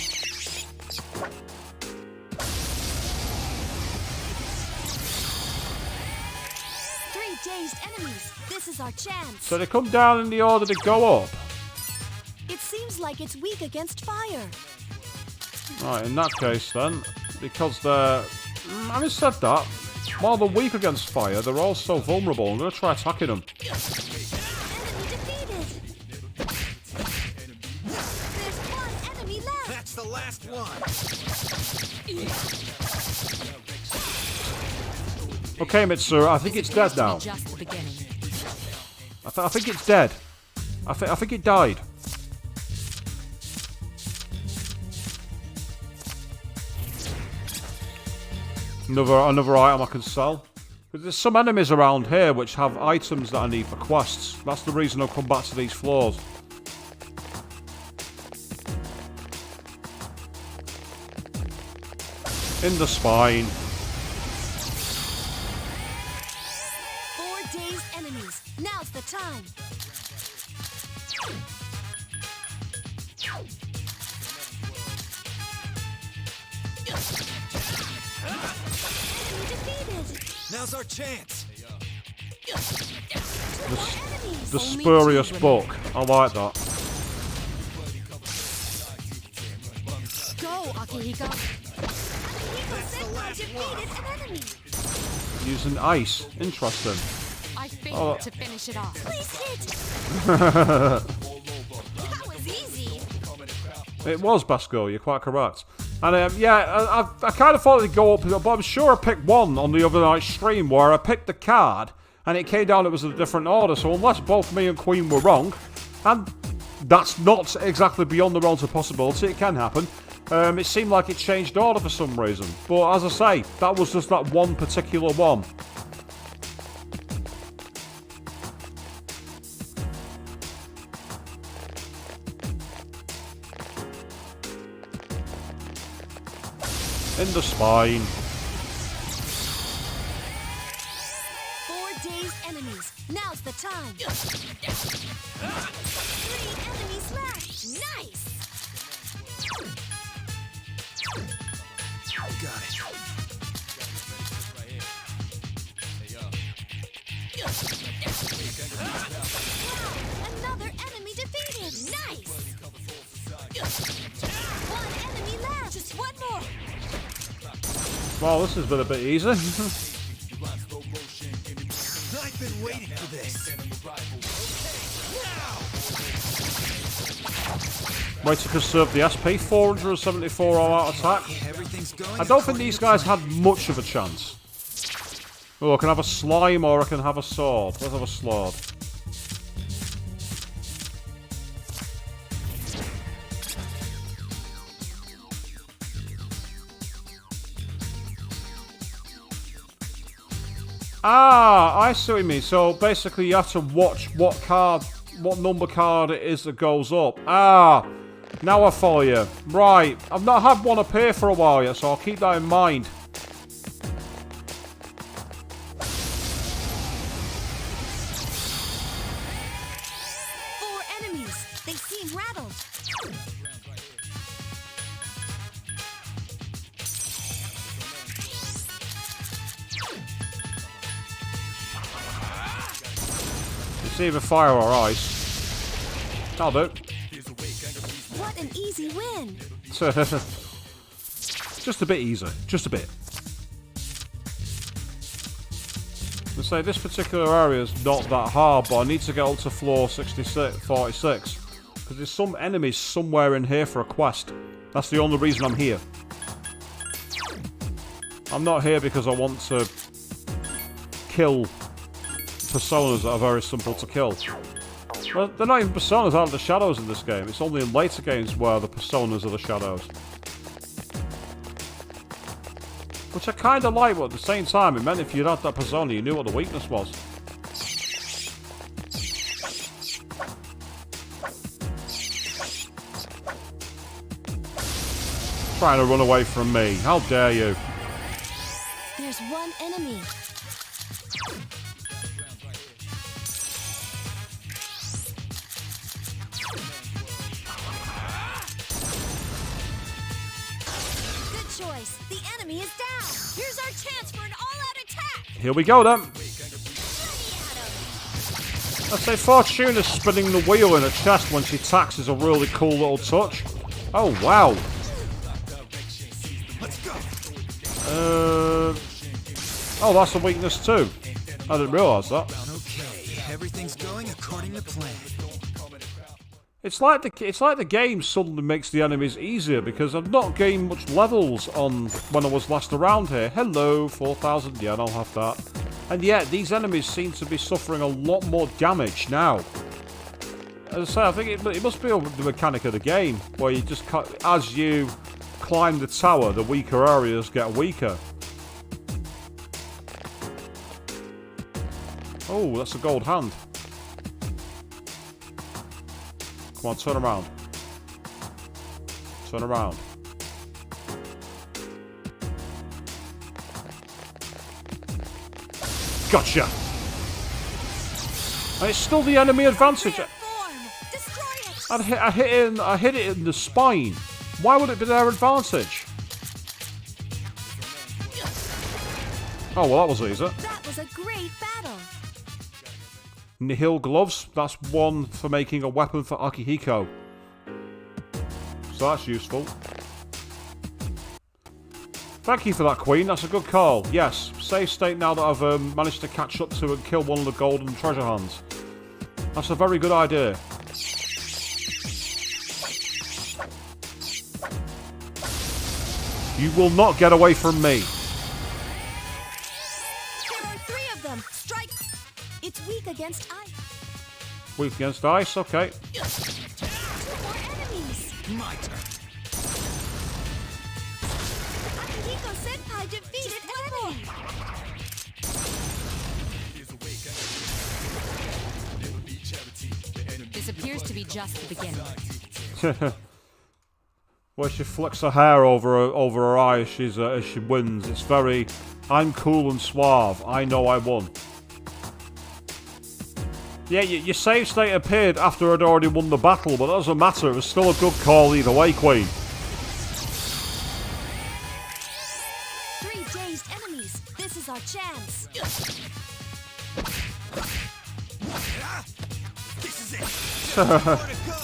3 dazed enemies. This is our chance. So they come down in the order to go up. It seems like it's weak against fire. Right, in that case then, because they're... having said that, while they're weak against fire, they're also vulnerable. I'm going to try attacking them. That's the last one. Okay, Mitsuru, I think it's dead now. Just the beginning. I think it's dead. I think it died. Another item I can sell. Because there's some enemies around here which have items that I need for quests. That's the reason I'll come back to these floors. In the spine. 4 dazed enemies. Now's the time. Enemy defeated. Now's our chance. Enemies. The spurious book. I like that. Go, Akihiko. Akihiko Senpai defeated an enemy. Using ice. Interesting. I failed to finish it off. Please hit. That was easy. It was Basco, you're quite correct. And yeah, I kind of thought it'd go up, but I'm sure I picked one on the other night's stream where I picked the card and it came down it was in a different order. So unless both me and Queen were wrong, and that's not exactly beyond the realms of possibility, it can happen. It seemed like it changed order for some reason. But as I say, that was just that one particular one. In the spine. 4 dazed enemies. Now's the time. 3 enemies left. Nice. Got it. Another enemy defeated. Nice. 1 enemy left. Just one more. Well, this has been a bit easy. I've been waiting for this. Way to conserve the SP, 474 all-out attack. Everything's going. I don't think these guys had much of a chance. Oh, I can have a slime or I can have a sword. Let's have a sword. Ah, I see what you mean. So basically you have to watch what number card it is that goes up. Ah, now I follow you. Right, I've not had one appear for a while yet, so I'll keep that in mind. They seem rattled. It's either fire or ice. I'll do. What an easy win. Just a bit easier. Just a bit. I say this particular area is not that hard, but I need to get up to floor 46, because there's some enemies somewhere in here for a quest. That's the only reason I'm here. I'm not here because I want to kill personas that are very simple to kill. Well, they're not even personas out of the shadows in this game. It's only in later games where the personas are the shadows. Which I kind of like, but at the same time, it meant if you'd had that persona, you knew what the weakness was. Trying to run away from me. How dare you? There's one enemy. Good choice. The enemy is down. Here's our chance for an all-out attack. Here we go then. I say Fortuna's spinning the wheel in her chest when she attacks is a really cool little touch. Oh wow. Oh, that's a weakness too. I didn't realise that. Okay, everything's going according to plan. It's like the game suddenly makes the enemies easier because I've not gained much levels on when I was last around here. Hello, 4,000 yen, I'll have that. And yet, these enemies seem to be suffering a lot more damage now. As I say, I think it must be the mechanic of the game, where you just as you climb the tower, the weaker areas get weaker. Oh, that's a gold hand. Come on, turn around. Turn around. Gotcha! And it's still the enemy advantage. I hit it in the spine. Why would it be their advantage? Oh, well, that was easy. That was a great battle. Nihil gloves. That's one for making a weapon for Akihiko. So that's useful. Thank you for that, Queen. That's a good call. Yes, save state now that I've managed to catch up to and kill one of the golden treasure hands. That's a very good idea. You will not get away from me. There are 3 of them. Strike. It's weak against ice. Weak against ice, okay. 2 more enemies. My turn. Akihiko Senpai defeated enemy. This appears to be just the beginning. Where she flicks her hair over her eye as she wins. It's very, I'm cool and suave. I know I won. Yeah, your save state appeared after I'd already won the battle, but that doesn't matter. It was still a good call either way, Queen. 3 dazed enemies. This is our chance. This is it. More to go.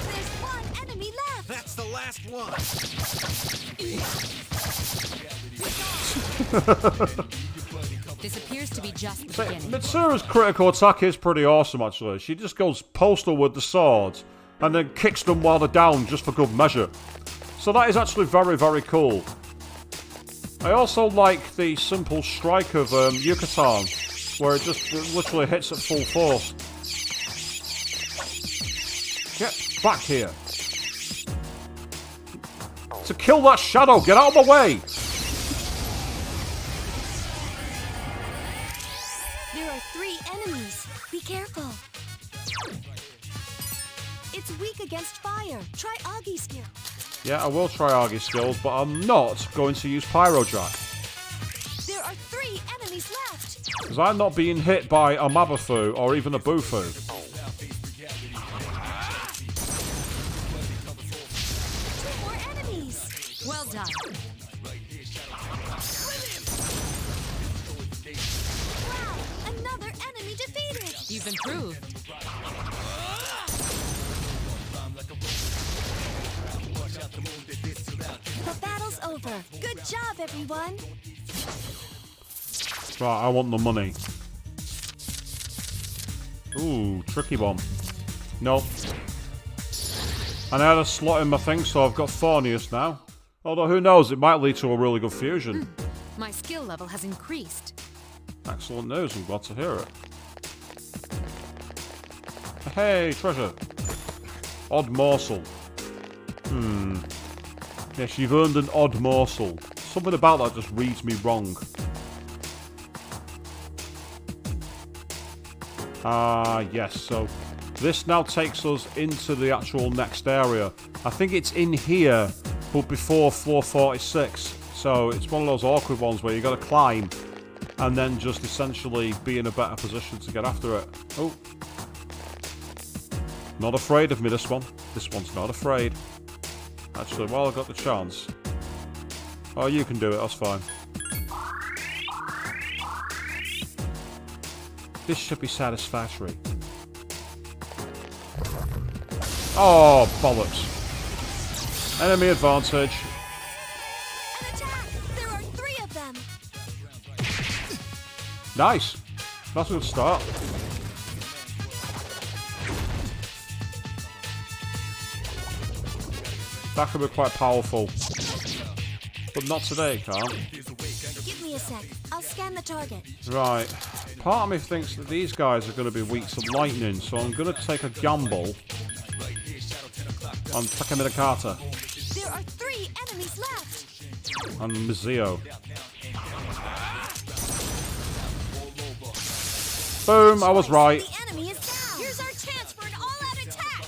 There's 1 enemy left. That's the last one. This appears to be just the So, beginning. Mitsura's critical attack is pretty awesome, actually. She just goes postal with the swords and then kicks them while they're down just for good measure. So that is actually very, very cool. I also like the simple strike of Yucatan, where it just literally hits at full force. Get back here. To kill that shadow, get out of my way! There are 3 enemies. Be careful. It's weak against fire. Try Agi's skill. Yeah, I will try Argy skills, but I'm not going to use Pyro Jack. There are 3 enemies left. Because I'm not being hit by a Mabafu or even a Bufu. 2 more enemies. Well done. Wow, another enemy defeated. You've improved. The battle's over. Good job, everyone. Right, I want the money. Ooh, tricky bomb. Nope. And I had a slot in my thing, so I've got Thornius now. Although, who knows, it might lead to a really good fusion. My skill level has increased. Excellent news, I'm glad to hear it. Hey, treasure. Odd morsel. Yes, you've earned an odd morsel. Something about that just reads me wrong. Ah, yes, so this now takes us into the actual next area. I think it's in here, but before floor 46. So it's one of those awkward ones where you got to climb and then just essentially be in a better position to get after it. Oh. Not afraid of me, this one. This one's not afraid. Actually, while I've got the chance. Oh, you can do it, that's fine. This should be satisfactory. Oh, bollocks. Enemy advantage. An attack. There are 3 of them. Nice. That's a good start. That could be quite powerful. But not today, can't. Give me a sec. I'll scan the target. Right. Part of me thinks that these guys are going to be weak to lightning, so I'm going to take a gamble on Navigator There are 3 enemies left. and Mizio. Boom, I was right. The enemy is down. Here's our chance for an all-out attack.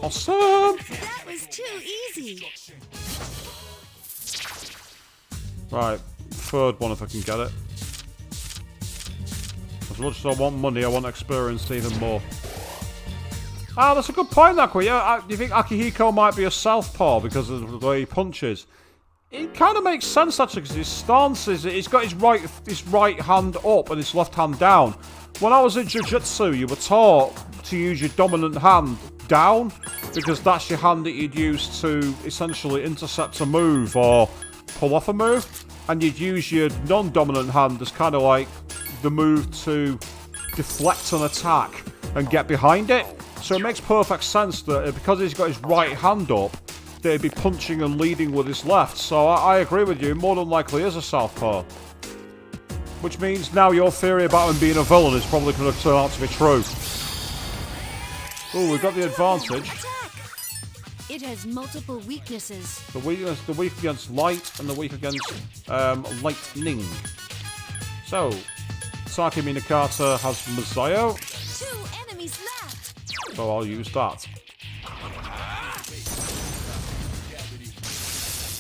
Awesome! That was too easy. Right, third one if I can get it. As much as I want money, I want experience even more. Ah, that's a good point, Aqua. Yeah, do you think Akihiko might be a southpaw because of the way he punches? It kind of makes sense actually, because his stance is he's got his right hand up and his left hand down. When I was in Jiu-Jitsu, you were taught to use your dominant hand down because that's your hand that you'd use to essentially intercept a move or pull off a move, and you'd use your non-dominant hand as kind of like the move to deflect an attack and get behind it. So it makes perfect sense that because he's got his right hand up, they'd be punching and leading with his left. So I agree with you, more than likely is a southpaw. Which means now your theory about him being a villain is probably going to turn out to be true. Oh, we've got the advantage. It has multiple weaknesses. The weak against light and the weak against lightning. So, Saki Minakata has Masayo, 2 enemies left. so I'll use that.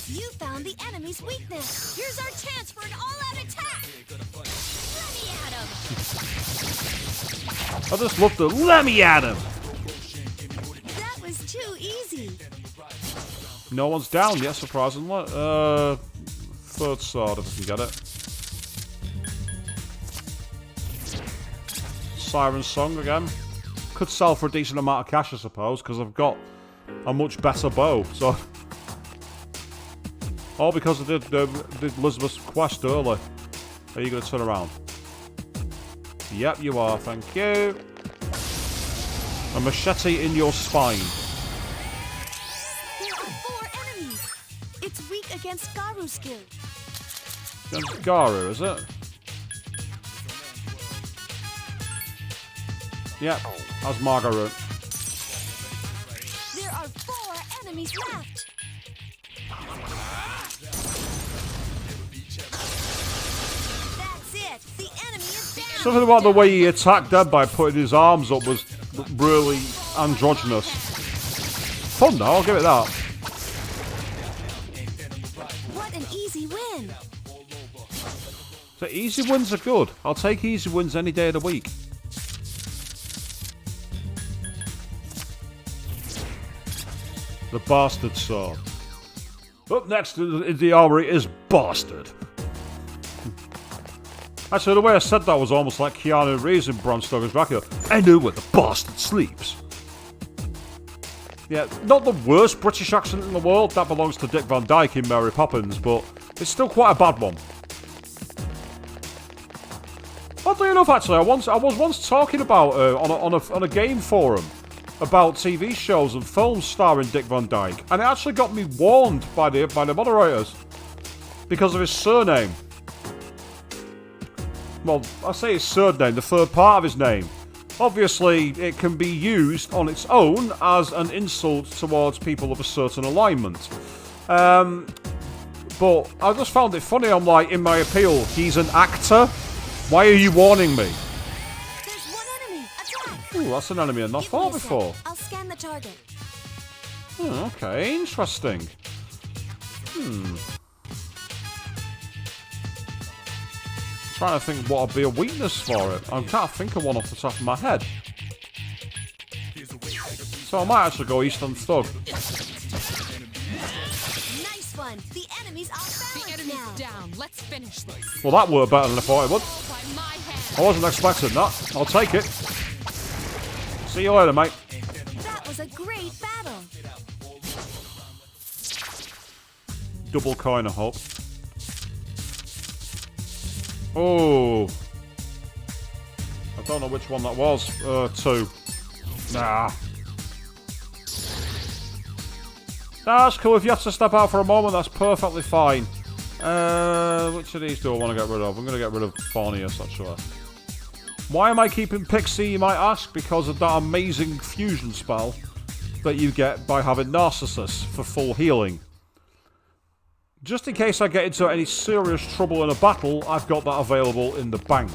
You found the enemy's weakness. Here's our chance for an all-out attack. Let me at him. I just love the let me at him. That was too easy. No one's down yet, surprisingly. Third sword if I can get it. Siren Song again. Could sell for a decent amount of cash, I suppose, because I've got a much better bow. So, all because I did Elizabeth's quest early. Are you going to turn around? Yep, you are. Thank you. A machete in your spine. There are 4 enemies. It's weak against Garu skill. Against Garu, is it? Yep, that's Margaret. There are 4 enemies left. That's it. The enemy is down. Something about the way he attacked them by putting his arms up was really androgynous. Fun though, I'll give it that. What an easy win. So easy wins are good. I'll take easy wins any day of the week. The Bastard Sword. Up next in the armory is Bastard. Actually, the way I said that was almost like Keanu Reeves in Bram Stoker's Dracula. I know where the bastard sleeps. Yeah, not the worst British accent in the world. That belongs to Dick Van Dyke in Mary Poppins, but it's still quite a bad one. Oddly enough, actually, I was once talking about on a game forum about TV shows and films starring Dick Van Dyke, and it actually got me warned by the moderators because of his surname. Well, I say his surname, the third part of his name. Obviously, it can be used on its own as an insult towards people of a certain alignment. But I just found it funny. I'm like, in my appeal, he's an actor. Why are you warning me? There's 1 enemy. Attack. Ooh, that's an enemy I've not Give me fought a sec. before. I'll scan the target. Okay, interesting. Trying to think what would be a weakness for it. I can't think of one off the top of my head. So I might actually go Eastern Thug. Nice one. The enemy's off The balance enemy's now. down. Let's finish this. Well, that worked better than I thought it would. By my hand. I wasn't expecting that. I'll take it. See you later, mate. That was a great battle. Double coin, I hope. Oh. don't know which one that was. 2. Nah. That's cool. If you have to step out for a moment, that's perfectly fine. Which of these do I want to get rid of? I'm going to get rid of Farnius, actually. Why am I keeping Pixie, you might ask? Because of that amazing fusion spell that you get by having Narcissus for full healing. Just in case I get into any serious trouble in a battle, I've got that available in the bank.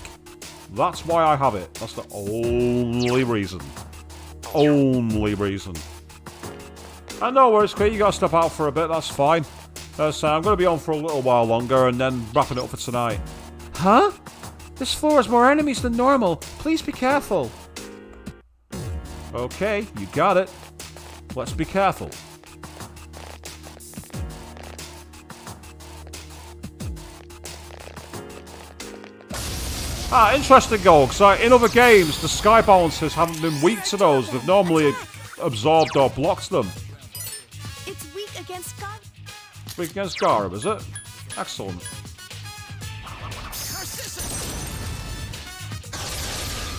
That's why I have it. That's the only reason. Only reason. And no worries, Kate, you gotta step out for a bit, that's fine. So I'm gonna be on for a little while longer and then wrapping it up for tonight. Huh? This floor has more enemies than normal. Please be careful. Okay, you got it. Let's be careful. Interesting goal, because in other games, the sky balances haven't been weak to those. They've normally absorbed or blocked them. It's weak against God. Weak against Garib, is it? Excellent.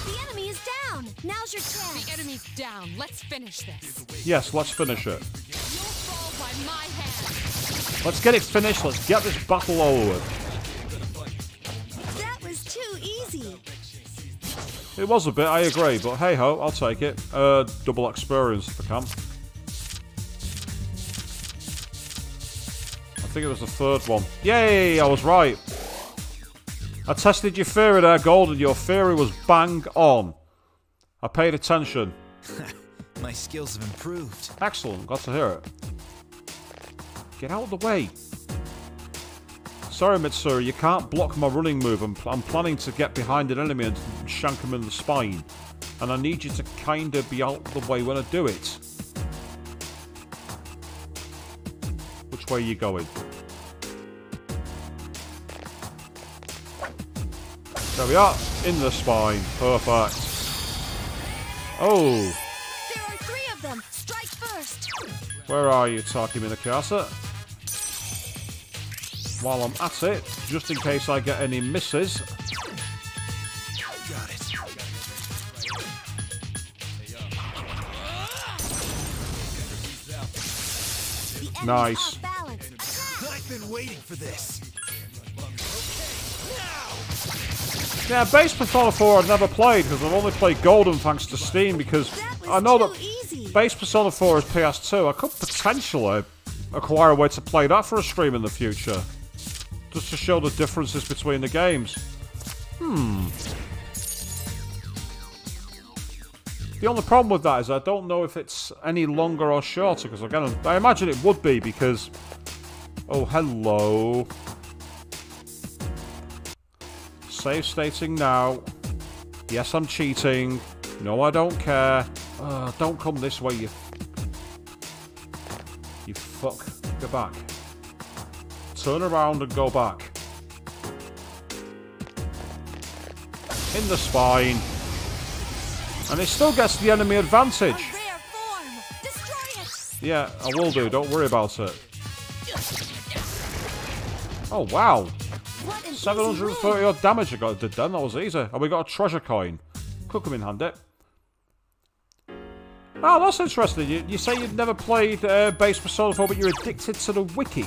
The enemy is down. Now's your chance. The enemy's down. Let's finish this. Yes, let's finish it. You'll fall by my hand. Let's get it finished. Let's get this battle over with. That was too easy. It was a bit, I agree, but hey ho, I'll take it. Double experience if I can. I think it was the third one. Yay, I was right. I tested your theory there, Golden. Your theory was bang on. I paid attention. My skills have improved. Excellent, glad to hear it. Get out of the way. Sorry, Mitsuru, you can't block my running move. I'm planning to get behind an enemy and shank him in the spine. And I need you to kinda be out of the way when I do it. Which way are you going? There we are, in the spine. Perfect. Oh, There are 3 of them. Strike first. where are you, Taki Minakasa? While I'm at it, just in case I get any misses. Got it. The enemy's Nice. off balance. Attack. I've been waiting for this. Yeah, Base Persona 4 I've never played because I've only played Golden thanks to Steam because That was I know too that easy. Base Persona 4 is PS2. I could potentially acquire a way to play that for a stream in the future. Just to show the differences between the games. The only problem with that is I don't know if it's any longer or shorter, because again, I imagine it would be because... Oh, hello. Save stating now. Yes, I'm cheating. No, I don't care. Don't come this way, you fuck. Go back. Turn around and go back. In the spine. And it still gets the enemy A advantage. rare form. Destroy it. Yeah, I will do. Don't worry about it. Oh, wow. What an 730 easy win. odd damage I did then. That was easy. And we got a treasure coin. Could come in handy. Oh, that's interesting. You say you've never played Base Persona 4, but you're addicted to the wiki.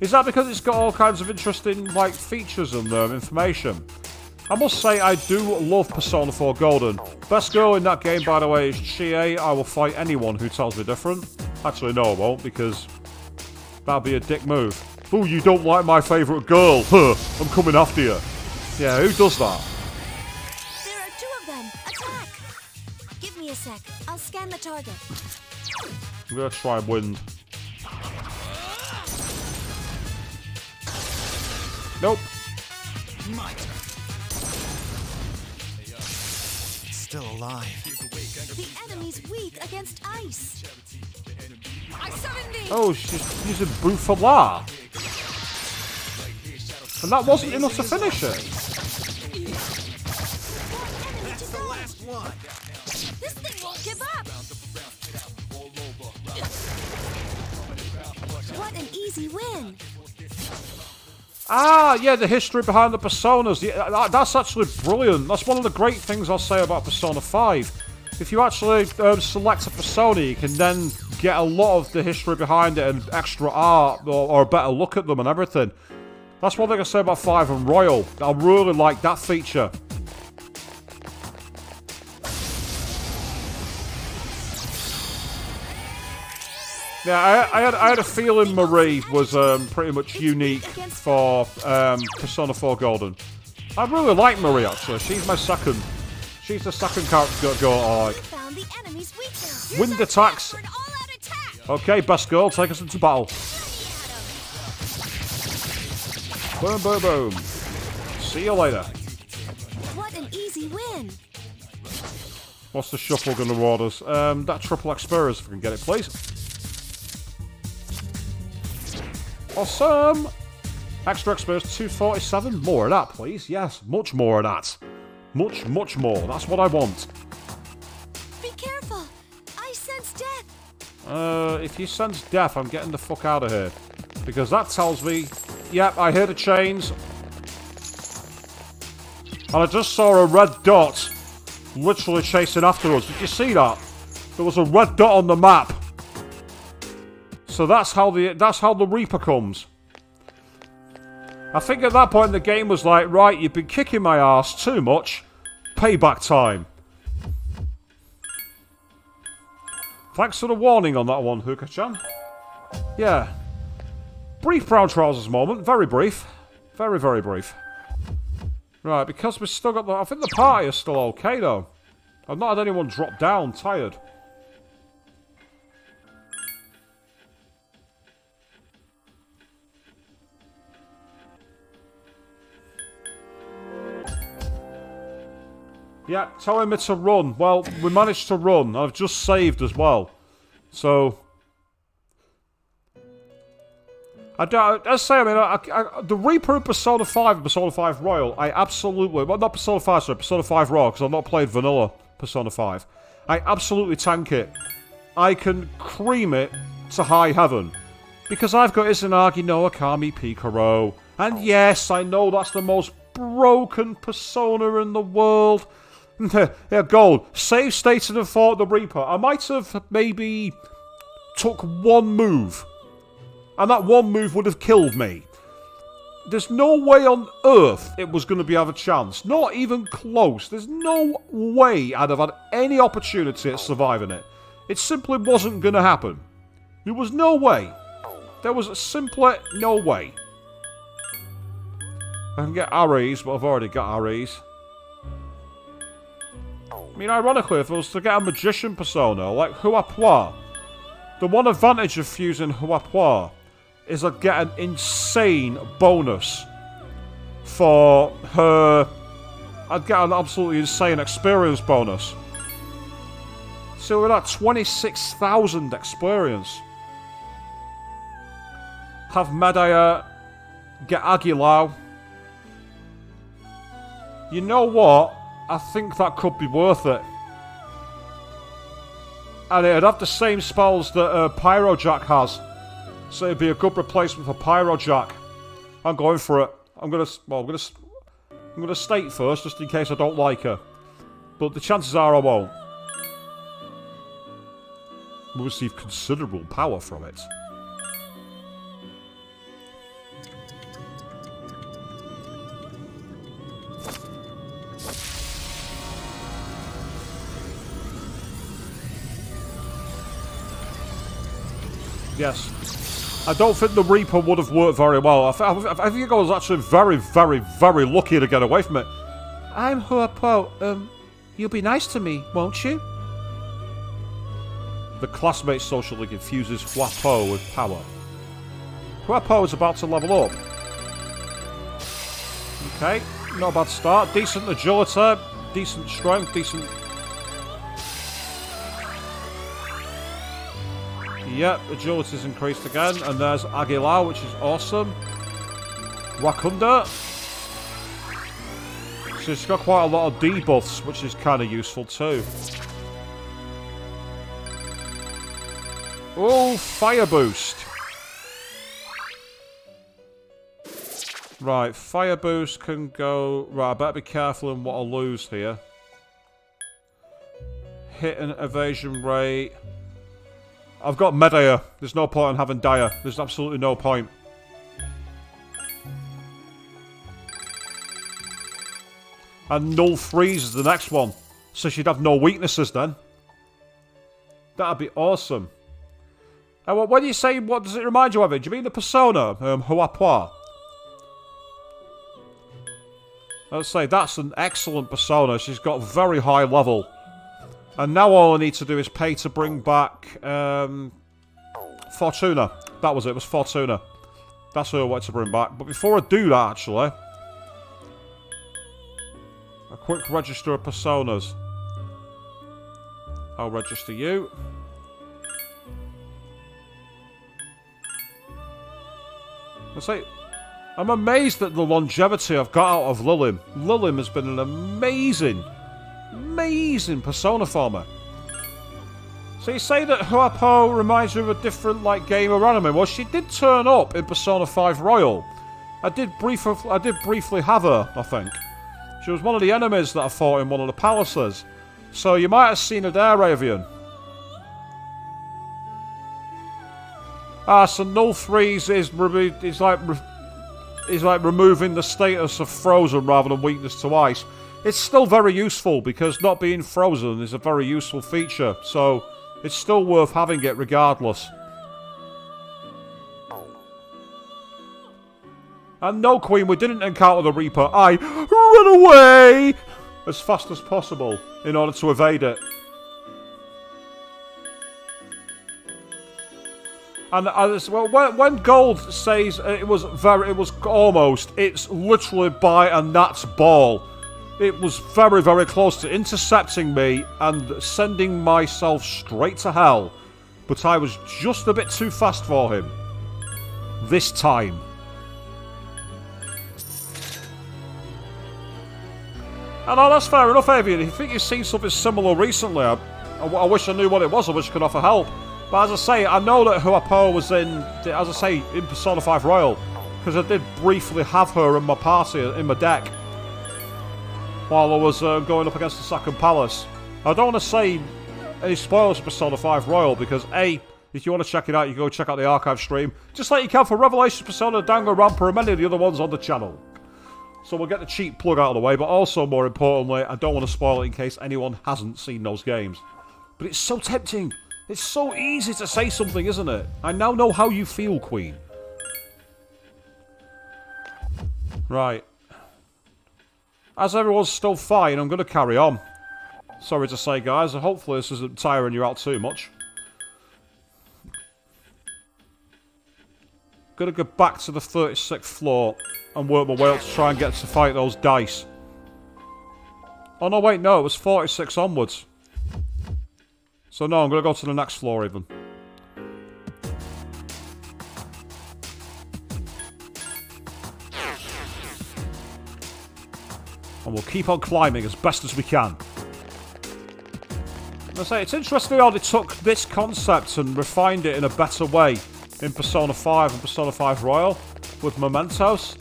Is that because it's got all kinds of interesting like features and information? I must say I do love Persona 4 Golden. Best girl in that game, by the way, is Chie. I will fight anyone who tells me different. Actually, no, I won't, because that'd be a dick move. Oh, you don't like my favourite girl? Huh, I'm coming after you. Yeah, who does that? There are 2 of them. Attack. Give me a sec. I'll scan the target. I'm gonna try wind. Nope. My turn. Still alive. The enemy's weak against ice. I summoned thee. Oh, she's using Bufala. And that wasn't enough to finish it. Enemy That's to the go. last one. This thing won't give up. What an easy win. Ah, yeah, the history behind the personas. Yeah, that's actually brilliant. That's one of the great things I'll say about Persona 5. If you actually select a persona, you can then get a lot of the history behind it and extra art or a better look at them and everything. That's one thing I say about 5 and Royal. I really like that feature. Yeah, I had a feeling Marie was pretty much unique for Persona 4 Golden. I really like Marie, actually. She's my second. She's the second character to go I like. Found the enemy's weakness. Wind attacks. For an all-out attack. Okay, best girl, take us into battle. Boom, boom, boom. See you later. What an easy win. What's the shuffle going to reward us? That triple experience, if we can get it, please. Awesome! Extra experience 247. More of that, please. Yes, much more of that. Much, much more. That's what I want. Be careful. I sense death. If you sense death, I'm getting the fuck out of here. Because that tells me... Yep, I hear the chains. And I just saw a red dot literally chasing after us. Did you see that? There was a red dot on the map. So that's how the Reaper comes. I think at that point the game was like, right, you've been kicking my ass too much. Payback time. Thanks for the warning on that one, Hookah-chan. Yeah. Brief brown trousers moment. Very brief. Very, very brief. Right, because we've still got the... I think the party is still okay, though. I've not had anyone drop down tired. Yeah, telling me to run. Well, we managed to run. I've just saved as well. So... Let's say, I mean, the Reaper in Persona 5 and Persona 5 Royal, I absolutely... Well, not Persona 5, sorry, Persona 5 Raw, because I've not played vanilla Persona 5. I absolutely tank it. I can cream it to high heaven. Because I've got Izanagi no Akami Picaro. And yes, I know that's the most broken Persona in the world. Yeah, gold. Save stated and fought the Reaper. I might have maybe took one move. And that one move would have killed me. There's no way on earth it was going to have a chance. Not even close. There's no way I'd have had any opportunity at surviving it. It simply wasn't going to happen. There was no way. There was simply no way. I can get Ares, but I've already got Ares. I mean, ironically, if I was to get a Magician persona, like Huapua, the one advantage of fusing Huapua is I'd get an insane bonus for her... I'd get an absolutely insane experience bonus. So we're at 26,000 experience. Have Medea get Aguilar. You know what? I think that could be worth it. And it'd have the same spells that Pyrojack has. So it'd be a good replacement for Pyrojack. I'm going for it. I'm gonna state first, just in case I don't like her. But the chances are I won't. We'll receive considerable power from it. Yes. I don't think the Reaper would have worked very well. I think I was actually very, very, very lucky to get away from it. I'm Huapo. You'll be nice to me, won't you? The classmate socially confuses Huapo with power. Huapo is about to level up. Okay, not a bad start. Decent agility, decent strength, decent... Yep, agility's increased again, and there's Aguilar, which is awesome. Wakunda. So it's got quite a lot of debuffs, which is kind of useful too. Oh, fire boost. Right, fire boost can go... Right, I better be careful in what I lose here. Hit and evasion rate. I've got Medea. There's no point in having Dire. There's absolutely no point. And null freeze is the next one. So she'd have no weaknesses then. That'd be awesome. And when you say, what does it remind you of it? Do you mean the persona? Huapua? Let's say that's an excellent persona. She's got very high level. And now all I need to do is pay to bring back Fortuna. That was it. It was Fortuna. That's who I wanted to bring back. But before I do that, actually, a quick register of personas. I'll register you. Let's say, I'm amazed at the longevity I've got out of Lilim. Lilim has been an amazing persona for me. So you say that Huapo reminds you of a different game or anime. Well, she did turn up in Persona 5 Royal. I did briefly have her, I think. She was one of the enemies that I fought in one of the palaces. So you might have seen her there, Avian. So null freeze is like removing the status of frozen rather than weakness to ice. It's still very useful because not being frozen is a very useful feature. So it's still worth having it regardless. And no, Queen, we didn't encounter the Reaper. I run away as fast as possible in order to evade it. And well, when Gold says it's literally by a gnat's ball. It was very, very close to intercepting me and sending myself straight to hell. But I was just a bit too fast for him. This time. And that's fair enough, Avian. If you think you've seen something similar recently, I wish I knew what it was. I wish I could offer help. But as I say, I know that Huapo was in Persona 5 Royal. Because I did briefly have her in my party, in my deck. While I was going up against the second palace. I don't want to say any spoilers for Persona 5 Royal. Because A, if you want to check it out, you can go check out the archive stream. Just like you can for Revelations, Persona, Danganronpa, and many of the other ones on the channel. So we'll get the cheap plug out of the way. But also, more importantly, I don't want to spoil it in case anyone hasn't seen those games. But it's so tempting. It's so easy to say something, isn't it? I now know how you feel, Queen. Right. As everyone's still fine, I'm going to carry on. Sorry to say, guys. Hopefully this isn't tiring you out too much. Going to go back to the 36th floor and work my way up to try and get to fight those dice. Oh, no, wait, no. It was 46 onwards. So no, I'm going to go to the next floor even. And we'll keep on climbing as best as we can. I say, it's interesting how they took this concept and refined it in a better way in Persona 5 and Persona 5 Royal with Mementos.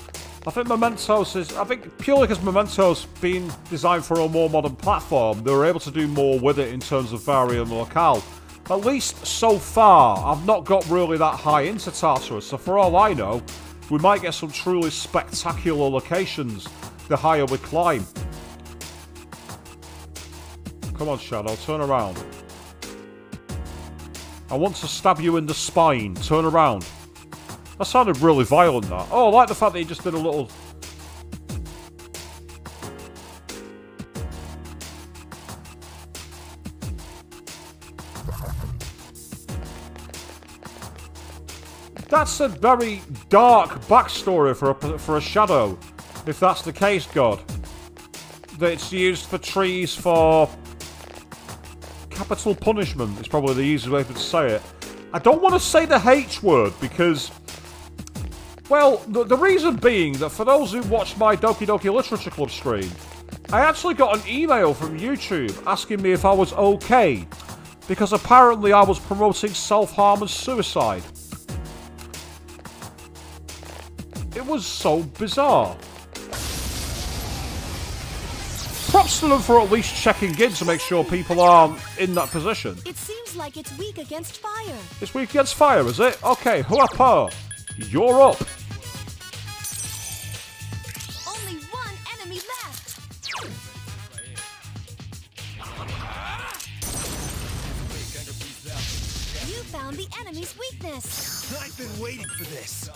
I think purely because Mementos being designed for a more modern platform, they were able to do more with it in terms of varying locale. At least so far, I've not got really that high into Tartarus, so for all I know, we might get some truly spectacular locations the higher we climb. Come on, Shadow, turn around. I want to stab you in the spine. Turn around. That sounded really violent, that. Oh, I like the fact that he just did a little... That's a very dark backstory for a shadow, if that's the case, God. That it's used for trees for... capital punishment is probably the easiest way to say it. I don't want to say the H word because... Well, the reason being that for those who watched my Doki Doki Literature Club stream, I actually got an email from YouTube asking me if I was okay, because apparently I was promoting self-harm and suicide. It It was so bizarre. Props to them for at least checking in to make sure people aren't in that position. It seems like it's weak against fire. It's weak against fire, is it? Okay, Huapo, you're up. Only one enemy left. You found the enemy's weakness. I've been waiting for this.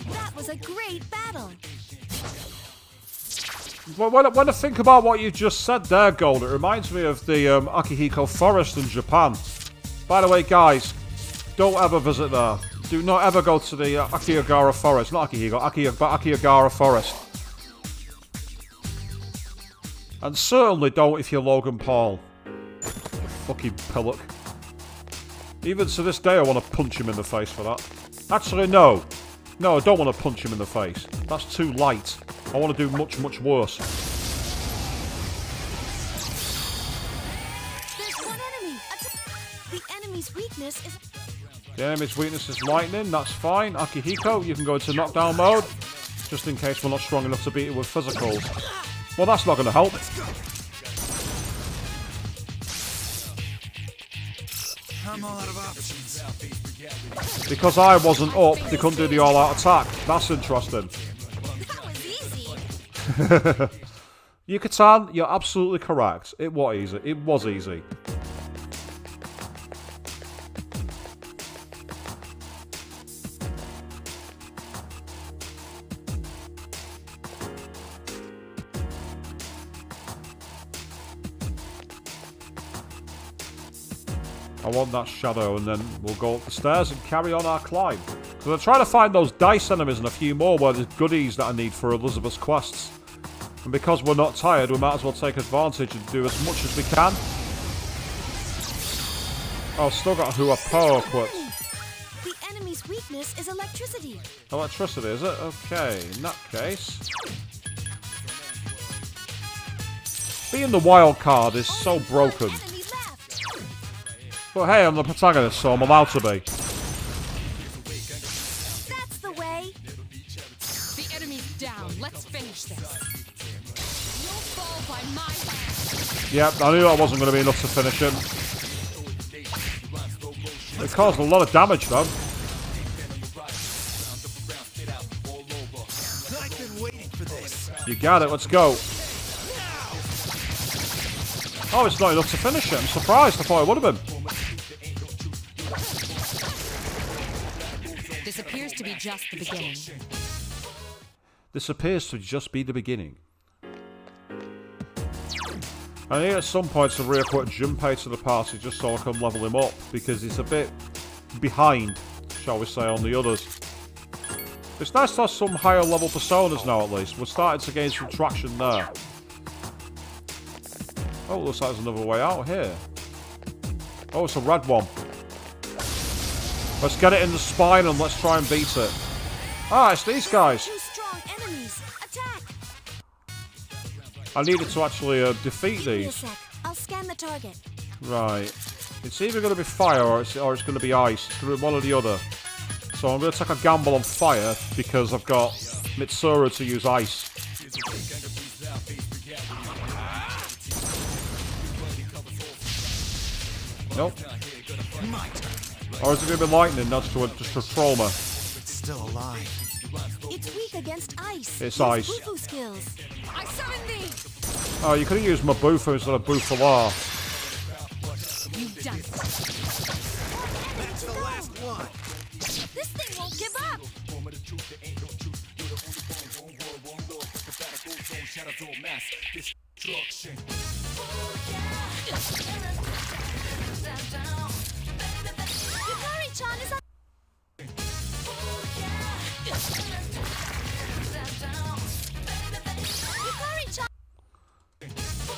That was a great battle. Well, when I think about what you just said there, Gold, it reminds me of the Akihiko Forest in Japan. By the way, guys, don't ever visit there. Do not ever go to the Akihigahara Forest. Not Akihiko, but Akihigahara Forest. And certainly don't if you're Logan Paul. Fucking pillock. Even to this day, I want to punch him in the face for that. Actually, no. No, I don't want to punch him in the face. That's too light. I want to do much, much worse. There's one enemy. The enemy's weakness is... The enemy's weakness is lightning. That's fine. Akihiko, you can go into knockdown mode. Just in case we're not strong enough to beat it with physicals. Well, that's not going to help. I'm all out of options. Because I wasn't up, they couldn't do the all-out attack. That's interesting. That was easy. Yucatan, you're absolutely correct. It was easy. It was easy. I want that shadow, and then we'll go up the stairs and carry on our climb. Because I'm trying to find those dice enemies and a few more where there's goodies that I need for Elizabeth's quests. And because we're not tired, we might as well take advantage and do as much as we can. Oh, still got Huapo equipped. The enemy's weakness is electricity. Electricity, is it? Okay, in that case. Being the wild card is so broken. Enemy left. But hey, I'm the protagonist, so I'm allowed to be. That's the way. The enemy's down. Let's finish this. You'll fall by my hand. Yep, I knew that wasn't going to be enough to finish him. It caused a lot of damage, though. I've been waiting for this. You got it, let's go. Oh, it's not enough to finish it. I'm surprised. I thought it would have been. This appears to be just the beginning. This appears to just be the beginning. I need at some point to re-equip Junpei to the party just so I can level him up, because he's a bit behind, shall we say, on the others. It's nice to have some higher level personas now at least. We're starting to gain some traction there. Oh, looks like there's another way out here. Oh, it's a red one. Let's get it in the spine and let's try and beat it. Ah, it's these guys. Two strong enemies. Attack. I needed to actually defeat Give me a these. sec. I'll scan the target. Right. It's either going to be fire or it's going to be ice. It's going to be one or the other. So I'm going to take a gamble on fire because I've got Mitsuru to use ice. Nope. Or is it going to be lightning? That's just to troll me. It's still alive. It's weak against ice. It's Use ice. Bufu skills. I summon thee! Oh, you could have used Mabufu instead of Bufala. You've done it. That's the last one. This thing won't give up. Yukari-chan is up. Yukari-chan.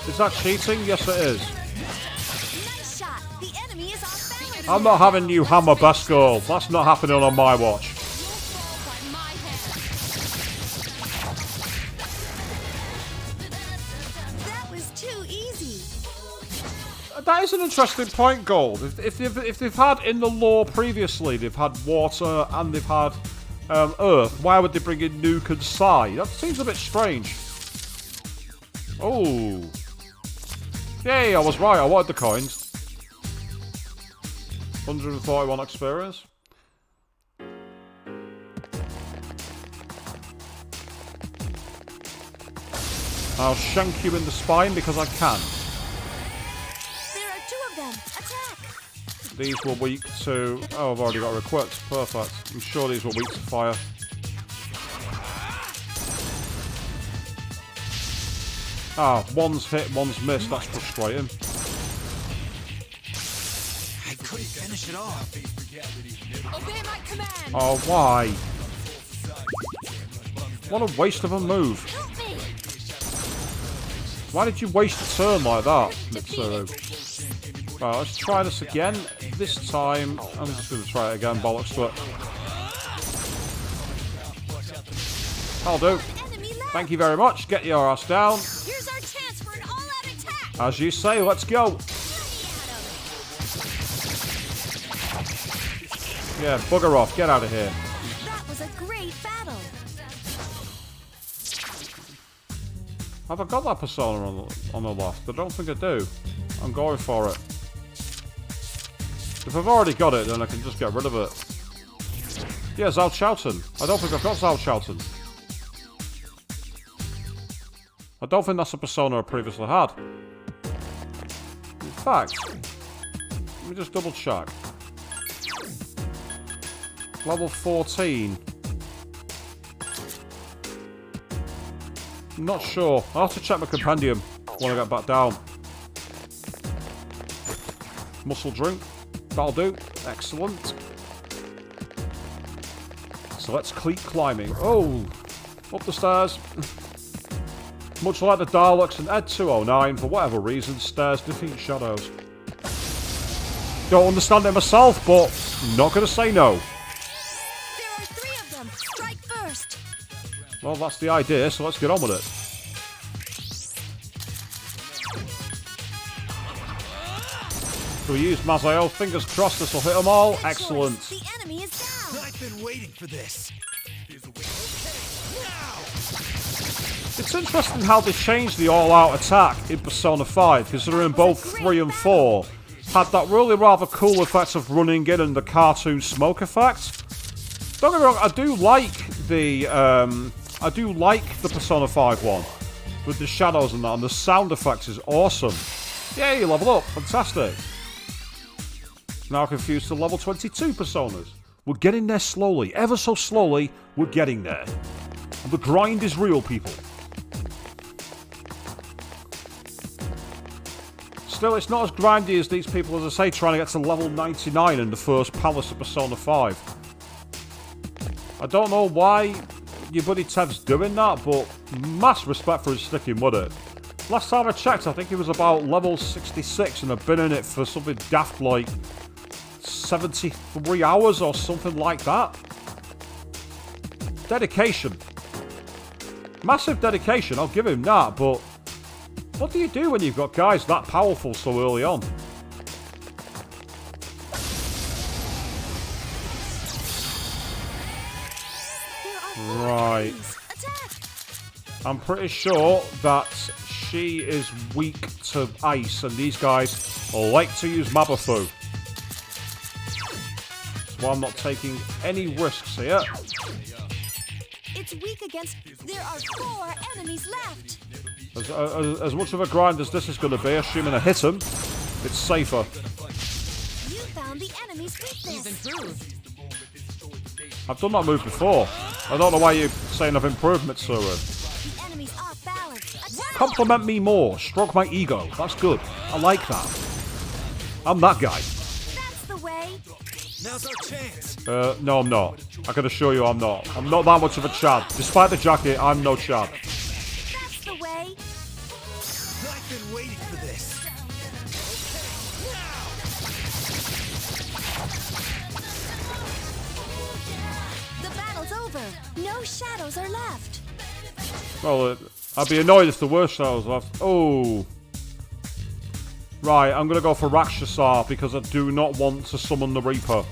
Is that cheating? Yes, it is. Nice shot. The enemy is off balance. I'm not having you hammer best girl. That's not happening on my watch. You'll fall by my hand. That was too easy. That is an interesting point, Gold. If they've had in the lore previously, they've had water and they've had earth, why would they bring in Nuke and Psy? That seems a bit strange. Oh. Yay, I was right. I wanted the coins. 141 experience. I'll shank you in the spine because I can. There are 2 of them. Attack! These were weak to... Oh, I've already got her equipped. Perfect. I'm sure these were weak to fire. Ah, one's hit, one's missed. That's frustrating. I couldn't finish it off. Obey my command. Oh, why? What a waste of a move. Help me! Why did you waste a turn like that, Mitsuru? Right, let's try this again. This time, I'm just going to try it again. Bollocks to it. That'll do. Enemy left! Thank you very much. Get your ass down. Here's our chance for an all-out attack! As you say, let's go. Yeah, bugger off. Get out of here. That was a great battle! Have I got that persona on the left? I don't think I do. I'm going for it. If I've already got it, then I can just get rid of it. Yeah, Zhao Chowton. I don't think I've got Zhao Chowton. I don't think that's a persona I previously had. In fact, let me just double check. Level 14. Not sure. I'll have to check my compendium when I get back down. Muscle drink. That'll do. Excellent. So let's keep climbing. Oh! Up the stairs. Much like the Daleks in Ed 209, for whatever reason, stairs defeat shadows. Don't understand it myself, but not gonna say no. There are 3 of them! Strike first! Well, that's the idea, so let's get on with it. So we use Mazael. Fingers crossed this will hit them all. Good Excellent. choice. The enemy is down! I've been waiting for this. It's interesting how they changed the all-out attack in Persona 5, considering both 3 and 4 had that really rather cool effect of running in and the cartoon smoke effect. Don't get me wrong, I do like the Persona 5 one with the shadows and that, and the sound effects is awesome. Yay, level up, fantastic. Now confused to level 22 personas. We're getting there slowly, ever so slowly, we're getting there. And the grind is real, people. Still, it's not as grindy as these people, as I say, trying to get to level 99 in the first Palace of Persona 5. I don't know why your buddy Tev's doing that, but mass respect for his sticking with it. Last time I checked, I think he was about level 66, and I've been in it for something daft like 73 hours or something like that. Dedication. Massive dedication, I'll give him that, but what do you do when you've got guys that powerful so early on? Right. Attack! I'm pretty sure that she is weak to ice, and these guys like to use Mabafu. So I'm not taking any risks here. It's weak against... There are 4 enemies left! As much of a grind as this is going to be, assuming I hit him, it's safer. You found the enemy's You've weakness! improved. I've done that move before. I don't know why you're saying I've improved, Mitsuru. The enemy's off balance! Attack! Compliment me more. Stroke my ego. That's good. I like that. I'm that guy. That's the way! Now's our chance. No, I'm not. I can assure you I'm not. I'm not that much of a Chad. Despite the jacket, I'm no Chad. That's the way! I've been waiting for this. The battle's over! No shadows are left! Well, I'd be annoyed if there were shadows left. Oh. Right, I'm gonna go for Rakshasar because I do not want to summon the Reaper.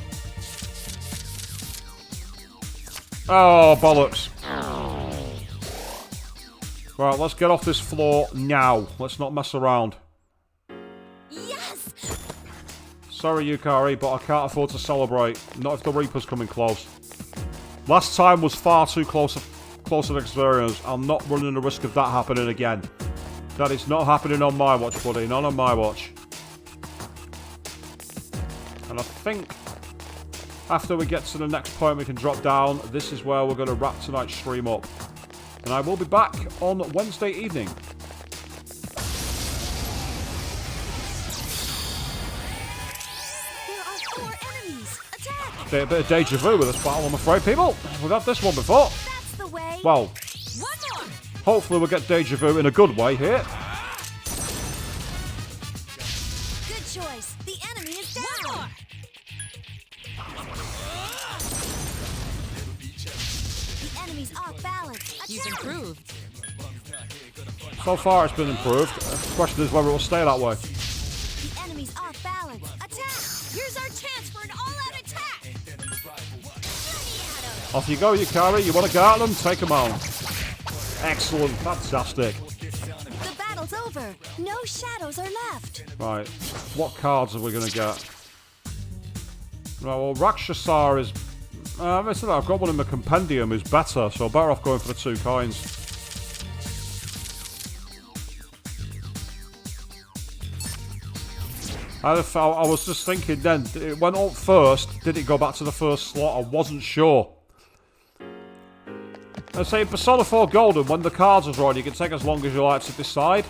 Oh, bollocks. Right, let's get off this floor now. Let's not mess around. Yes! Sorry, Yukari, but I can't afford to celebrate. Not if the Reaper's coming close. Last time was far too close an experience. I'm not running the risk of that happening again. That is not happening on my watch, buddy. Not on my watch. And I think after we get to the next point we can drop down, this is where we're going to wrap tonight's stream up. And I will be back on Wednesday evening. There are 4 enemies! Attack! A bit of deja vu with this battle, I'm afraid, people. We've had this one before. That's the way! Well, One more! hopefully we'll get deja vu in a good way here. Good choice! The enemy is down! One more! The enemy's off balance! Attack! You've improved. So far it's been improved. The question is whether it will stay that way. The enemy's off balance! Attack! Here's our chance for an all-out attack! Off you go, Yukari. You want to go at them? Take them on. Excellent. Fantastic. The battle's over! No shadows are left! Right. What cards are we going to get? Right, well, Rakshasar is... listen, I've got one in my compendium who's better, so better off going for the 2 coins. I was just thinking then, it went up first, did it go back to the first slot? I wasn't sure. I say in Persona 4 Golden, when the cards are drawn, you can take as long as you like to decide.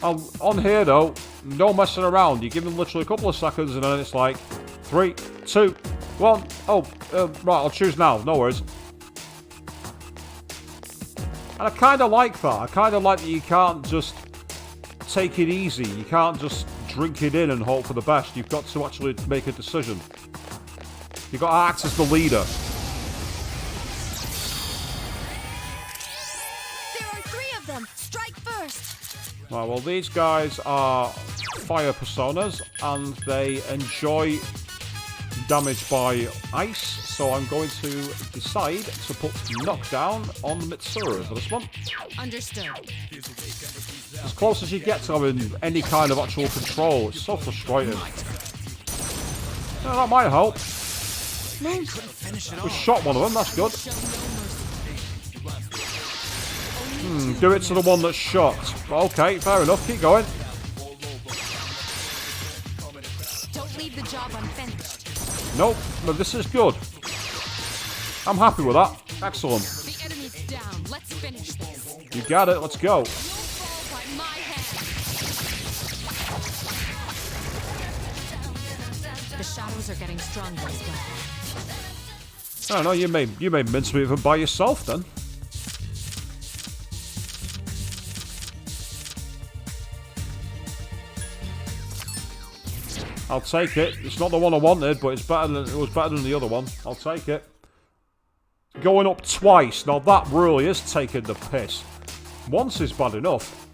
On here though, no messing around. You give them literally a couple of seconds and then it's like 3, 2, 1. Oh, right, I'll choose now. No worries. And I kind of like that. I kind of like that you can't just take it easy. You can't just drink it in and hope for the best. You've got to actually make a decision. You've got to act as the leader. There are 3 of them! Strike first! Right, well, these guys are fire personas, and they enjoy damage by ice, so I'm going to decide to put knockdown on Mitsuru for this one. Understood. As close as you get to having any kind of actual control, it's so frustrating. Yeah, that might help. Couldn't finish it We off. shot one of them, that's good. Show no mercy. Do it to the one that's shot. Okay, fair enough, keep going. Don't leave the job unfinished. Nope, but this is good. I'm happy with that. Excellent. The enemy's down. Let's finish this. You got it, let's go. You'll fall by my hand. The shadows are getting stronger as well. I don't know, you made mincemeat of it by yourself then. I'll take it. It's not the one I wanted, but it was better than the other one. I'll take it. Going up twice. Now that really is taking the piss. Once is bad enough.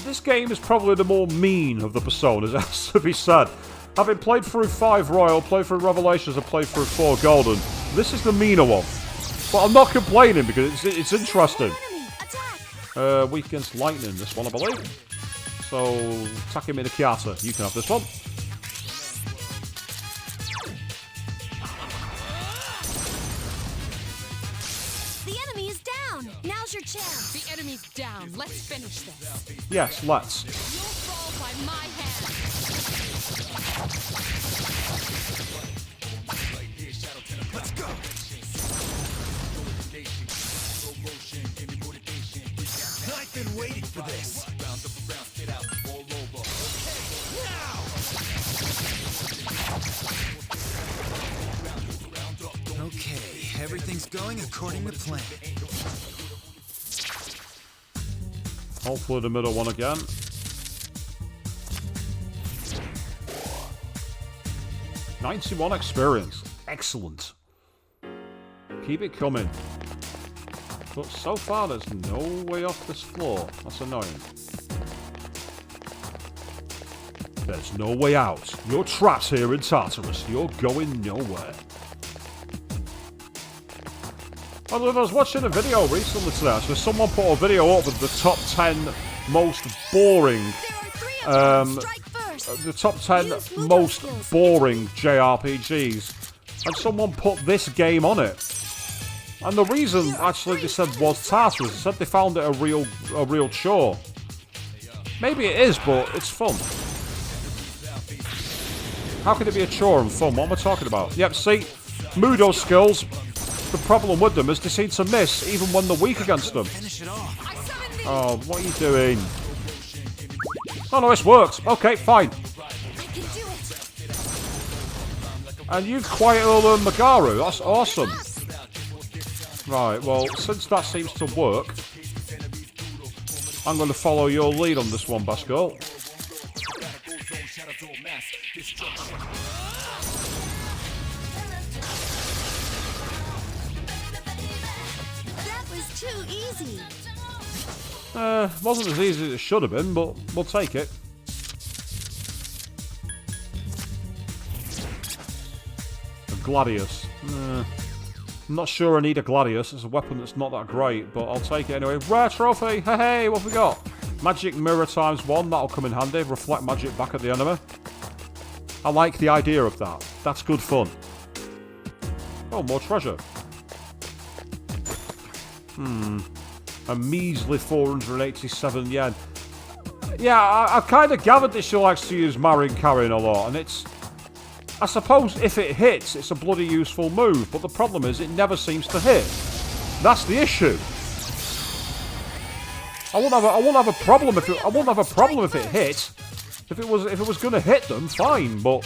This game is probably the more mean of the Personas, it has to be said. Having played through 5 Royal, played through Revelations, and played through 4 Golden, this is the meaner one. But I'm not complaining because it's interesting. Enemy! Attack! Weak against lightning, this one, I believe. So, Take Minakata, you can have this one. The enemy is down! Now's your chance! The enemy's down. Let's finish this. Yes, let's. You'll fall by my hand. Let's go. I've been waiting for this. Okay, everything's going according to plan. Hopefully the middle one again. $91 experience. Excellent. Keep it coming. But so far there's no way off this floor. That's annoying. There's no way out. You're trapped here in Tartarus. You're going nowhere. I was watching a video recently today, so someone put a video up with the top 10 most boring, the top 10 most boring JRPGs, and someone put this game on it. And the reason, actually, they said was Tartarus. They said they found it a real chore. Maybe it is, but it's fun. How can it be a chore and fun? What am I talking about? Yep, see, Mudo skills. The problem with them is they seem to miss even when they're weak against them. Oh, what are you doing? Oh no, this works. Okay, fine. And you've quieter than Magaru. That's awesome. Right, well, since that seems to work, I'm going to follow your lead on this one, Basco. Too easy. Wasn't as easy as it should have been, but we'll take it. A Gladius. I'm not sure I need a Gladius. It's a weapon that's not that great, but I'll take it anyway. Rare trophy! Hey, hey, what have we got? Magic mirror ×1. That'll come in handy. Reflect magic back at the enemy. I like the idea of that. That's good fun. Oh, more treasure. A measly 487 yen. Yeah, I've kind of gathered that she likes to use Marin Karin a lot, and it's... I suppose if it hits, it's a bloody useful move, but the problem is it never seems to hit. That's the issue. I won't have a problem if it hit. If it was going to hit them, fine, but...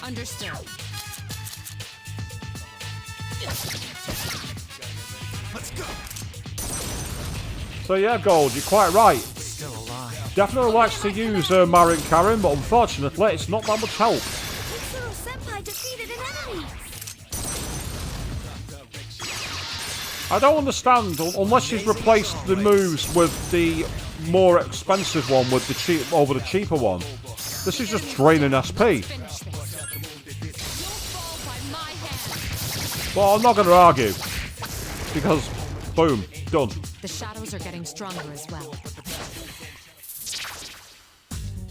Understood. Let's go. So yeah, Gold, you're quite right. Still alive. Definitely likes to use Marin Karin, but unfortunately, it's not that much help. Senpai defeated an enemy. I don't understand, unless she's replaced the moves with the more expensive one with the over the cheaper one. This is just draining SP. Well, I'm not going to argue. Because, boom, done. The shadows are getting stronger as well.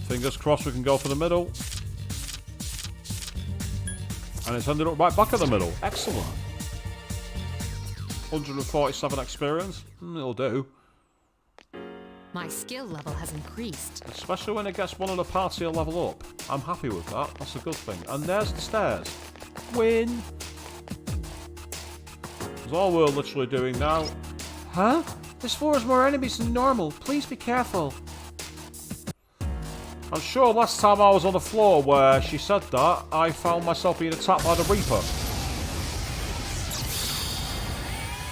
Fingers crossed we can go for the middle. And it's ended up right back at the middle. Excellent. 147 experience. It'll do. My skill level has increased. Especially when it gets one of the party a level up. I'm happy with that. That's a good thing. And there's the stairs. Win! That's all we're literally doing now. Huh? This floor has more enemies than normal. Please be careful. I'm sure last time I was on the floor where she said that, I found myself being attacked by the Reaper.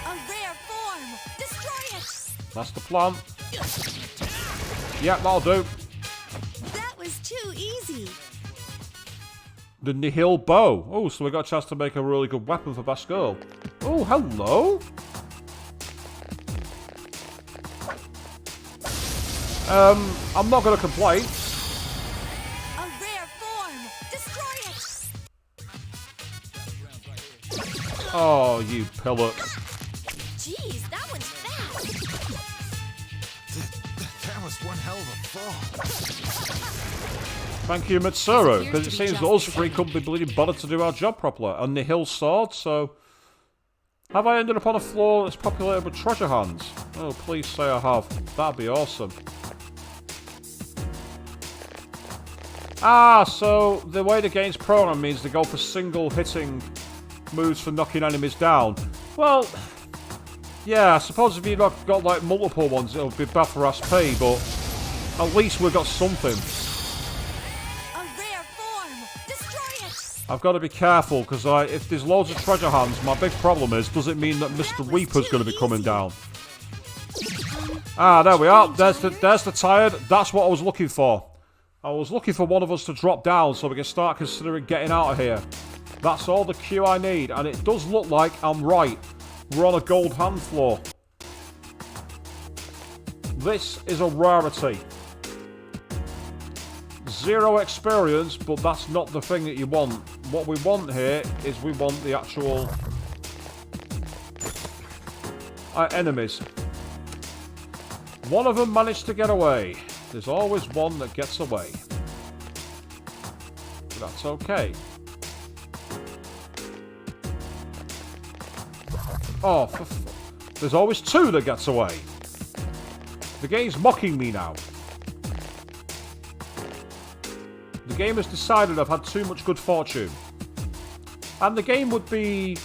A rare form. Destroy it. That's the plan. Yep, that'll do. That was too easy. The Nihil Bow. Oh, so we got a chance to make a really good weapon for Basco. Oh, hello. I'm not going to complain. A rare form. Destroy it. Oh, you pillock. Jeez, that one's fast. That was one hell of a fall. Thank you, Mitsuru, because it seems that us three couldn't be bloody bothered to do our job properly. And the hill sword, so... Have I ended up on a floor that's populated with treasure hands? Oh, please say I have. That'd be awesome. Ah, so the way the game's programmed means they go for single hitting moves for knocking enemies down. Well, yeah, I suppose if you've got like multiple ones, it'll be bad for SP, but at least we've got something. A rare form. Destroy it. I've got to be careful, because if there's loads of treasure hands, my big problem is, does it mean that Mr. Reaper's going to be coming down? Ah, there we are. There's the tired. That's what I was looking for. I was looking for one of us to drop down so we can start considering getting out of here. That's all the cue I need, and it does look like I'm right. We're on a gold hand floor. This is a rarity. 0 experience, but that's not the thing that you want. What we want here is we want the actual enemies. One of them managed to get away. There's always one that gets away. But that's okay. Oh, there's always 2 that gets away. The game's mocking me now. The game has decided I've had too much good fortune. And the game would be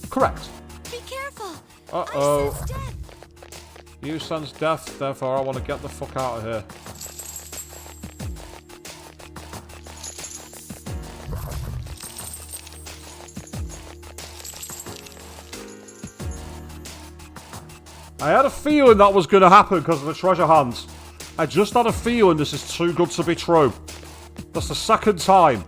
correct. Be careful. Uh-oh. I sense death. You sense death, therefore I want to get the fuck out of here. I had a feeling that was going to happen because of the treasure hands. I just had a feeling this is too good to be true. That's the second time.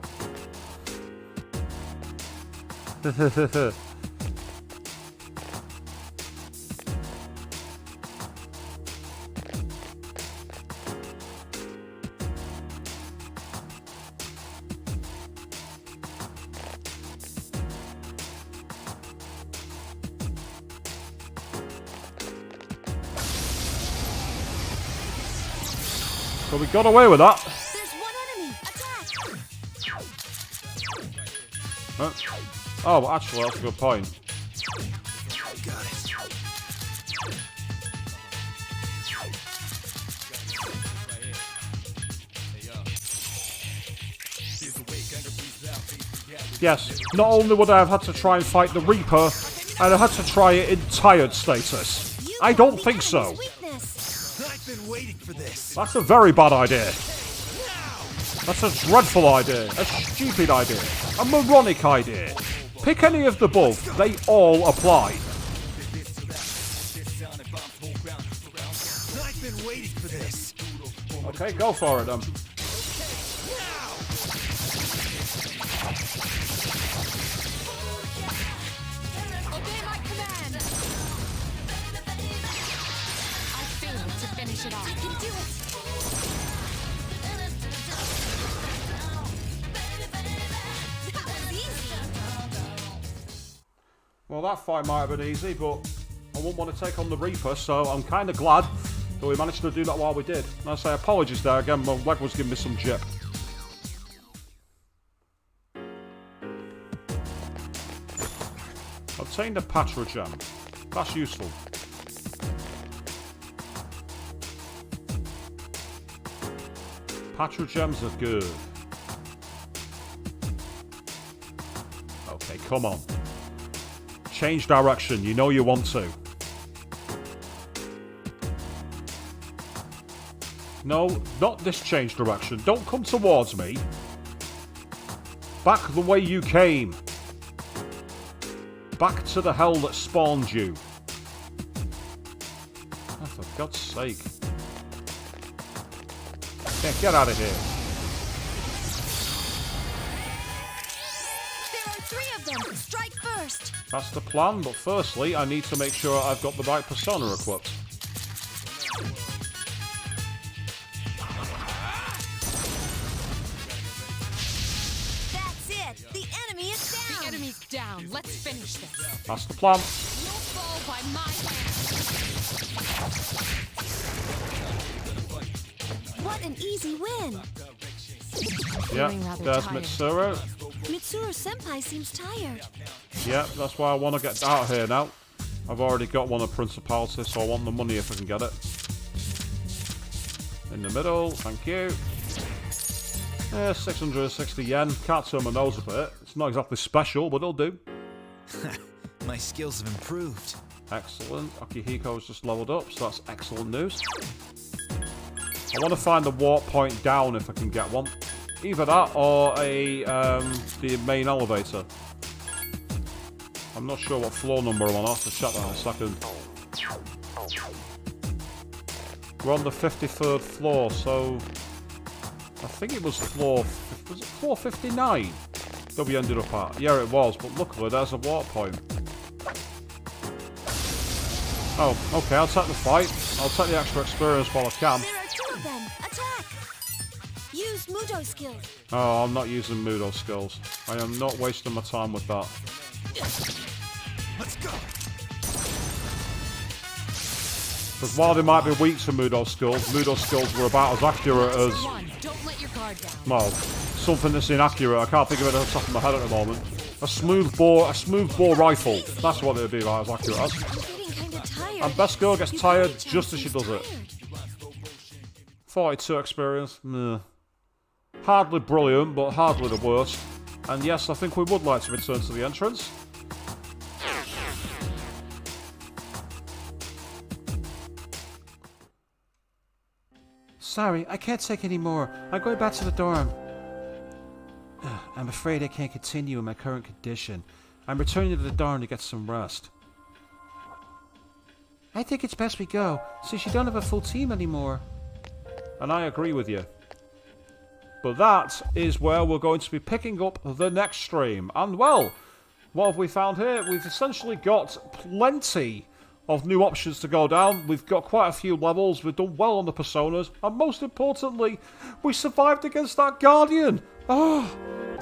So we got away with that. There's one enemy. Attack. Huh? Oh, actually, that's a good point. Got it. Yes, not only would I have had to try and fight the Reaper, I'd have had to try it in tired status. You I have don't the think so. enemy's weakness. I've been waiting for this. That's a very bad idea. That's a dreadful idea. A stupid idea. A moronic idea. Pick any of the above. They all apply. I've been waiting for this. Okay, go for it then. Obey my command. I failed to finish it I off. can do it. That was easy. Well, that fight might have been easy, but I wouldn't want to take on the Reaper, so I'm kind of glad that we managed to do that while we did. And I say apologies there again, my leg was giving me some jip. Obtained a Patra gem. That's useful. Patra gems are good. Okay, come on. Change direction, you know you want to. No, not this change direction. Don't come towards me. Back the way you came. Back to the hell that spawned you. Oh, for God's sake. Yeah, get out of here. There are 3 of them. Strike first. That's the plan, but firstly, I need to make sure I've got the right persona equipped. That's it. The enemy is down. The enemy's down. Let's finish this. That's the plan. You'll fall by my hand. What an easy win. Yeah, Feeling rather there's tired. Mitsuru. Mitsuru Senpai seems tired. Yeah, that's why I want to get out of here now. I've already got one of Principality, so I want the money if I can get it. In the middle, thank you. 660 yen. Can't turn my nose up at it. It's not exactly special, but it'll do. My skills have improved. Excellent. Akihiko's just leveled up, so that's excellent news. I want to find the warp point down if I can get one. Either that or the main elevator. I'm not sure what floor number I'm on. I'll have to check that in a second. We're on the 53rd floor, so I think it was floor 59 that we ended up at? Yeah, it was, but luckily there's a warp point. Oh, okay, I'll take the fight. I'll take the extra experience while I can. There are 2 of them. Attack. Use use Mudo skills. Oh, I'm not using Mudo skills. I am not wasting my time with that. Let's go. Because while they might be weak to Mudo skills were about as accurate as... One, don't let your guard down. Well, something that's inaccurate. I can't think of it off the top of my head at the moment. A smooth bore rifle. That's what it would be about as accurate as. I'm getting kind of tired. And Best Girl gets You tired probably just as she Johnson's does it. tired. 42 experience. Meh. Hardly brilliant, but hardly the worst. And yes, I think we would like to return to the entrance. Sorry, I can't take any more. I'm going back to the dorm. I'm afraid I can't continue in my current condition. I'm returning to the dorm to get some rest. I think it's best we go, since you don't have a full team anymore. And I agree with you. But that is where we're going to be picking up the next stream. And well, what have we found here? We've essentially got plenty of new options to go down. We've got quite a few levels. We've done well on the personas. And most importantly, we survived against that Guardian. Oh,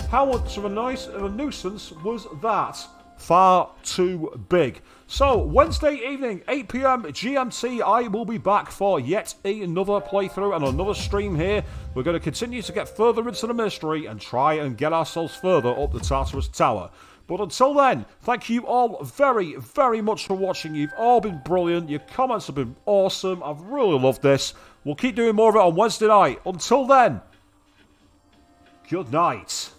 how much of a nuisance was that? Far too big. So, Wednesday evening, 8 PM GMT, I will be back for yet another playthrough and another stream here. We're going to continue to get further into the mystery and try and get ourselves further up the Tartarus Tower. But until then, thank you all very, very much for watching. You've all been brilliant. Your comments have been awesome. I've really loved this. We'll keep doing more of it on Wednesday night. Until then, good night.